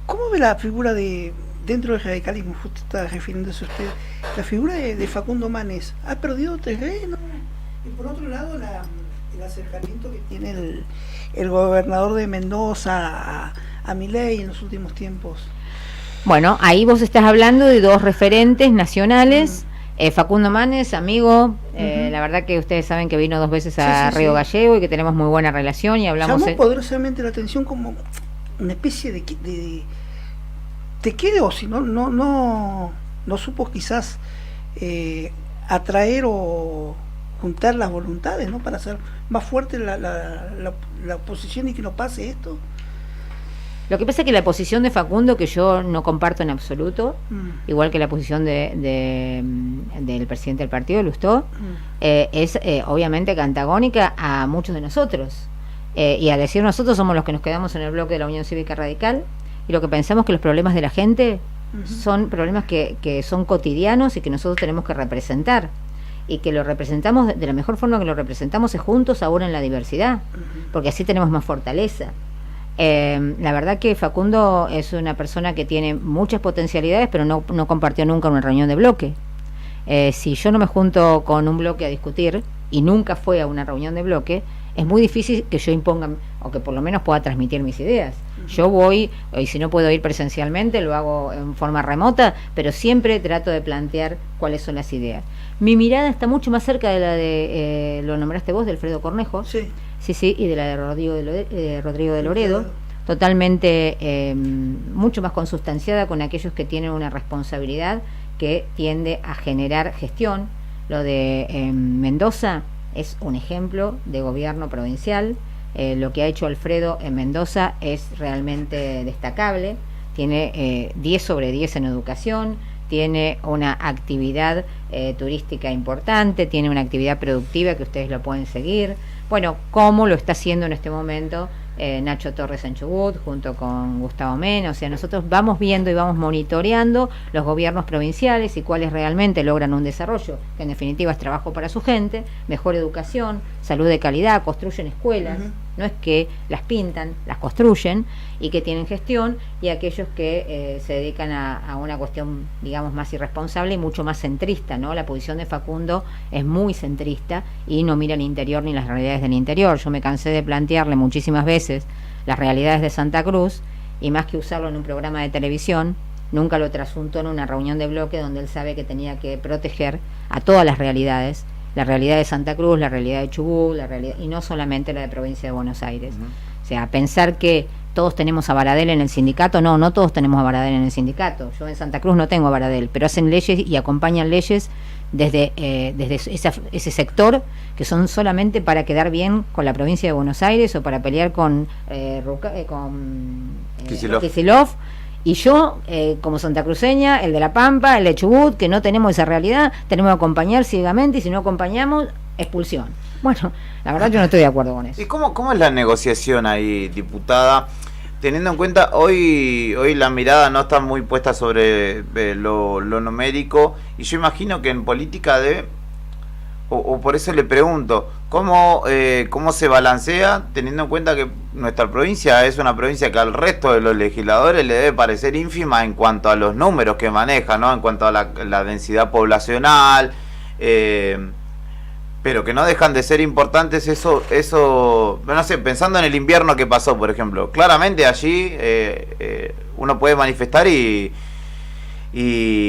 ¿cómo ve la figura dentro del radicalismo? Justo está refiriéndose usted, la figura de Facundo Manes. ¿Ha perdido terreno? Y por otro lado, el acercamiento que tiene el gobernador de Mendoza a Milei en los últimos tiempos. Bueno, ahí vos estás hablando de dos referentes nacionales. Facundo Manes, amigo, la verdad que ustedes saben que vino 2 veces a Río Gallego y que tenemos muy buena relación y hablamos. Llamó poderosamente la atención como una especie de te quedó, si no supo quizás atraer o juntar las voluntades, ¿no? Para hacer más fuerte la oposición y que no pase esto. Lo que pasa es que la posición de Facundo, que yo no comparto en absoluto, igual que la posición del presidente del partido, Lustó, es obviamente antagónica a muchos de nosotros. Y a decir nosotros somos los que nos quedamos en el bloque de la Unión Cívica Radical, y lo que pensamos que los problemas de la gente son problemas que son cotidianos y que nosotros tenemos que representar, y que lo representamos de la mejor forma que lo representamos es juntos, ahora en la diversidad, porque así tenemos más fortaleza. La verdad que Facundo es una persona que tiene muchas potencialidades, pero no compartió nunca una reunión de bloque. Si yo no me junto con un bloque a discutir, y nunca fue a una reunión de bloque, es muy difícil que yo imponga, o que por lo menos pueda transmitir mis ideas. Yo voy, y si no puedo ir presencialmente, lo hago en forma remota, pero siempre trato de plantear cuáles son las ideas. Mi mirada está mucho más cerca de la de, lo nombraste vos, de Alfredo Cornejo, sí, y de la de Rodrigo de Loredo, totalmente mucho más consustanciada con aquellos que tienen una responsabilidad que tiende a generar gestión. Lo de Mendoza es un ejemplo de gobierno provincial. Lo que ha hecho Alfredo en Mendoza es realmente destacable. Tiene 10 sobre 10 en educación, tiene una actividad turística importante, tiene una actividad productiva que ustedes lo pueden seguir. Bueno, cómo lo está haciendo en este momento Nacho Torres en Chubut junto con Gustavo Mena. O sea, nosotros vamos viendo y vamos monitoreando los gobiernos provinciales y cuáles realmente logran un desarrollo, que en definitiva es trabajo para su gente, mejor educación, salud de calidad, construyen escuelas. No es que las pintan, las construyen, y que tienen gestión, y aquellos que se dedican a una cuestión, digamos, más irresponsable y mucho más centrista, ¿no? La posición de Facundo es muy centrista y no mira el interior ni las realidades del interior. Yo me cansé de plantearle muchísimas veces las realidades de Santa Cruz, y más que usarlo en un programa de televisión, nunca lo trasuntó en una reunión de bloque donde él sabe que tenía que proteger a todas las realidades, la realidad de Santa Cruz, la realidad de Chubut, la realidad, y no solamente la de provincia de Buenos Aires. O sea, pensar que todos tenemos a Baradel en el sindicato, no todos tenemos a Baradel en el sindicato. Yo en Santa Cruz no tengo a Baradel, pero hacen leyes y acompañan leyes desde ese sector, que son solamente para quedar bien con la provincia de Buenos Aires o para pelear con Kicillof. Y yo, como santacruceña, el de La Pampa, el de Chubut, que no tenemos esa realidad, tenemos que acompañar ciegamente, y si no acompañamos, expulsión. Bueno, la verdad yo no estoy de acuerdo con eso. ¿Y cómo es la negociación ahí, diputada? Teniendo en cuenta, hoy la mirada no está muy puesta sobre lo numérico, y yo imagino que en política o por eso le pregunto, ¿cómo se balancea, teniendo en cuenta que nuestra provincia es una provincia que al resto de los legisladores le debe parecer ínfima en cuanto a los números que maneja, ¿no? En cuanto a la densidad poblacional, pero que no dejan de ser importantes, eso, no sé, pensando en el invierno que pasó, por ejemplo, claramente allí uno puede manifestar y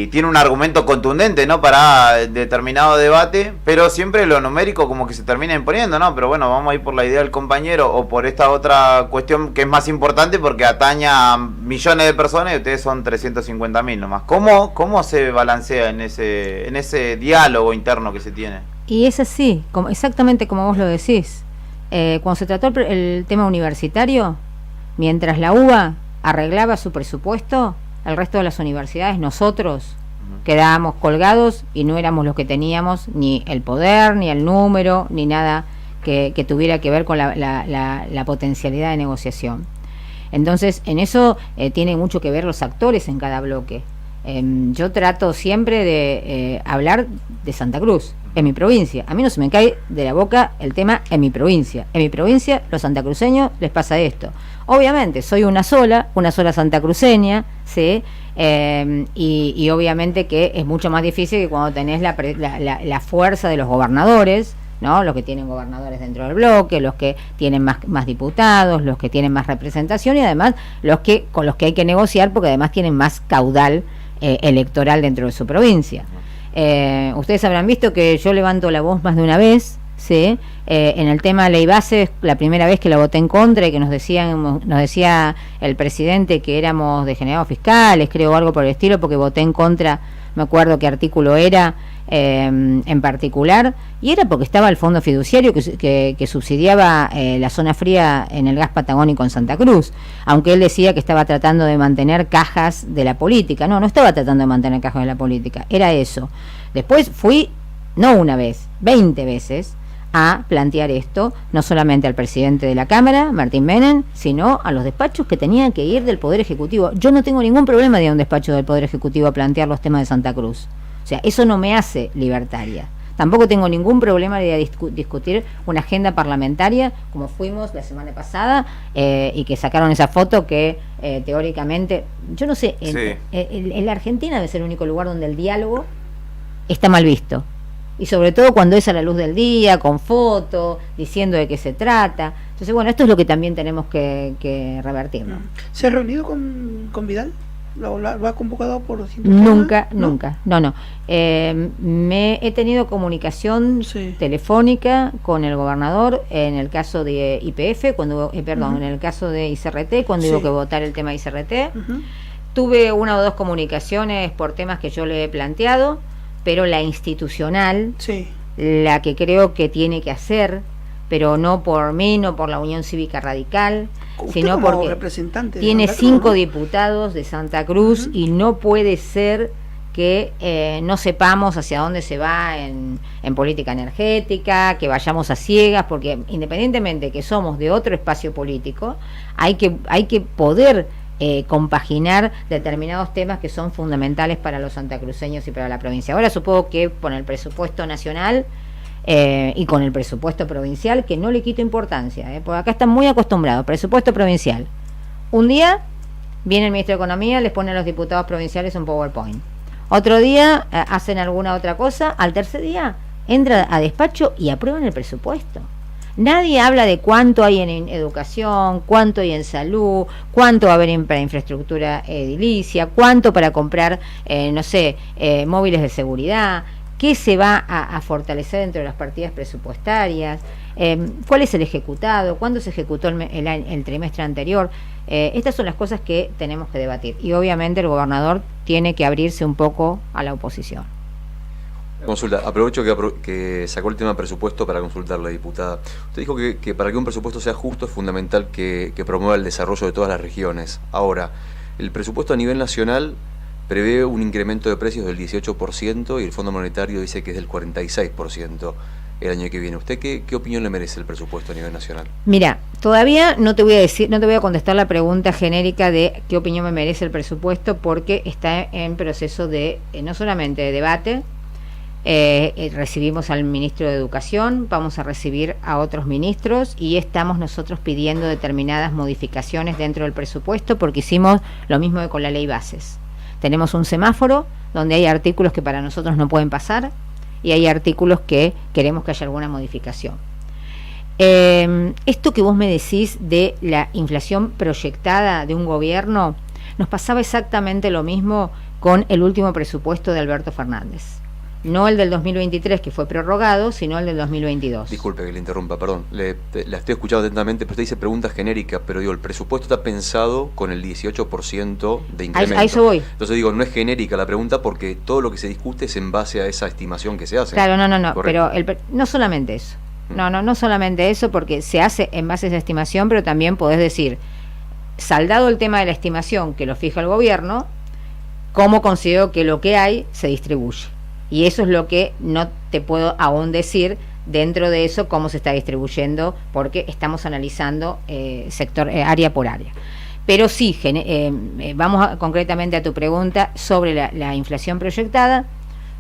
tiene un argumento contundente, ¿no?, para determinado debate, pero siempre lo numérico como que se termina imponiendo, ¿no? Pero bueno, vamos a ir por la idea del compañero o por esta otra cuestión que es más importante porque atañe a millones de personas y ustedes son 350.000 nomás. ¿Cómo se balancea en ese diálogo interno que se tiene? Y es así, exactamente como vos lo decís. Cuando se trató el tema universitario, mientras la UBA arreglaba su presupuesto, el resto de las universidades, nosotros quedábamos colgados y no éramos los que teníamos ni el poder, ni el número, ni nada que tuviera que ver con la potencialidad de negociación. Entonces, en eso tiene mucho que ver los actores en cada bloque. Yo trato siempre de hablar de Santa Cruz, en mi provincia. A mí no se me cae de la boca el tema en mi provincia. En mi provincia, los santacruceños les pasa esto. Obviamente, soy una sola santacruceña, ¿sí? Y obviamente que es mucho más difícil que cuando tenés la fuerza de los gobernadores, ¿no? Los que tienen gobernadores dentro del bloque, los que tienen más diputados, los que tienen más representación y además con los que hay que negociar porque además tienen más caudal electoral dentro de su provincia. Ustedes habrán visto que yo levanto la voz más de una vez, ¿sí? En el tema de ley base, la primera vez que la voté en contra y que nos decía el presidente que éramos degenerados fiscales, creo, algo por el estilo, porque voté en contra, me acuerdo qué artículo era en particular, y era porque estaba el fondo fiduciario que subsidiaba la zona fría en el gas patagónico en Santa Cruz, aunque él decía que estaba tratando de mantener cajas de la política. No estaba tratando de mantener cajas de la política, era eso. Después fui, no una vez, 20 veces, a plantear esto, no solamente al presidente de la Cámara, Martín Menem, sino a los despachos que tenían que ir del Poder Ejecutivo. Yo no tengo ningún problema de ir a un despacho del Poder Ejecutivo a plantear los temas de Santa Cruz. O sea, eso no me hace libertaria. Tampoco tengo ningún problema de discutir una agenda parlamentaria, como fuimos la semana pasada, y que sacaron esa foto que teóricamente, yo no sé, en la Argentina debe ser el único lugar donde el diálogo está mal visto. Y sobre todo cuando es a la luz del día, con foto, diciendo de qué se trata. Entonces, bueno, esto es lo que también tenemos que revertir, ¿no? ¿Se ha reunido con Vidal? ¿Lo ha convocado por Nunca. No. He tenido comunicación telefónica con el gobernador en el caso de YPF, en el caso de ICRT, cuando hubo que votar el tema ICRT. tuve una o dos comunicaciones por temas que yo le he planteado, pero la institucional, la que creo que tiene que hacer, pero no por mí, no por la Unión Cívica Radical, sino porque representante tiene de 5 diputados de Santa Cruz y no puede ser que no sepamos hacia dónde se va en política energética, que vayamos a ciegas, porque independientemente que somos de otro espacio político, hay que poder compaginar determinados temas que son fundamentales para los santacruceños y para la provincia. Ahora supongo que con el presupuesto nacional y con el presupuesto provincial, que no le quito importancia, porque acá están muy acostumbrados, presupuesto provincial. Un día viene el ministro de Economía, les pone a los diputados provinciales un PowerPoint. Otro día hacen alguna otra cosa, al tercer día entra a despacho y aprueban el presupuesto. Nadie habla de cuánto hay en educación, cuánto hay en salud, cuánto va a haber para infraestructura edilicia, cuánto para comprar, móviles de seguridad, qué se va a fortalecer dentro de las partidas presupuestarias, cuál es el ejecutado, cuándo se ejecutó el trimestre anterior. Estas son las cosas que tenemos que debatir. Y obviamente el gobernador tiene que abrirse un poco a la oposición. Consulta, aprovecho que sacó el tema presupuesto para consultarle, diputada. Usted dijo que para que un presupuesto sea justo es fundamental que promueva el desarrollo de todas las regiones. Ahora, el presupuesto a nivel nacional prevé un incremento de precios del 18% y el Fondo Monetario dice que es del 46% el año que viene. ¿Usted qué opinión le merece el presupuesto a nivel nacional? Mira, todavía no te voy a contestar la pregunta genérica de qué opinión me merece el presupuesto, porque está en proceso de no solamente de debate. Recibimos al ministro de Educación, vamos a recibir a otros ministros y estamos nosotros pidiendo determinadas modificaciones dentro del presupuesto, porque hicimos lo mismo que con la ley bases. Tenemos un semáforo donde hay artículos que para nosotros no pueden pasar y hay artículos que queremos que haya alguna modificación. Esto que vos me decís de la inflación proyectada de un gobierno, nos pasaba exactamente lo mismo con el último presupuesto de Alberto Fernández. No el del 2023, que fue prorrogado, sino el del 2022. Disculpe que le interrumpa, perdón. La estoy escuchando atentamente, pero usted dice preguntas genéricas, pero digo, el presupuesto está pensado con el 18% de incremento. A eso voy. Entonces digo, no es genérica la pregunta porque todo lo que se discute es en base a esa estimación que se hace. Claro, no, Correcto. pero no solamente eso. No solamente eso, porque se hace en base a esa estimación, pero también podés decir, saldado el tema de la estimación que lo fija el gobierno, cómo considero que lo que hay se distribuye. Y eso es lo que no te puedo aún decir dentro de eso, cómo se está distribuyendo, porque estamos analizando área por área. Pero sí, vamos concretamente a tu pregunta sobre la inflación proyectada.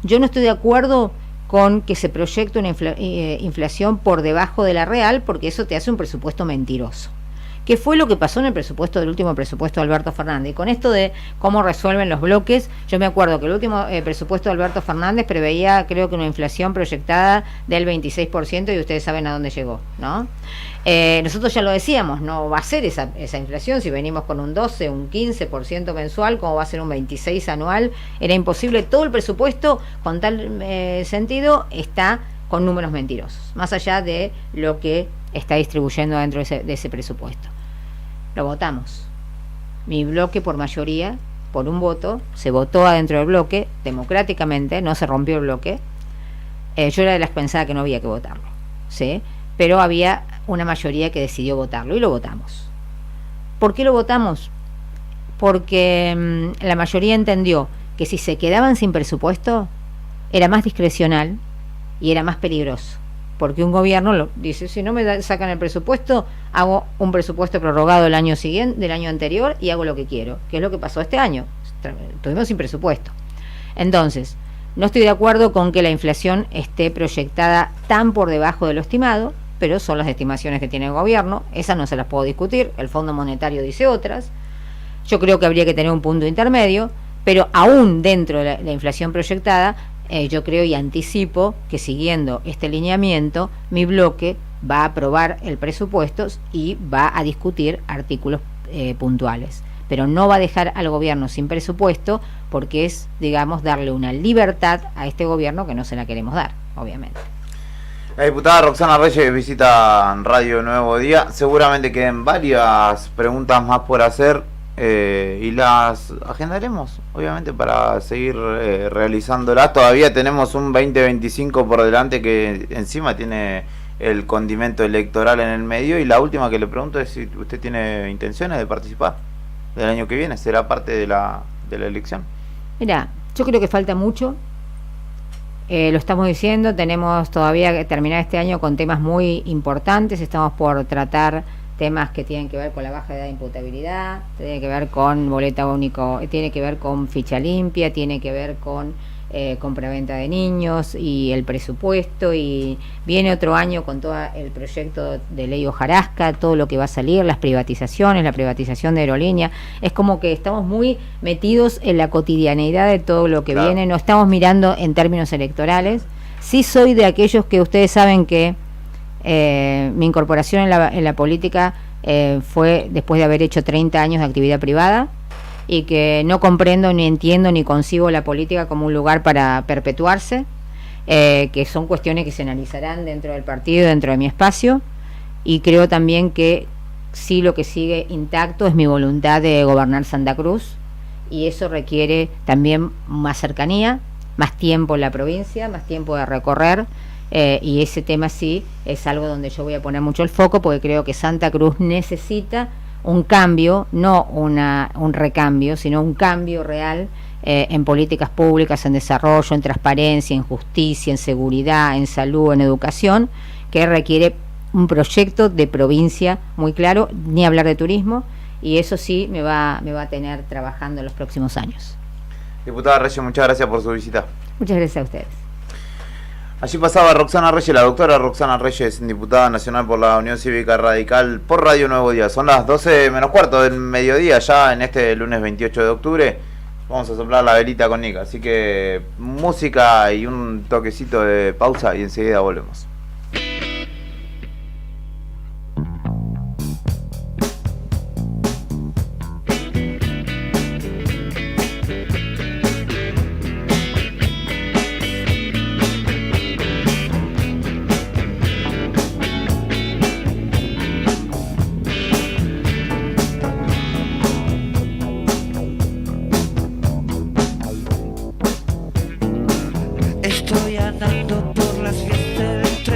Yo no estoy de acuerdo con que se proyecte una inflación por debajo de la real, porque eso te hace un presupuesto mentiroso. ¿Qué fue lo que pasó en el presupuesto del último presupuesto de Alberto Fernández? Y con esto de cómo resuelven los bloques, yo me acuerdo que el último presupuesto de Alberto Fernández preveía, creo que una inflación proyectada del 26%, y ustedes saben a dónde llegó, ¿no? Nosotros ya lo decíamos, no va a ser esa inflación. Si venimos con un 12, un 15% mensual, ¿cómo va a ser un 26% anual? Era imposible. Todo el presupuesto, con tal sentido, está con números mentirosos, más allá de lo que está distribuyendo dentro de ese presupuesto. Lo votamos. Mi bloque, por mayoría, por un voto, se votó adentro del bloque, democráticamente, no se rompió el bloque. Yo era de las que pensaba que no había que votarlo, ¿sí? Pero había una mayoría que decidió votarlo y lo votamos. ¿Por qué lo votamos? Porque la mayoría entendió que si se quedaban sin presupuesto era más discrecional y era más peligroso, porque un gobierno dice, si no me sacan el presupuesto, hago un presupuesto prorrogado del año siguiente, del año anterior, y hago lo que quiero, que es lo que pasó este año. Estuvimos sin presupuesto. Entonces, no estoy de acuerdo con que la inflación esté proyectada tan por debajo de lo estimado, pero son las estimaciones que tiene el gobierno, esas no se las puedo discutir, el Fondo Monetario dice otras. Yo creo que habría que tener un punto intermedio, pero aún dentro de la inflación proyectada, yo creo y anticipo que siguiendo este lineamiento, mi bloque va a aprobar el presupuesto y va a discutir artículos puntuales. Pero no va a dejar al gobierno sin presupuesto, porque es, digamos, darle una libertad a este gobierno que no se la queremos dar, obviamente. La diputada Roxana Reyes visita Radio Nuevo Día. Seguramente queden varias preguntas más por hacer. y las agendaremos, obviamente, para seguir realizándolas. Todavía tenemos un 2025 por delante que encima tiene el condimento electoral en el medio. Y la última que le pregunto es si usted tiene intenciones de participar del año que viene, será parte de la elección. Mira, yo creo que falta mucho. Lo estamos diciendo, tenemos todavía que terminar este año con temas muy importantes. Estamos por tratar temas que tienen que ver con la baja edad de imputabilidad, tiene que ver con boleta único, tiene que ver con ficha limpia, tiene que ver con compraventa de niños y el presupuesto, y viene otro año con todo el proyecto de ley Hojarasca, todo lo que va a salir, las privatizaciones, la privatización de aerolínea. Es como que estamos muy metidos en la cotidianeidad de todo lo que viene, no estamos mirando en términos electorales. Sí soy de aquellos que ustedes saben que mi incorporación en la política fue después de haber hecho 30 años de actividad privada, y que no comprendo, ni entiendo, ni concibo la política como un lugar para perpetuarse, que son cuestiones que se analizarán dentro del partido, dentro de mi espacio, y creo también que sí, lo que sigue intacto es mi voluntad de gobernar Santa Cruz, y eso requiere también más cercanía, más tiempo en la provincia, más tiempo de recorrer, y ese tema sí es algo donde yo voy a poner mucho el foco, porque creo que Santa Cruz necesita un cambio, no un recambio, sino un cambio real en políticas públicas, en desarrollo, en transparencia, en justicia, en seguridad, en salud, en educación, que requiere un proyecto de provincia muy claro, ni hablar de turismo, y eso sí me va a tener trabajando en los próximos años. Diputada Reyes, muchas gracias por su visita. Muchas gracias a ustedes. Allí pasaba Roxana Reyes, la doctora Roxana Reyes, diputada nacional por la Unión Cívica Radical, por Radio Nuevo Día. Son las 12 menos cuarto del mediodía, ya en este lunes 28 de octubre. Vamos a soplar la velita con Nica, así que música y un toquecito de pausa y enseguida volvemos. Estoy andando por las vías del tren.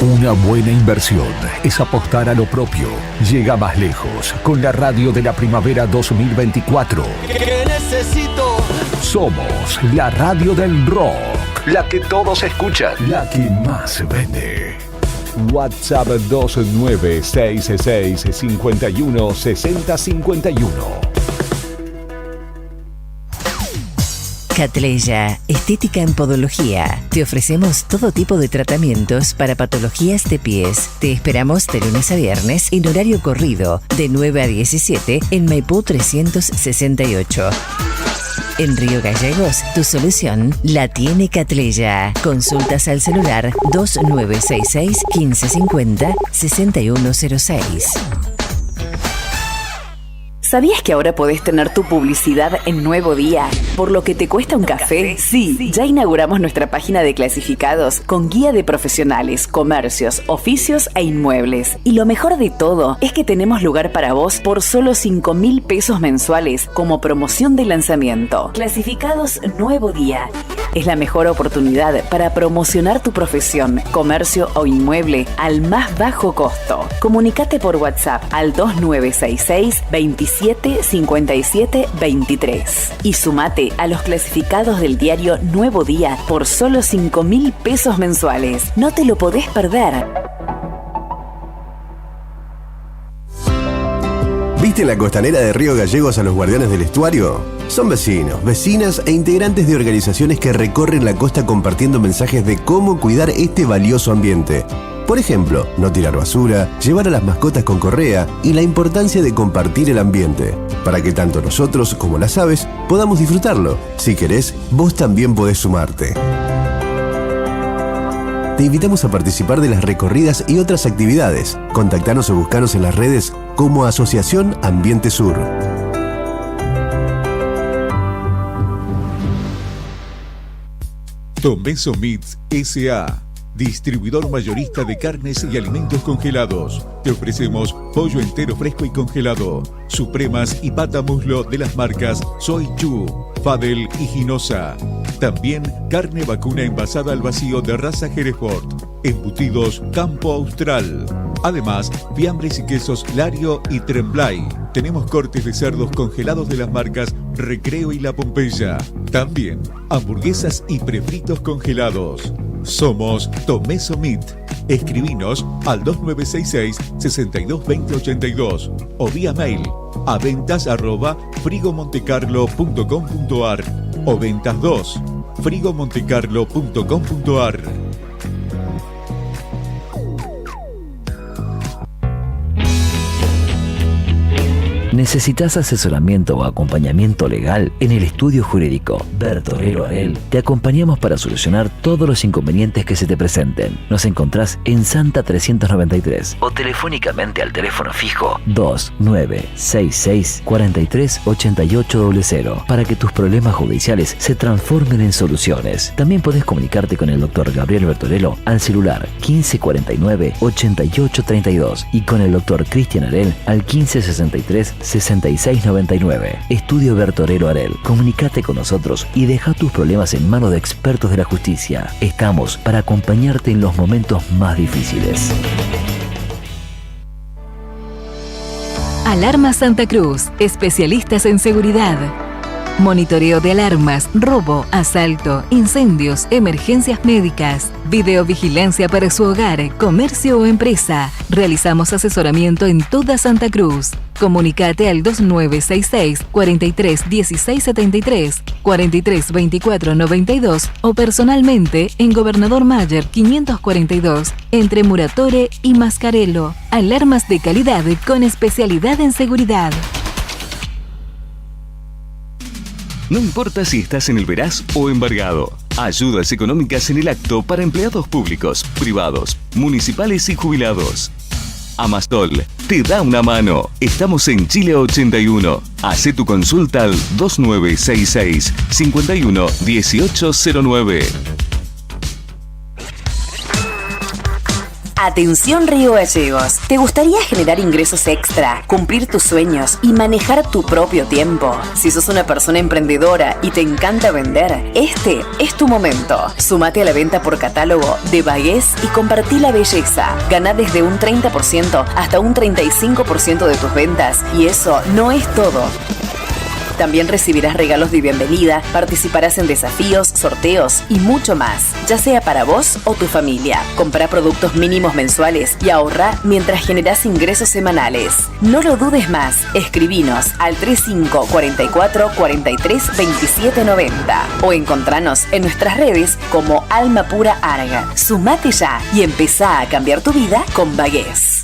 Una buena inversión es apostar a lo propio. Llega más lejos con la radio de la primavera 2024. ¿Qué necesito? Somos la radio del rock. La que todos escuchan. La que más vende. WhatsApp 2966 51 60 51. Catleya, estética en podología. Te ofrecemos todo tipo de tratamientos para patologías de pies. Te esperamos de lunes a viernes en horario corrido, de 9 a 17 en Maipú 368. En Río Gallegos, tu solución la tiene Catleya. Consultas al celular 2966 1550 6106. ¿Sabías que ahora podés tener tu publicidad en Nuevo Día? ¿Por lo que te cuesta un café? Sí, ya inauguramos nuestra página de clasificados con guía de profesionales, comercios, oficios e inmuebles. Y lo mejor de todo es que tenemos lugar para vos por solo 5.000 pesos mensuales como promoción de lanzamiento. Clasificados Nuevo Día. Es la mejor oportunidad para promocionar tu profesión, comercio o inmueble al más bajo costo. Comunicate por WhatsApp al 2966 27 57 23 y sumate a los clasificados del diario Nuevo Día por solo 5.000 pesos mensuales. No te lo podés perder. ¿Viste en la costanera de Río Gallegos a los guardianes del estuario? Son vecinos, vecinas e integrantes de organizaciones que recorren la costa compartiendo mensajes de cómo cuidar este valioso ambiente. Por ejemplo, no tirar basura, llevar a las mascotas con correa y la importancia de compartir el ambiente, para que tanto nosotros como las aves podamos disfrutarlo. Si querés, vos también podés sumarte. Te invitamos a participar de las recorridas y otras actividades. Contactanos o buscanos en las redes como Asociación Ambiente Sur. Tomeso Meats S.A., distribuidor mayorista de carnes y alimentos congelados. Te ofrecemos pollo entero fresco y congelado, supremas y pata muslo de las marcas Soy Chu, Fadel y Ginosa. También carne vacuna envasada al vacío de raza Hereford, embutidos Campo Austral. Además, fiambres y quesos Lario y Tremblay. Tenemos cortes de cerdos congelados de las marcas Recreo y La Pompeya. También hamburguesas y prefritos congelados. Somos Tomeso Meat. Escribinos al 2966 622082 o vía mail a ventas@frigomontecarlo.com.ar o ventas2 frigomontecarlo.com.ar. ¿Necesitas asesoramiento o acompañamiento legal? En el estudio jurídico Bertorero Arel te acompañamos para solucionar todos los inconvenientes que se te presenten. Nos encontrás en Santa 393 o telefónicamente al teléfono fijo 2966 43 8800 para que tus problemas judiciales se transformen en soluciones. También podés comunicarte con el doctor Gabriel Bertorello al celular 1549 8832 y con el doctor Cristian Arel al 1563 6699. Estudio Bertorero Arel. Comunicate con nosotros y deja tus problemas en manos de expertos de la justicia. Estamos para acompañarte en los momentos más difíciles. Alarma Santa Cruz, especialistas en seguridad. Monitoreo de alarmas, robo, asalto, incendios, emergencias médicas, videovigilancia para su hogar, comercio o empresa. Realizamos asesoramiento en toda Santa Cruz. Comunicate al 2966 43 16 73, 43 24 92 o personalmente en Gobernador Mayer 542 entre Muratore y Mascarello. Alarmas de calidad con especialidad en seguridad. No importa si estás en el veraz o embargado. Ayudas económicas en el acto para empleados públicos, privados, municipales y jubilados. Amastol te da una mano. Estamos en Chile 81. Hacé tu consulta al 2966 51 1809. Atención Río Gallegos, ¿te gustaría generar ingresos extra, cumplir tus sueños y manejar tu propio tiempo? Si sos una persona emprendedora y te encanta vender, este es tu momento. Sumate a la venta por catálogo de Bagués y compartí la belleza. Gana desde un 30% hasta un 35% de tus ventas y eso no es todo. También recibirás regalos de bienvenida, participarás en desafíos, sorteos y mucho más, ya sea para vos o tu familia. Comprá productos mínimos mensuales y ahorrá mientras generás ingresos semanales. No lo dudes más, escribinos al 3544 43 27 90 o encontranos en nuestras redes como Alma Pura Arga. Sumate ya y empezá a cambiar tu vida con Bagués.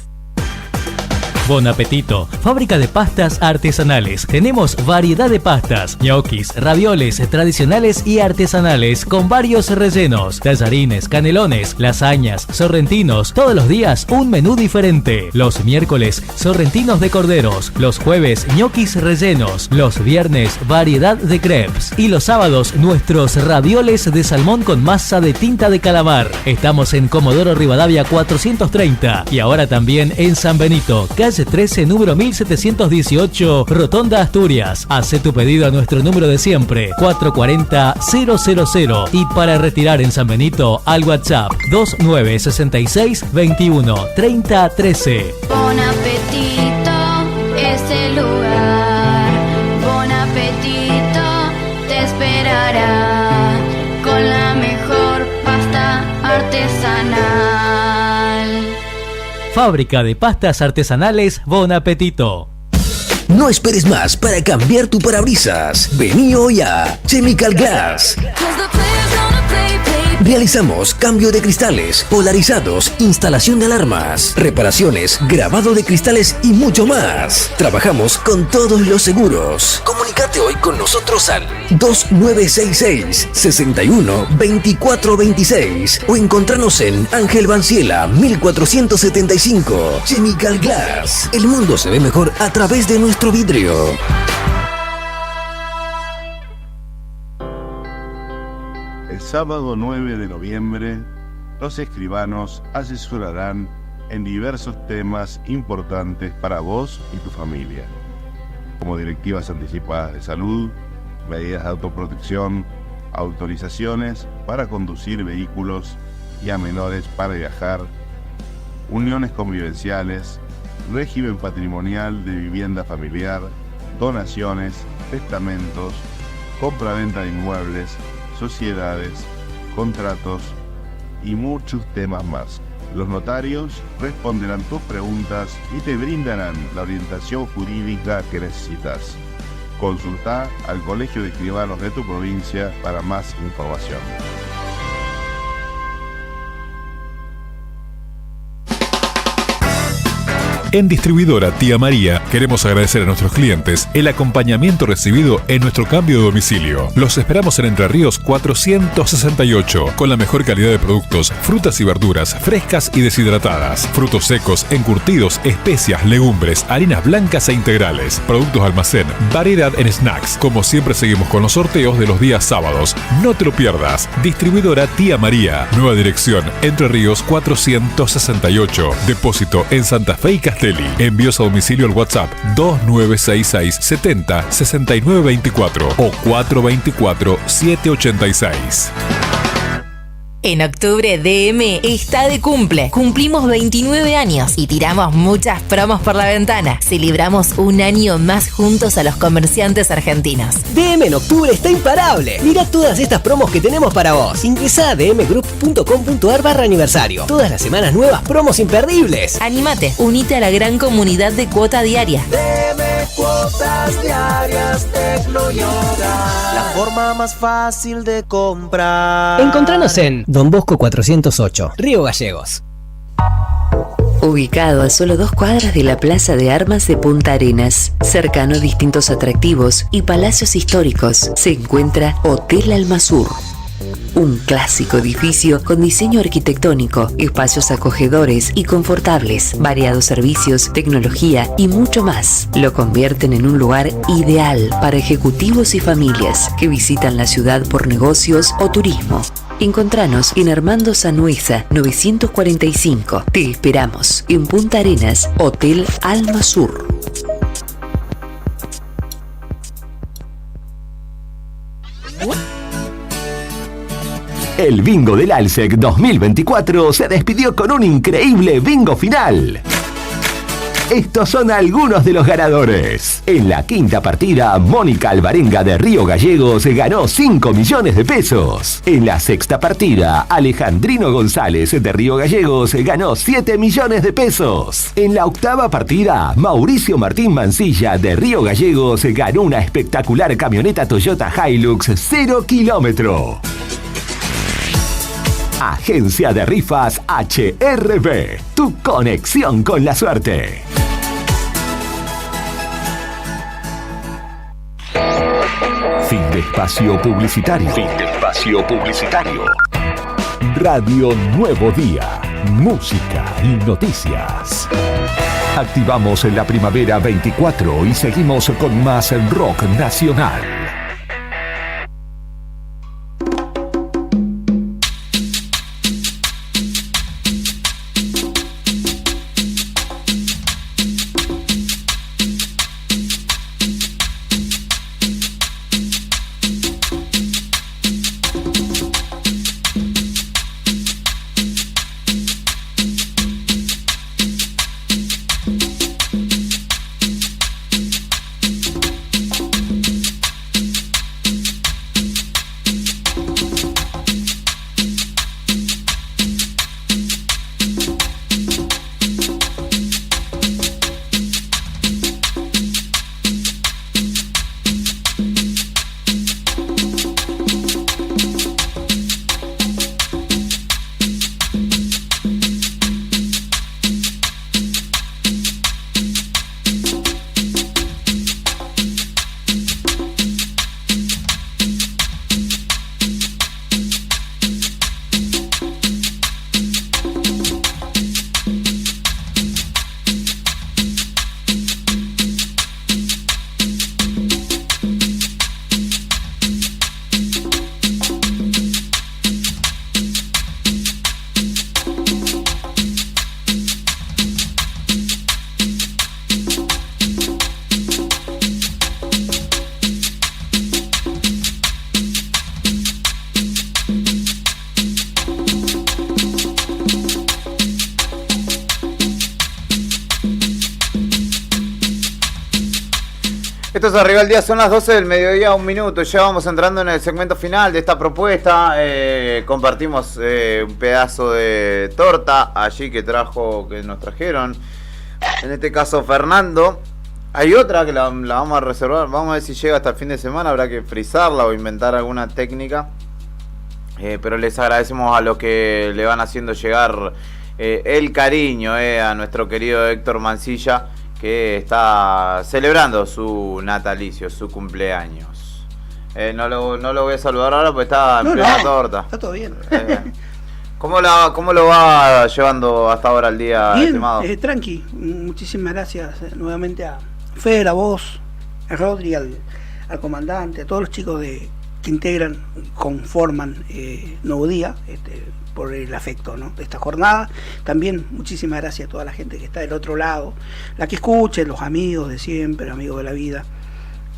Bon Apetito, fábrica de pastas artesanales. Tenemos variedad de pastas, ñoquis, ravioles tradicionales y artesanales con varios rellenos, tallarines, canelones, lasañas, sorrentinos. Todos los días un menú diferente. Los miércoles, sorrentinos de corderos. Los jueves, ñoquis rellenos. Los viernes, variedad de crepes. Y los sábados, nuestros ravioles de salmón con masa de tinta de calamar. Estamos en Comodoro Rivadavia 430 y ahora también en San Benito, calle 13, número 1718, Rotonda Asturias. Hace tu pedido a nuestro número de siempre, 440-000. Y para retirar en San Benito, al WhatsApp 2966 21 30 13. Bon Apetito es el lugar. Bon Apetito te esperará con la mejor pasta artesanal. Fábrica de pastas artesanales Bon Apetito. No esperes más para cambiar tu parabrisas. Vení hoy a Chemical Glass. Realizamos cambio de cristales, polarizados, instalación de alarmas, reparaciones, grabado de cristales y mucho más. Trabajamos con todos los seguros. Comunicate hoy con nosotros al 2966 61 24 26 o encontranos en Ángel Banciela 1475. Chemical Glass. El mundo se ve mejor a través de nuestro vidrio. El sábado 9 de noviembre, los escribanos asesorarán en diversos temas importantes para vos y tu familia, como directivas anticipadas de salud, medidas de autoprotección, autorizaciones para conducir vehículos y a menores para viajar, uniones convivenciales, régimen patrimonial de vivienda familiar, donaciones, testamentos, compra-venta de inmuebles, sociedades, contratos y muchos temas más. Los notarios responderán tus preguntas y te brindarán la orientación jurídica que necesitas. Consulta al Colegio de Escribanos de tu provincia para más información. En Distribuidora Tía María queremos agradecer a nuestros clientes el acompañamiento recibido en nuestro cambio de domicilio. Los esperamos en Entre Ríos 468 con la mejor calidad de productos, frutas y verduras frescas y deshidratadas, frutos secos, encurtidos, especias, legumbres, harinas blancas e integrales, productos de almacén, variedad en snacks. Como siempre seguimos con los sorteos de los días sábados. No te lo pierdas. Distribuidora Tía María. Nueva dirección Entre Ríos 468. Depósito en Santa Fe y Castelli. Envíos a domicilio al WhatsApp 2966 70 69 24 o 424 786. En octubre DM está de cumple. Cumplimos 29 años y tiramos muchas promos por la ventana. Celebramos un año más juntos a los comerciantes argentinos. DM en octubre está imparable. Mirá todas estas promos que tenemos para vos. Ingresá a dmgroup.com.ar/aniversario. Todas las semanas nuevas promos imperdibles. Anímate, unite a la gran comunidad de Cuota Diaria. DM Cuotas Diarias Tecnoyoga. La forma más fácil de comprar. Encontranos en Don Bosco 408, Río Gallegos. Ubicado a solo 2 cuadras de la Plaza de Armas de Punta Arenas, cercano a distintos atractivos y palacios históricos, se encuentra Hotel Almasur. Un clásico edificio con diseño arquitectónico, espacios acogedores y confortables, variados servicios, tecnología y mucho más. Lo convierten en un lugar ideal para ejecutivos y familias que visitan la ciudad por negocios o turismo. Encontranos en Armando Sanhueza 945. Te esperamos en Punta Arenas, Hotel Alma Sur. El bingo del ALSEC 2024 se despidió con un increíble bingo final. Estos son algunos de los ganadores. En la quinta partida, Mónica Alvarenga de Río Gallegos ganó 5 millones de pesos. En la sexta partida, Alejandrino González de Río Gallegos ganó 7 millones de pesos. En la octava partida, Mauricio Martín Mancilla de Río Gallegos ganó una espectacular camioneta Toyota Hilux 0 kilómetro. Agencia de Rifas HRB, tu conexión con la suerte. Fin de espacio publicitario. Fin de espacio publicitario. Radio Nuevo Día, música y noticias. Activamos en la primavera 24 y seguimos con más rock nacional. Esto es Arriba el Día, son las 12 del mediodía, 1 minuto. Ya vamos entrando en el segmento final de esta propuesta. Compartimos un pedazo de torta allí que nos trajeron. En este caso Fernando. Hay otra que la vamos a reservar. Vamos a ver si llega hasta el fin de semana. Habrá que frizarla o inventar alguna técnica. Pero les agradecemos a los que le van haciendo llegar el cariño a nuestro querido Héctor Mancilla, que está celebrando su natalicio, su cumpleaños. No lo voy a saludar ahora porque está en plena torta. Está todo bien. ¿Cómo lo va llevando hasta ahora el día, bien, estimado? Tranqui. Muchísimas gracias nuevamente a Fer, a vos, a Rodri, al comandante, a todos los chicos que integran, conforman Nuevo Día, por el afecto, ¿no?, de esta jornada. También muchísimas gracias a toda la gente que está del otro lado, la que escuche, los amigos de siempre, amigos de la vida,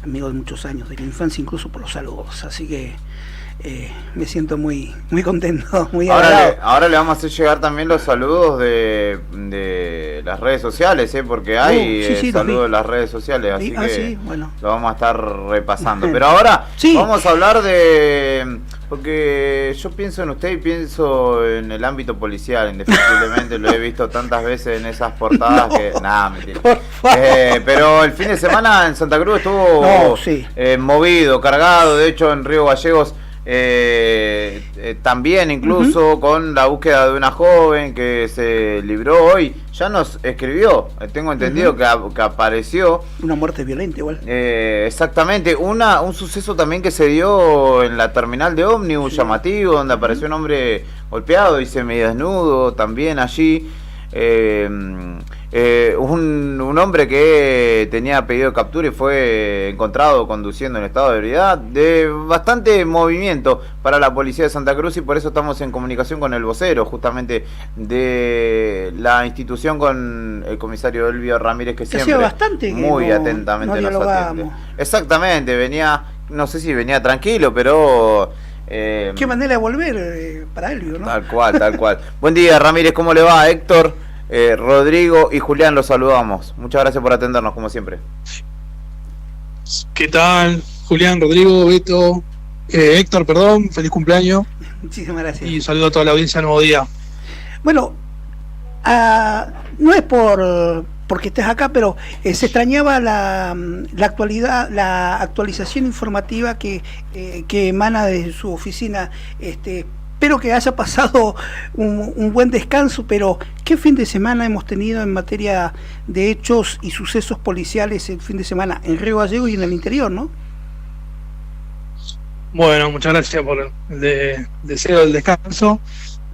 amigos de muchos años, de la infancia, incluso por los saludos. Así que me siento muy contento, muy agradado. Ahora le vamos a hacer llegar también los saludos de las redes sociales, porque hay saludos de las redes sociales, así que bueno, lo vamos a estar repasando. Pero ahora vamos a hablar porque yo pienso en usted y pienso en el ámbito policial, indefectiblemente. Lo he visto tantas veces en esas portadas que... Nada, mentira. Pero el fin de semana en Santa Cruz estuvo movido, cargado. De hecho, en Río Gallegos también incluso con la búsqueda de una joven que se libró hoy. Ya nos escribió, tengo entendido que apareció. Una muerte violenta igual. Exactamente, un suceso también que se dio en la terminal de ómnibus, llamativo, donde apareció un hombre golpeado y semidesnudo también allí. un hombre que tenía pedido de captura y fue encontrado conduciendo en estado de ebriedad, de bastante movimiento para la policía de Santa Cruz, y por eso estamos en comunicación con el vocero justamente de la institución, con el comisario Elvio Ramírez, que siempre bastante muy atentamente nos atiende. Exactamente, venía, no sé si venía tranquilo, pero... qué manera de volver para Elvio, ¿no? Tal cual. Buen día, Ramírez, ¿cómo le va? Héctor, Rodrigo y Julián, los saludamos. Muchas gracias por atendernos, como siempre. ¿Qué tal? Julián, Rodrigo, Beto, Héctor, perdón, feliz cumpleaños. Muchísimas gracias. Y saludo a toda la audiencia de Nuevo Día. Bueno, no es porque estés acá, pero se extrañaba la actualidad, la actualización informativa que emana de su oficina. Espero que haya pasado un buen descanso, pero ¿qué fin de semana hemos tenido en materia de hechos y sucesos policiales el fin de semana en Río Gallegos y en el interior, no? Bueno, muchas gracias por el deseo del descanso.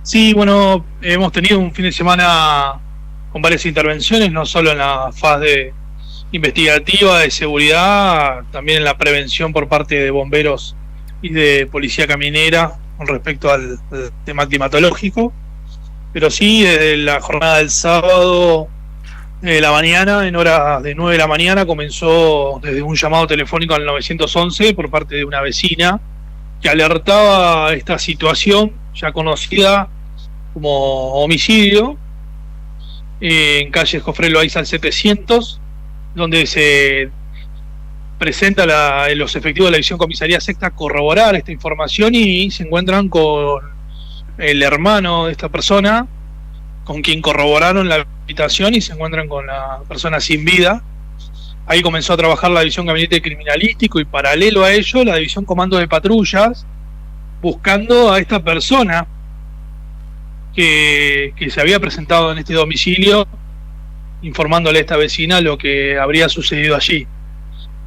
Sí, bueno, hemos tenido un fin de semana con varias intervenciones, no solo en la fase investigativa de seguridad, también en la prevención por parte de bomberos y de policía caminera con respecto al tema climatológico. Pero sí, desde la jornada del sábado de la mañana, en horas de 9 de la mañana, comenzó desde un llamado telefónico al 911 por parte de una vecina que alertaba esta situación ya conocida como homicidio en calle Jofre Loaiza al 700, donde se presenta los efectivos de la división comisaría sexta a corroborar esta información, y se encuentran con el hermano de esta persona, con quien corroboraron la habitación, y se encuentran con la persona sin vida. Ahí comenzó a trabajar la división gabinete criminalístico y paralelo a ello la división comando de patrullas, buscando a esta persona que se había presentado en este domicilio, informándole a esta vecina lo que habría sucedido allí,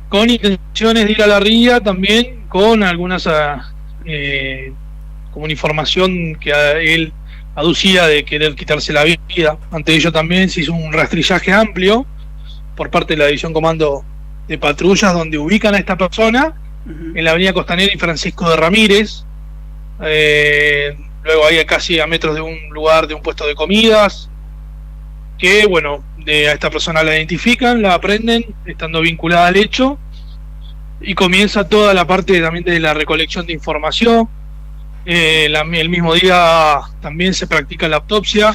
con intenciones de ir a la ría, también con algunas como una información que él aducía de querer quitarse la vida. Ante ello también se hizo un rastrillaje amplio por parte de la división comando de patrullas, donde ubican a esta persona en la avenida Costanera y Francisco de Ramírez, luego ahí casi a metros de un lugar, de un puesto de comidas, que bueno, a esta persona la identifican, la aprenden, estando vinculada al hecho, y comienza toda la parte también de la recolección de información. El mismo día también se practica la autopsia,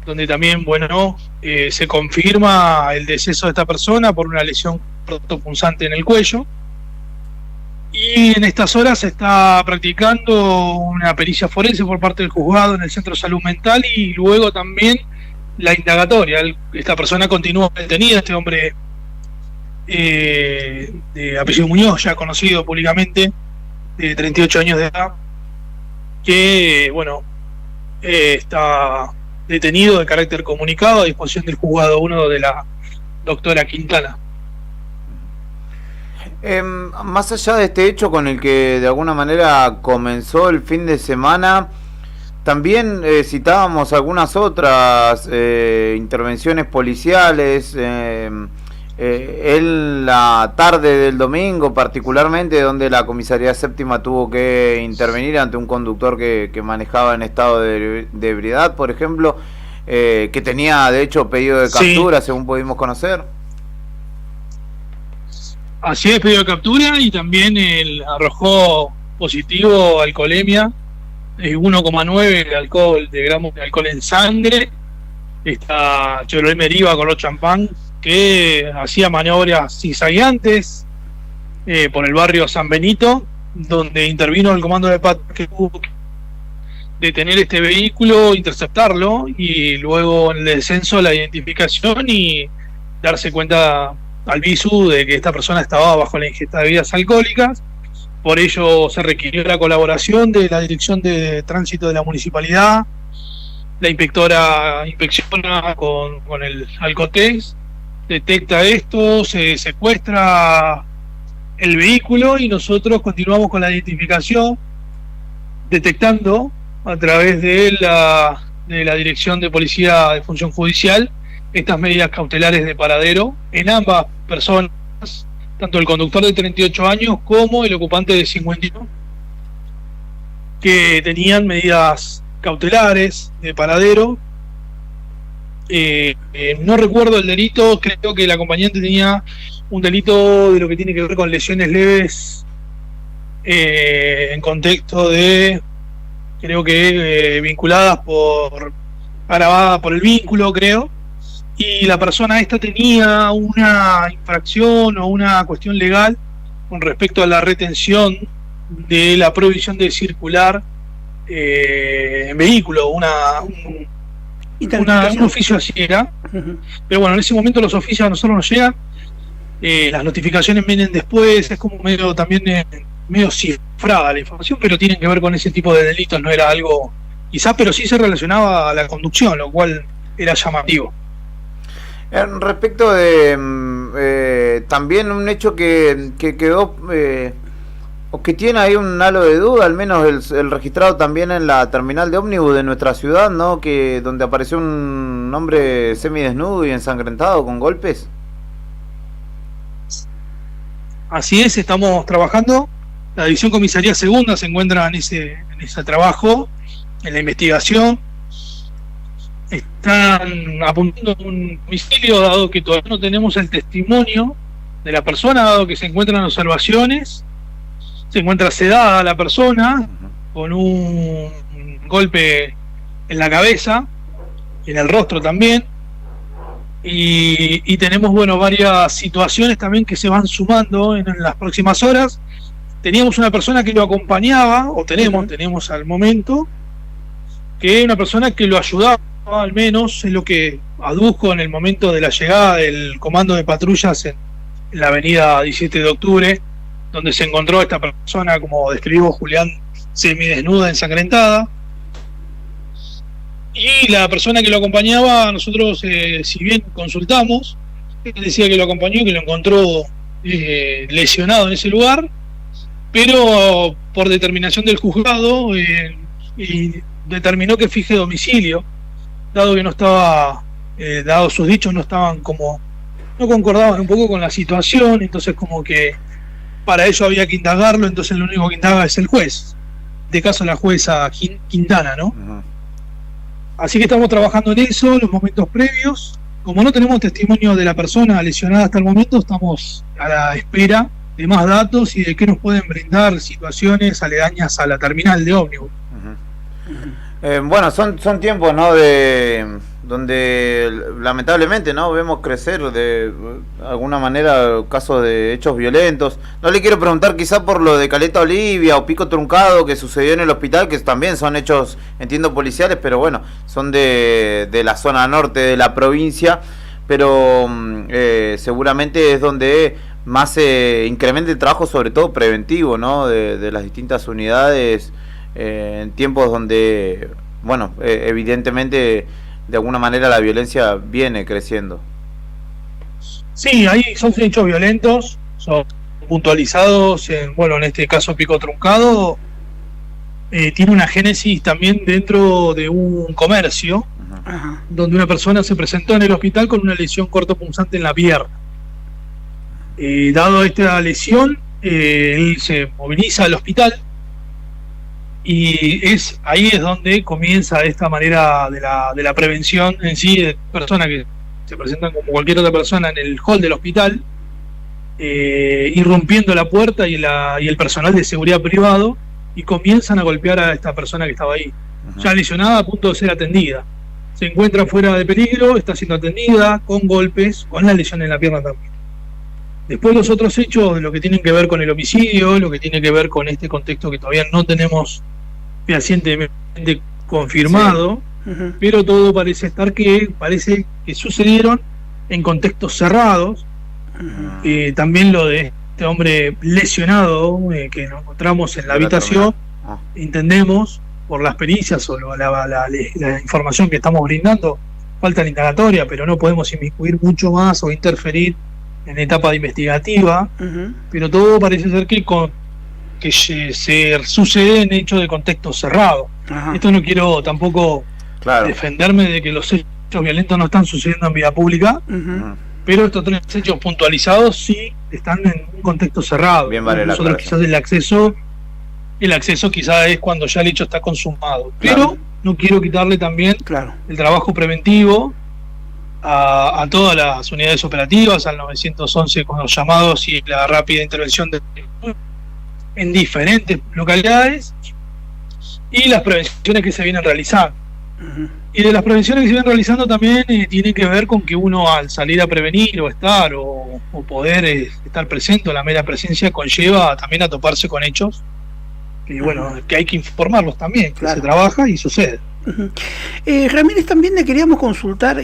donde también, bueno, se confirma el deceso de esta persona por una lesión protopunzante en el cuello. Y en estas horas se está practicando una pericia forense por parte del juzgado en el Centro de Salud Mental, y luego también la indagatoria. Esta persona continúa detenida, este hombre de apellido Muñoz, ya conocido públicamente, de 38 años de edad, que bueno, está detenido de carácter comunicado a disposición del juzgado 1 de la doctora Quintana. Más allá de este hecho con el que de alguna manera comenzó el fin de semana, también citábamos algunas otras intervenciones policiales en la tarde del domingo, particularmente, donde la comisaría séptima tuvo que intervenir ante un conductor que manejaba en estado de ebriedad, por ejemplo, que tenía de hecho pedido de captura, sí, según pudimos conocer. Así es, pedido de captura, y también arrojó positivo alcoholemia, 1,9 de gramos de alcohol en sangre. Esta Chevrolet Meriva color champán, que hacía maniobras zigzagueantes por el barrio San Benito, donde intervino el comando de patrulla, que tuvo que detener este vehículo, interceptarlo, y luego en el descenso la identificación y darse cuenta al visu de que esta persona estaba bajo la ingesta de bebidas alcohólicas. Por ello se requirió la colaboración de la Dirección de Tránsito de la Municipalidad. La inspectora inspecciona con el Alcotex, detecta esto, se secuestra el vehículo, y nosotros continuamos con la identificación, detectando a través de la Dirección de Policía de Función Judicial estas medidas cautelares de paradero en ambas personas, tanto el conductor de 38 años como el ocupante de 51, que tenían medidas cautelares de paradero. No recuerdo el delito, creo que el acompañante tenía un delito de lo que tiene que ver con lesiones leves en contexto de, creo que vinculadas agravada por el vínculo, creo, y la persona esta tenía una infracción o una cuestión legal con respecto a la retención de la prohibición de circular en vehículo, un oficio así era. Pero bueno, en ese momento los oficios a nosotros nos llegan, las notificaciones vienen después, es como medio también medio cifrada la información, pero tienen que ver con ese tipo de delitos, no era algo quizás, pero sí se relacionaba a la conducción, lo cual era llamativo. Respecto de también un hecho que quedó o que tiene ahí un halo de duda, al menos el registrado también en la terminal de ómnibus de nuestra ciudad, ¿no? Que donde apareció un hombre semidesnudo y ensangrentado con golpes. Así es, estamos trabajando. La División Comisaría Segunda se encuentra en ese trabajo, en la investigación. Están apuntando a un domicilio, dado que todavía no tenemos el testimonio de la persona, dado que se encuentran observaciones. Se encuentra sedada la persona con un golpe en la cabeza, en el rostro también, y tenemos, bueno, varias situaciones también que se van sumando en las próximas horas. Teníamos una persona que lo acompañaba, o tenemos al momento, que es una persona que lo ayudaba, al menos es lo que adujo en el momento de la llegada del comando de patrullas en la avenida 17 de octubre, donde se encontró esta persona, como describió Julián, semidesnuda, ensangrentada. Y la persona que lo acompañaba, nosotros, si bien consultamos, él decía que lo acompañó, que lo encontró lesionado en ese lugar, pero por determinación del juzgado, y determinó que fije domicilio, dado que no estaba, dado sus dichos, no concordaban un poco con la situación, entonces como que para ello había que indagarlo, entonces lo único que indaga es el juez, de caso la jueza Quintana, ¿no? Así que estamos trabajando en eso, los momentos previos. Como no tenemos testimonio de la persona lesionada hasta el momento, estamos a la espera de más datos y de qué nos pueden brindar situaciones aledañas a la terminal de ómnibus. Bueno, son tiempos, ¿no? Donde lamentablemente, ¿no? Vemos crecer de alguna manera casos de hechos violentos. No le quiero preguntar quizá por lo de Caleta Olivia o Pico Truncado que sucedió en el hospital, que también son hechos, entiendo, policiales, pero bueno, son de la zona norte de la provincia, pero seguramente es donde más se incrementa el trabajo, sobre todo preventivo, ¿no? De las distintas unidades, en tiempos donde, bueno, evidentemente de alguna manera la violencia viene creciendo. Sí, ahí son hechos violentos, son puntualizados en este caso Pico Truncado, tiene una génesis también dentro de un comercio, donde una persona se presentó en el hospital con una lesión cortopunzante en la pierna. Dado esta lesión, él se moviliza al hospital, y ahí es donde comienza esta manera de la prevención en sí, de personas que se presentan como cualquier otra persona en el hall del hospital, irrumpiendo la puerta y el personal de seguridad privado, y comienzan a golpear a esta persona que estaba ahí, ya lesionada, a punto de ser atendida. Se encuentra fuera de peligro, está siendo atendida con golpes, con la lesión en la pierna también. Después los otros hechos, de lo que tienen que ver con el homicidio, lo que tiene que ver con este contexto que todavía no tenemos fehacientemente confirmado, pero todo parece que sucedieron en contextos cerrados. También lo de este hombre lesionado que nos encontramos en la habitación, entendemos por las pericias o la información que estamos brindando, falta la indagatoria, pero no podemos inmiscuir mucho más o interferir en etapa investigativa, pero todo parece ser que se sucede en hechos de contexto cerrado. Esto no quiero tampoco defenderme de que los hechos hechos violentos no están sucediendo en vía pública, pero estos 3 hechos puntualizados sí están en un contexto cerrado. Bien, vale la Nosotros quizás el acceso quizás es cuando ya el hecho está consumado. Pero no quiero quitarle también el trabajo preventivo a todas las unidades operativas, al 911 con los llamados y la rápida intervención en diferentes localidades, y las prevenciones que se vienen realizando. Y de las prevenciones que se vienen realizando también tiene que ver con que uno, al salir a prevenir o estar o poder estar presente, o la mera presencia conlleva también a toparse con hechos que bueno, que hay que informarlos también, que se trabaja y sucede. Ramírez, también le queríamos consultar,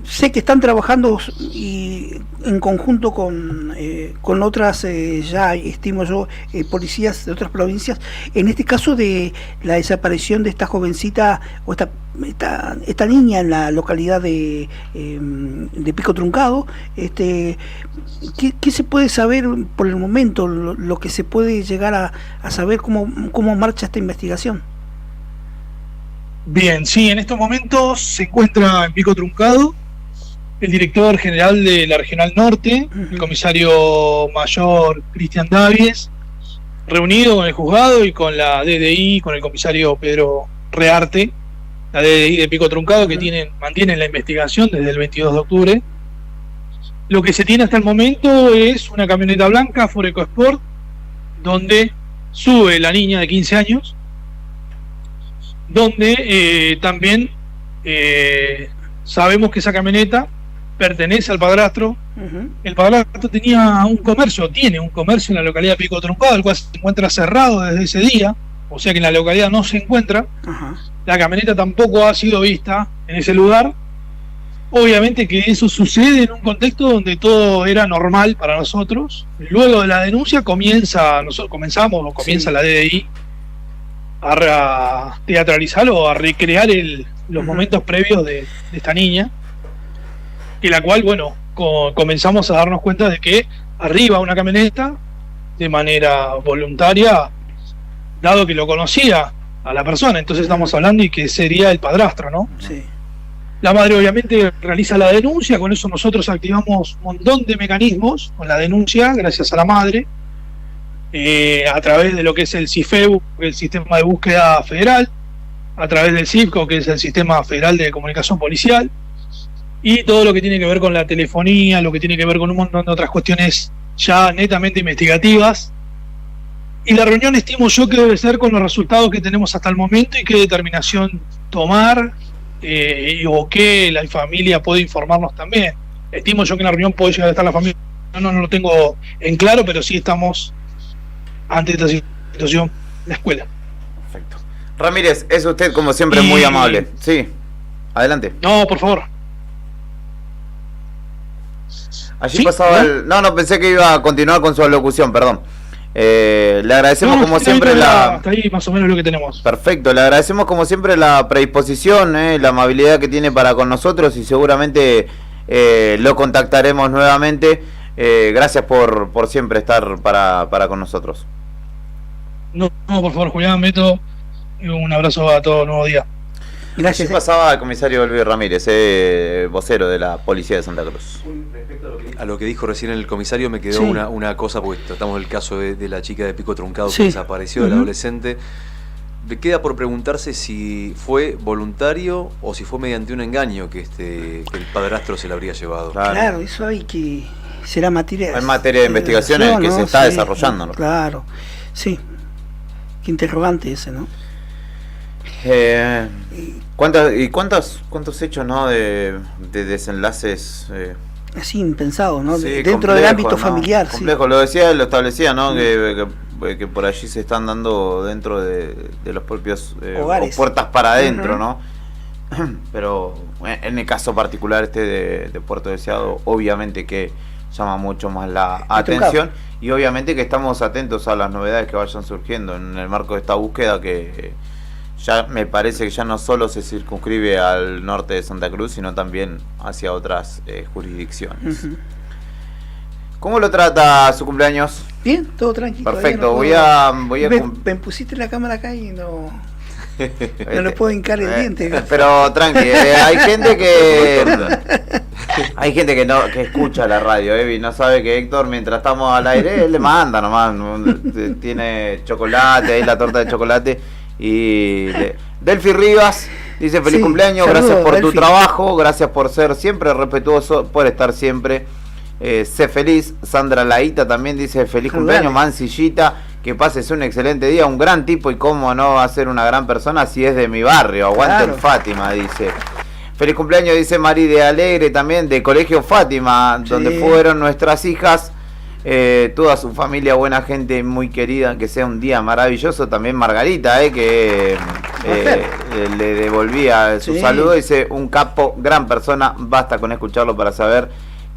sé que están trabajando y en conjunto con otras, ya estimo yo, policías de otras provincias, en este caso de la desaparición de esta jovencita o esta niña en la localidad de Pico Truncado. ¿Qué se puede saber por el momento, lo que se puede llegar a saber, cómo marcha esta investigación? Bien, sí, en estos momentos se encuentra en Pico Truncado el director general de la Regional Norte, el comisario mayor Cristian Davies, reunido con el juzgado y con la DDI, con el comisario Pedro Rearte, la DDI de Pico Truncado, que mantienen la investigación desde el 22 de octubre. Lo que se tiene hasta el momento es una camioneta blanca Ford EcoSport, donde sube la niña de 15 años, donde también sabemos que esa camioneta pertenece al padrastro. El padrastro tiene un comercio en la localidad de Pico Truncado, el cual se encuentra cerrado desde ese día, o sea que en la localidad no se encuentra. La camioneta tampoco ha sido vista en ese lugar. Obviamente que eso sucede en un contexto donde todo era normal para nosotros. Luego de la denuncia comienza la DDI a teatralizar o a recrear los momentos previos de esta niña, que la cual, bueno, comenzamos a darnos cuenta de que arriba una camioneta de manera voluntaria, dado que lo conocía a la persona, entonces estamos hablando y que sería el padrastro, ¿no? Sí. La madre obviamente realiza la denuncia, con eso nosotros activamos un montón de mecanismos con la denuncia, gracias a la madre, a través de lo que es el CIFEBU, el Sistema de Búsqueda Federal, a través del CIFCO, que es el Sistema Federal de Comunicación Policial, y todo lo que tiene que ver con la telefonía, lo que tiene que ver con un montón de otras cuestiones ya netamente investigativas. Y la reunión estimo yo que debe ser con los resultados que tenemos hasta el momento y qué determinación tomar, o qué la familia puede informarnos también. Estimo yo que en la reunión puede llegar a estar la familia, no lo tengo en claro, pero sí estamos ante esta situación en la escuela. Perfecto. Ramírez, es usted como siempre muy amable. Sí, adelante. No, por favor. Allí ¿Sí? pasaba No, pensé que iba a continuar con su alocución, perdón. Le agradecemos como siempre hasta ahí más o menos lo que tenemos. Perfecto, le agradecemos como siempre la predisposición, la amabilidad que tiene para con nosotros, y seguramente lo contactaremos nuevamente. Gracias por siempre estar para con nosotros. No, por favor, Julián, Beto, un abrazo a todo Nuevo Día. Gracias. Así pasaba el comisario Elvi Ramírez, vocero de la Policía de Santa Cruz. Respecto a lo que dijo recién el comisario, me quedó una cosa, porque tratamos el caso de la chica de Pico Truncado que desapareció, del adolescente. Me queda por preguntarse si fue voluntario o si fue mediante un engaño que el padrastro se la habría llevado. Claro, eso hay que... será materia... En materia de investigación que se está desarrollando, ¿no? Claro, sí. Qué interrogante ese, ¿no? ¿Cuántos hechos, no, de desenlaces así impensados, ¿no? Sí, dentro del ámbito familiar, complejo, lo establecía, ¿no? Que por allí se están dando dentro de los propios hogares, o puertas para adentro, ¿no? Pero en el caso particular de Puerto Deseado, obviamente que llama mucho más la atención, y obviamente que estamos atentos a las novedades que vayan surgiendo en el marco de esta búsqueda, que ya me parece que ya no solo se circunscribe al norte de Santa Cruz, sino también hacia otras jurisdicciones. ¿Cómo lo trata su cumpleaños? Bien, todo tranquilo. Perfecto, no voy a me pusiste la cámara acá y no... No le puedo hincar el diente. Pero tranqui, hay gente que hay gente que escucha la radio, Evi, no sabe que Héctor, mientras estamos al aire, él le manda nomás, tiene chocolate, ahí la torta de chocolate. Y Delphi Rivas dice feliz cumpleaños, saludos, gracias por Delphi. tu trabajo, gracias por ser siempre respetuoso, por estar siempre. Sé feliz. Sandra Laíta también dice feliz cumpleaños, Mancillita, que pases un excelente día, un gran tipo y cómo no va a ser una gran persona si es de mi barrio, aguante el Fátima, dice. Feliz cumpleaños, dice Mari de Alegre también, de Colegio Fátima, donde fueron nuestras hijas, toda su familia, buena gente, muy querida, que sea un día maravilloso. También Margarita, que le devolvía su saludo, dice un capo, gran persona, basta con escucharlo para saber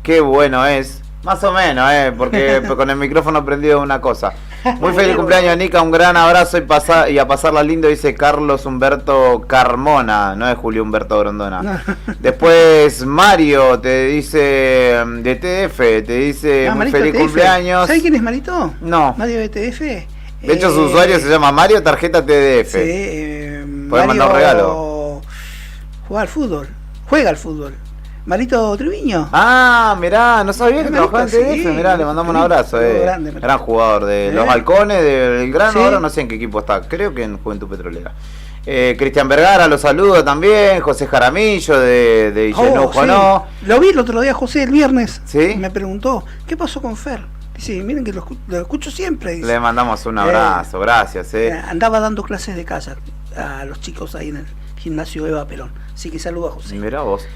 qué bueno es, más o menos, porque con el micrófono prendido una cosa. Muy feliz cumpleaños, Nica, un gran abrazo y a pasarla lindo, dice Carlos Humberto Carmona, no es Julio Humberto Grondona. Después Mario te dice de TF, te dice feliz cumpleaños. ¿Sabes quién es Marito? No. Mario de TF. De hecho su usuario se llama Mario Tarjeta TDF. Sí, Podés mandar un regalo. Juega al fútbol. Marito Triviño. Ah, mirá, no sabía que trabajaba en TDF, mirá, le mandamos un abrazo. Gran jugador de los Halcones, del Grano, ahora no sé en qué equipo está, creo que en Juventud Petrolera. Cristian Vergara lo saluda también, José Jaramillo de Illenujo, ¿no? Lo vi el otro día, José, el viernes. ¿Sí? Me preguntó, ¿qué pasó con Fer? Dice, miren que lo escucho siempre. Dice. Le mandamos un abrazo, gracias. Andaba dando clases de kayak a los chicos ahí en el gimnasio Eva Perón. Así que saluda a José. Mirá vos.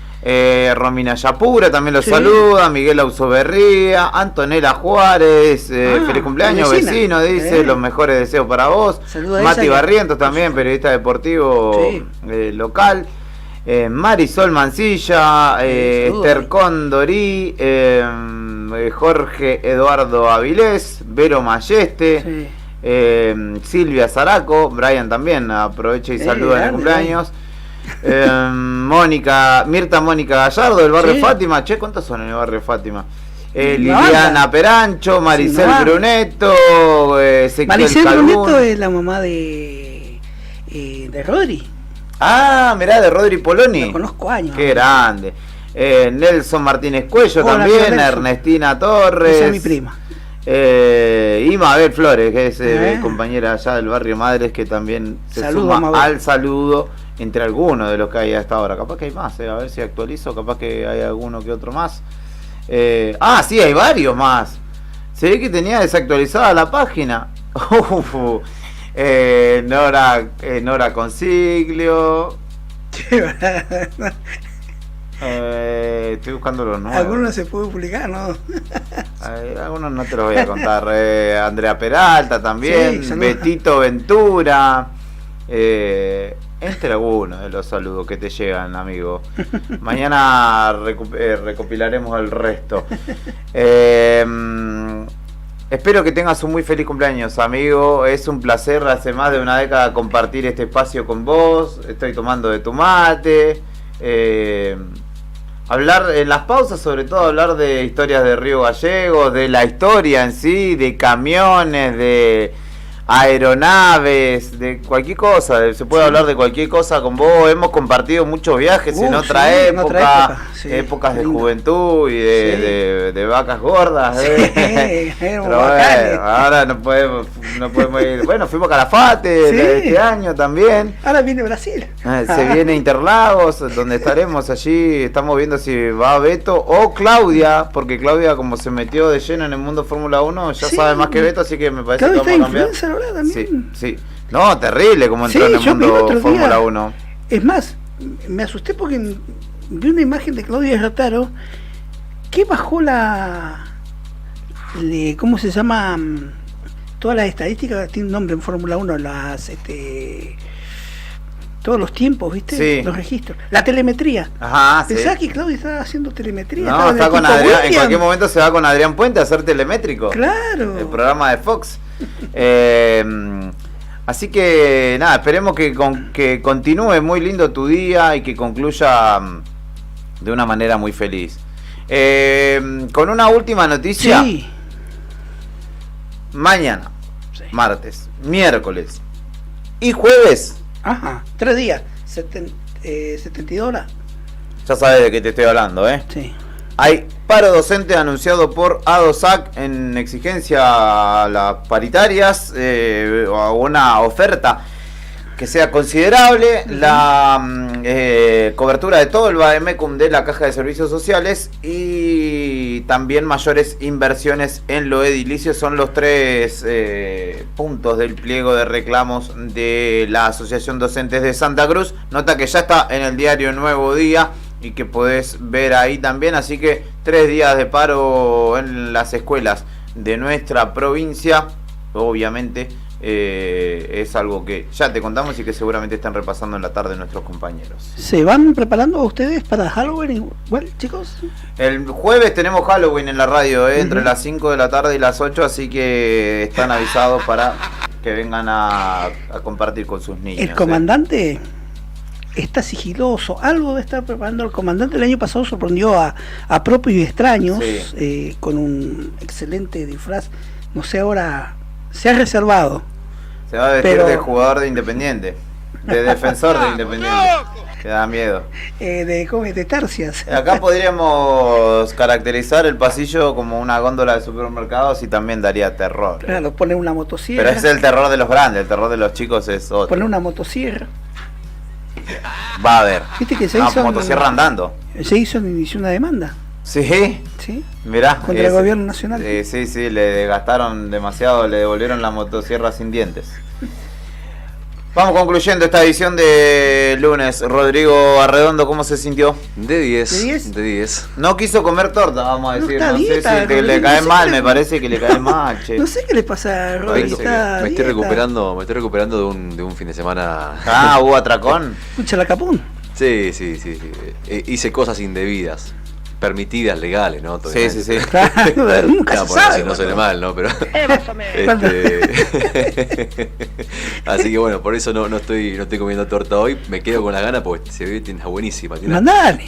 Romina Yapura también lo saluda, Miguel Ausoberría, Antonella Juárez, feliz cumpleaños, vecino, dice, los mejores deseos para vos. Saluda Mati Barrientos también, periodista deportivo local. Marisol Mancilla, Esther Condorí, Jorge Eduardo Avilés, Vero Mayeste, Silvia Zaraco, Brian también aprovecha y saluda en el cumpleaños. Mirta Mónica Gallardo del barrio Fátima. Che, ¿cuántos son en el barrio Fátima? Liliana Perancho, Maricel Bruneto, Ezequiel Maricel Calbún. Bruneto es la mamá de Rodri. Ah, mirá, de Rodri Poloni. Lo conozco años. Qué grande. Nelson Martínez Cuello también, Ernestina Torres. Esa es mi prima. Y Mabel Flores, que es compañera allá del barrio Madres, que también se suma al saludo entre algunos de los que hay a esta hora. Capaz que hay más, a ver si actualizo, capaz que hay alguno que otro más. Sí, hay varios más. Se ve que tenía desactualizada la página. Nora Consiglio. Estoy buscando los nuevos. Algunos se puede publicar, ¿no? Algunos no te los voy a contar. Andrea Peralta también, Betito Ventura. Entre algunos de los saludos que te llegan, amigo. Mañana recopilaremos el resto. Espero que tengas un muy feliz cumpleaños, amigo. Es un placer, hace más de una década compartir este espacio con vos. Estoy tomando de tu mate. Hablar en las pausas, sobre todo hablar de historias de Río Gallegos, de la historia en sí, de camiones, de aeronaves, de cualquier cosa. Se puede hablar de cualquier cosa con vos. Hemos compartido muchos viajes en otra época, épocas de juventud y de vacas gordas. Pero bueno, ahora no podemos ir. Bueno, fuimos a Calafate este año también. Ahora viene Brasil. Se viene Interlagos, donde estaremos allí. Estamos viendo si va Beto o Claudia, porque Claudia, como se metió de lleno en el mundo Fórmula 1, ya sabe más que Beto, así que me parece que vamos a cambiar. Sí. No, terrible como entró en el mundo Fórmula 1. Es más, me asusté porque vi una imagen de Claudia Rotaro que bajó ¿cómo se llama? Todas las estadísticas, tiene un nombre en Fórmula 1, todos los tiempos, ¿viste? Sí. Los registros. La telemetría. Ajá, ¿Pensás que Claudia estaba haciendo telemetría? No, está con Adrián. En cualquier momento se va con Adrián Puente a hacer telemétrico. Claro. El programa de Fox. Así que nada, esperemos que continúe muy lindo tu día y que concluya de una manera muy feliz. Con una última noticia. Sí. Mañana, martes, miércoles y jueves Ajá, 3 días, 72 horas. Ya sabes de qué te estoy hablando, ¿eh? Sí. Hay paro docente anunciado por ADOSAC en exigencia a las paritarias, a una oferta que sea considerable, la cobertura de todo el vademecum de la Caja de Servicios Sociales y también mayores inversiones en lo edilicio. Son los 3 puntos del pliego de reclamos de la Asociación Docentes de Santa Cruz. Nota que ya está en el diario Nuevo Día y que podés ver ahí también, así que 3 días de paro en las escuelas de nuestra provincia. Obviamente es algo que ya te contamos y que seguramente están repasando en la tarde nuestros compañeros. ¿Se van preparando ustedes para Halloween igual, chicos? El jueves tenemos Halloween en la radio, entre las 5 de la tarde y las 8, así que están avisados para que vengan a compartir con sus niños. El comandante está sigiloso, algo de estar preparando. El comandante el año pasado sorprendió a propios y extraños, con un excelente disfraz. No sé, ahora se ha reservado. Se va a vestir de jugador de Independiente, de defensor de Independiente. Te da miedo. De tercias. Acá podríamos caracterizar el pasillo como una góndola de supermercados y también daría terror. Claro, poner una motosierra. Pero es el terror de los grandes, el terror de los chicos es otro. Poner una motosierra. Va a haber. ¿Viste que se hizo? Motosierra andando. Se hizo una demanda. Sí. Sí. Mirá. Contra el gobierno nacional. Sí, le gastaron demasiado, le devolvieron la motosierra sin dientes. Vamos concluyendo esta edición de lunes. Rodrigo Arredondo, ¿cómo se sintió? De 10. ¿De 10? De 10. No quiso comer torta, vamos a decir. No, no sé dieta, si le cae mal, me parece que le cae mal, che. No sé qué le pasa a Rodrigo. Me estoy recuperando de un fin de semana. Ah, ¿hubo atracón? Escucha la capún. Sí. Hice cosas indebidas. Permitidas, legales, ¿no? Todo Sí. Nunca se sabe. No suene mal, ¿no? Pero así que bueno, por eso no estoy comiendo torta hoy. Me quedo con la gana porque se ve tiene buenísima. Mandale.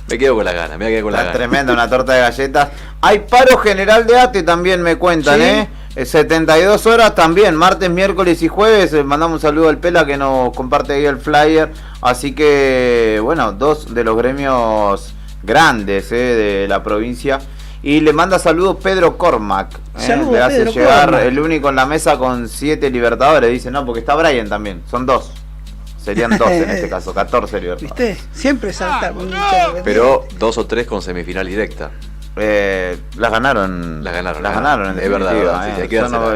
Me quedo con la gana, me voy a quedar con la gana. Tremenda, una torta de galletas. Hay paro general de ATE también, me cuentan, ¿Sí? 72 horas también, martes, miércoles y jueves. Mandamos un saludo al Pela que nos comparte ahí el flyer. Así que, bueno, 2 de los gremios grandes de la provincia. Y le manda saludos Pedro Cormac. Saludos, le hace Pedro llegar Cormac. el único en la mesa con 7 libertadores. Dice, no, porque está Brian también. Son 2. Serían 12 en este caso, 14 libertadores. ¿Viste? Siempre salta. Pero 2 o 3 con semifinal directa. Las ganaron. Las ganaron, es verdad. Sí,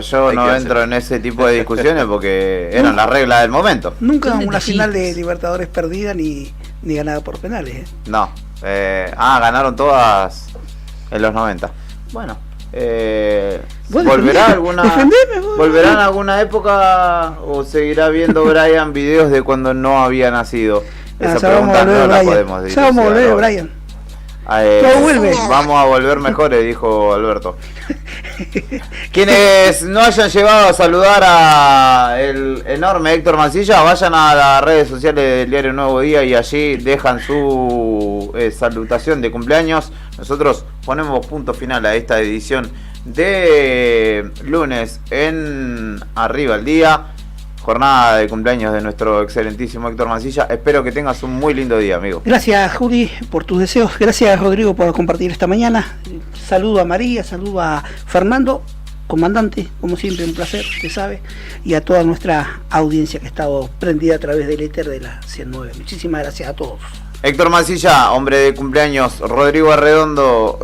yo no entro en ese tipo de discusiones porque eran las reglas del momento. Nunca una final de Libertadores perdida ni ganada por penales. No. Ganaron todas en los 90. Bueno. ¿Volverá ¿Volverá en alguna época o seguirá viendo Brian videos de cuando no había nacido? Esa pregunta no la podemos decir. Ya vamos a volver, Brian. Vamos a volver mejores, dijo Alberto. Quienes no hayan llegado a saludar a el enorme Héctor Mancilla, vayan a las redes sociales del diario Nuevo Día y allí dejan su salutación de cumpleaños. Nosotros ponemos punto final a esta edición de lunes en Arriba el Día. Jornada de cumpleaños de nuestro excelentísimo Héctor Mancilla. Espero que tengas un muy lindo día, amigo. Gracias, Juli, por tus deseos. Gracias, Rodrigo, por compartir esta mañana. Saludo a María, saludo a Fernando, comandante, como siempre, un placer, usted sabe. Y a toda nuestra audiencia que ha estado prendida a través del éter de la 109. Muchísimas gracias a todos. Héctor Mancilla, hombre de cumpleaños, Rodrigo Arredondo,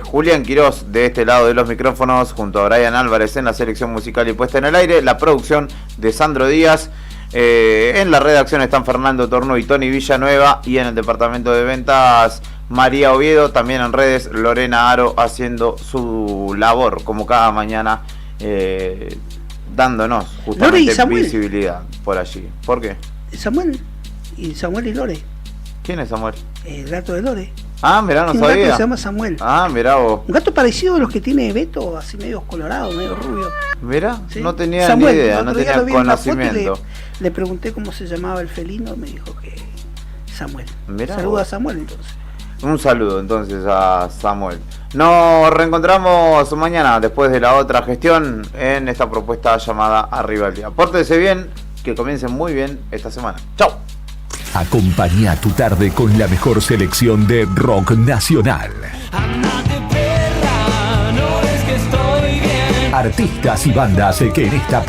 Julián Quirós de este lado de los micrófonos, junto a Brian Álvarez en la selección musical y puesta en el aire, la producción de Sandro Díaz, en la redacción están Fernando Torno y Tony Villanueva, y en el departamento de ventas María Oviedo, también en redes Lorena Aro haciendo su labor como cada mañana, dándonos justamente visibilidad por allí. ¿Por qué? Samuel y Lore. ¿Quién es Samuel? El gato de Lore. Ah, mirá, no sabía. Un gato que se llama Samuel. Ah, mirá vos. Un gato parecido a los que tiene Beto, así medio colorado, medio rubio. Mirá, ¿Sí? no tenía Samuel, ni idea, no tenía conocimiento. Le pregunté cómo se llamaba el felino, me dijo que Samuel. Saluda a Samuel entonces. Un saludo entonces a Samuel. Nos reencontramos mañana después de la otra gestión en esta propuesta llamada Arriba el Día. Pórtese bien, que comiencen muy bien esta semana. ¡Chao! Acompaña tu tarde con la mejor selección de rock nacional. Artistas y bandas que en esta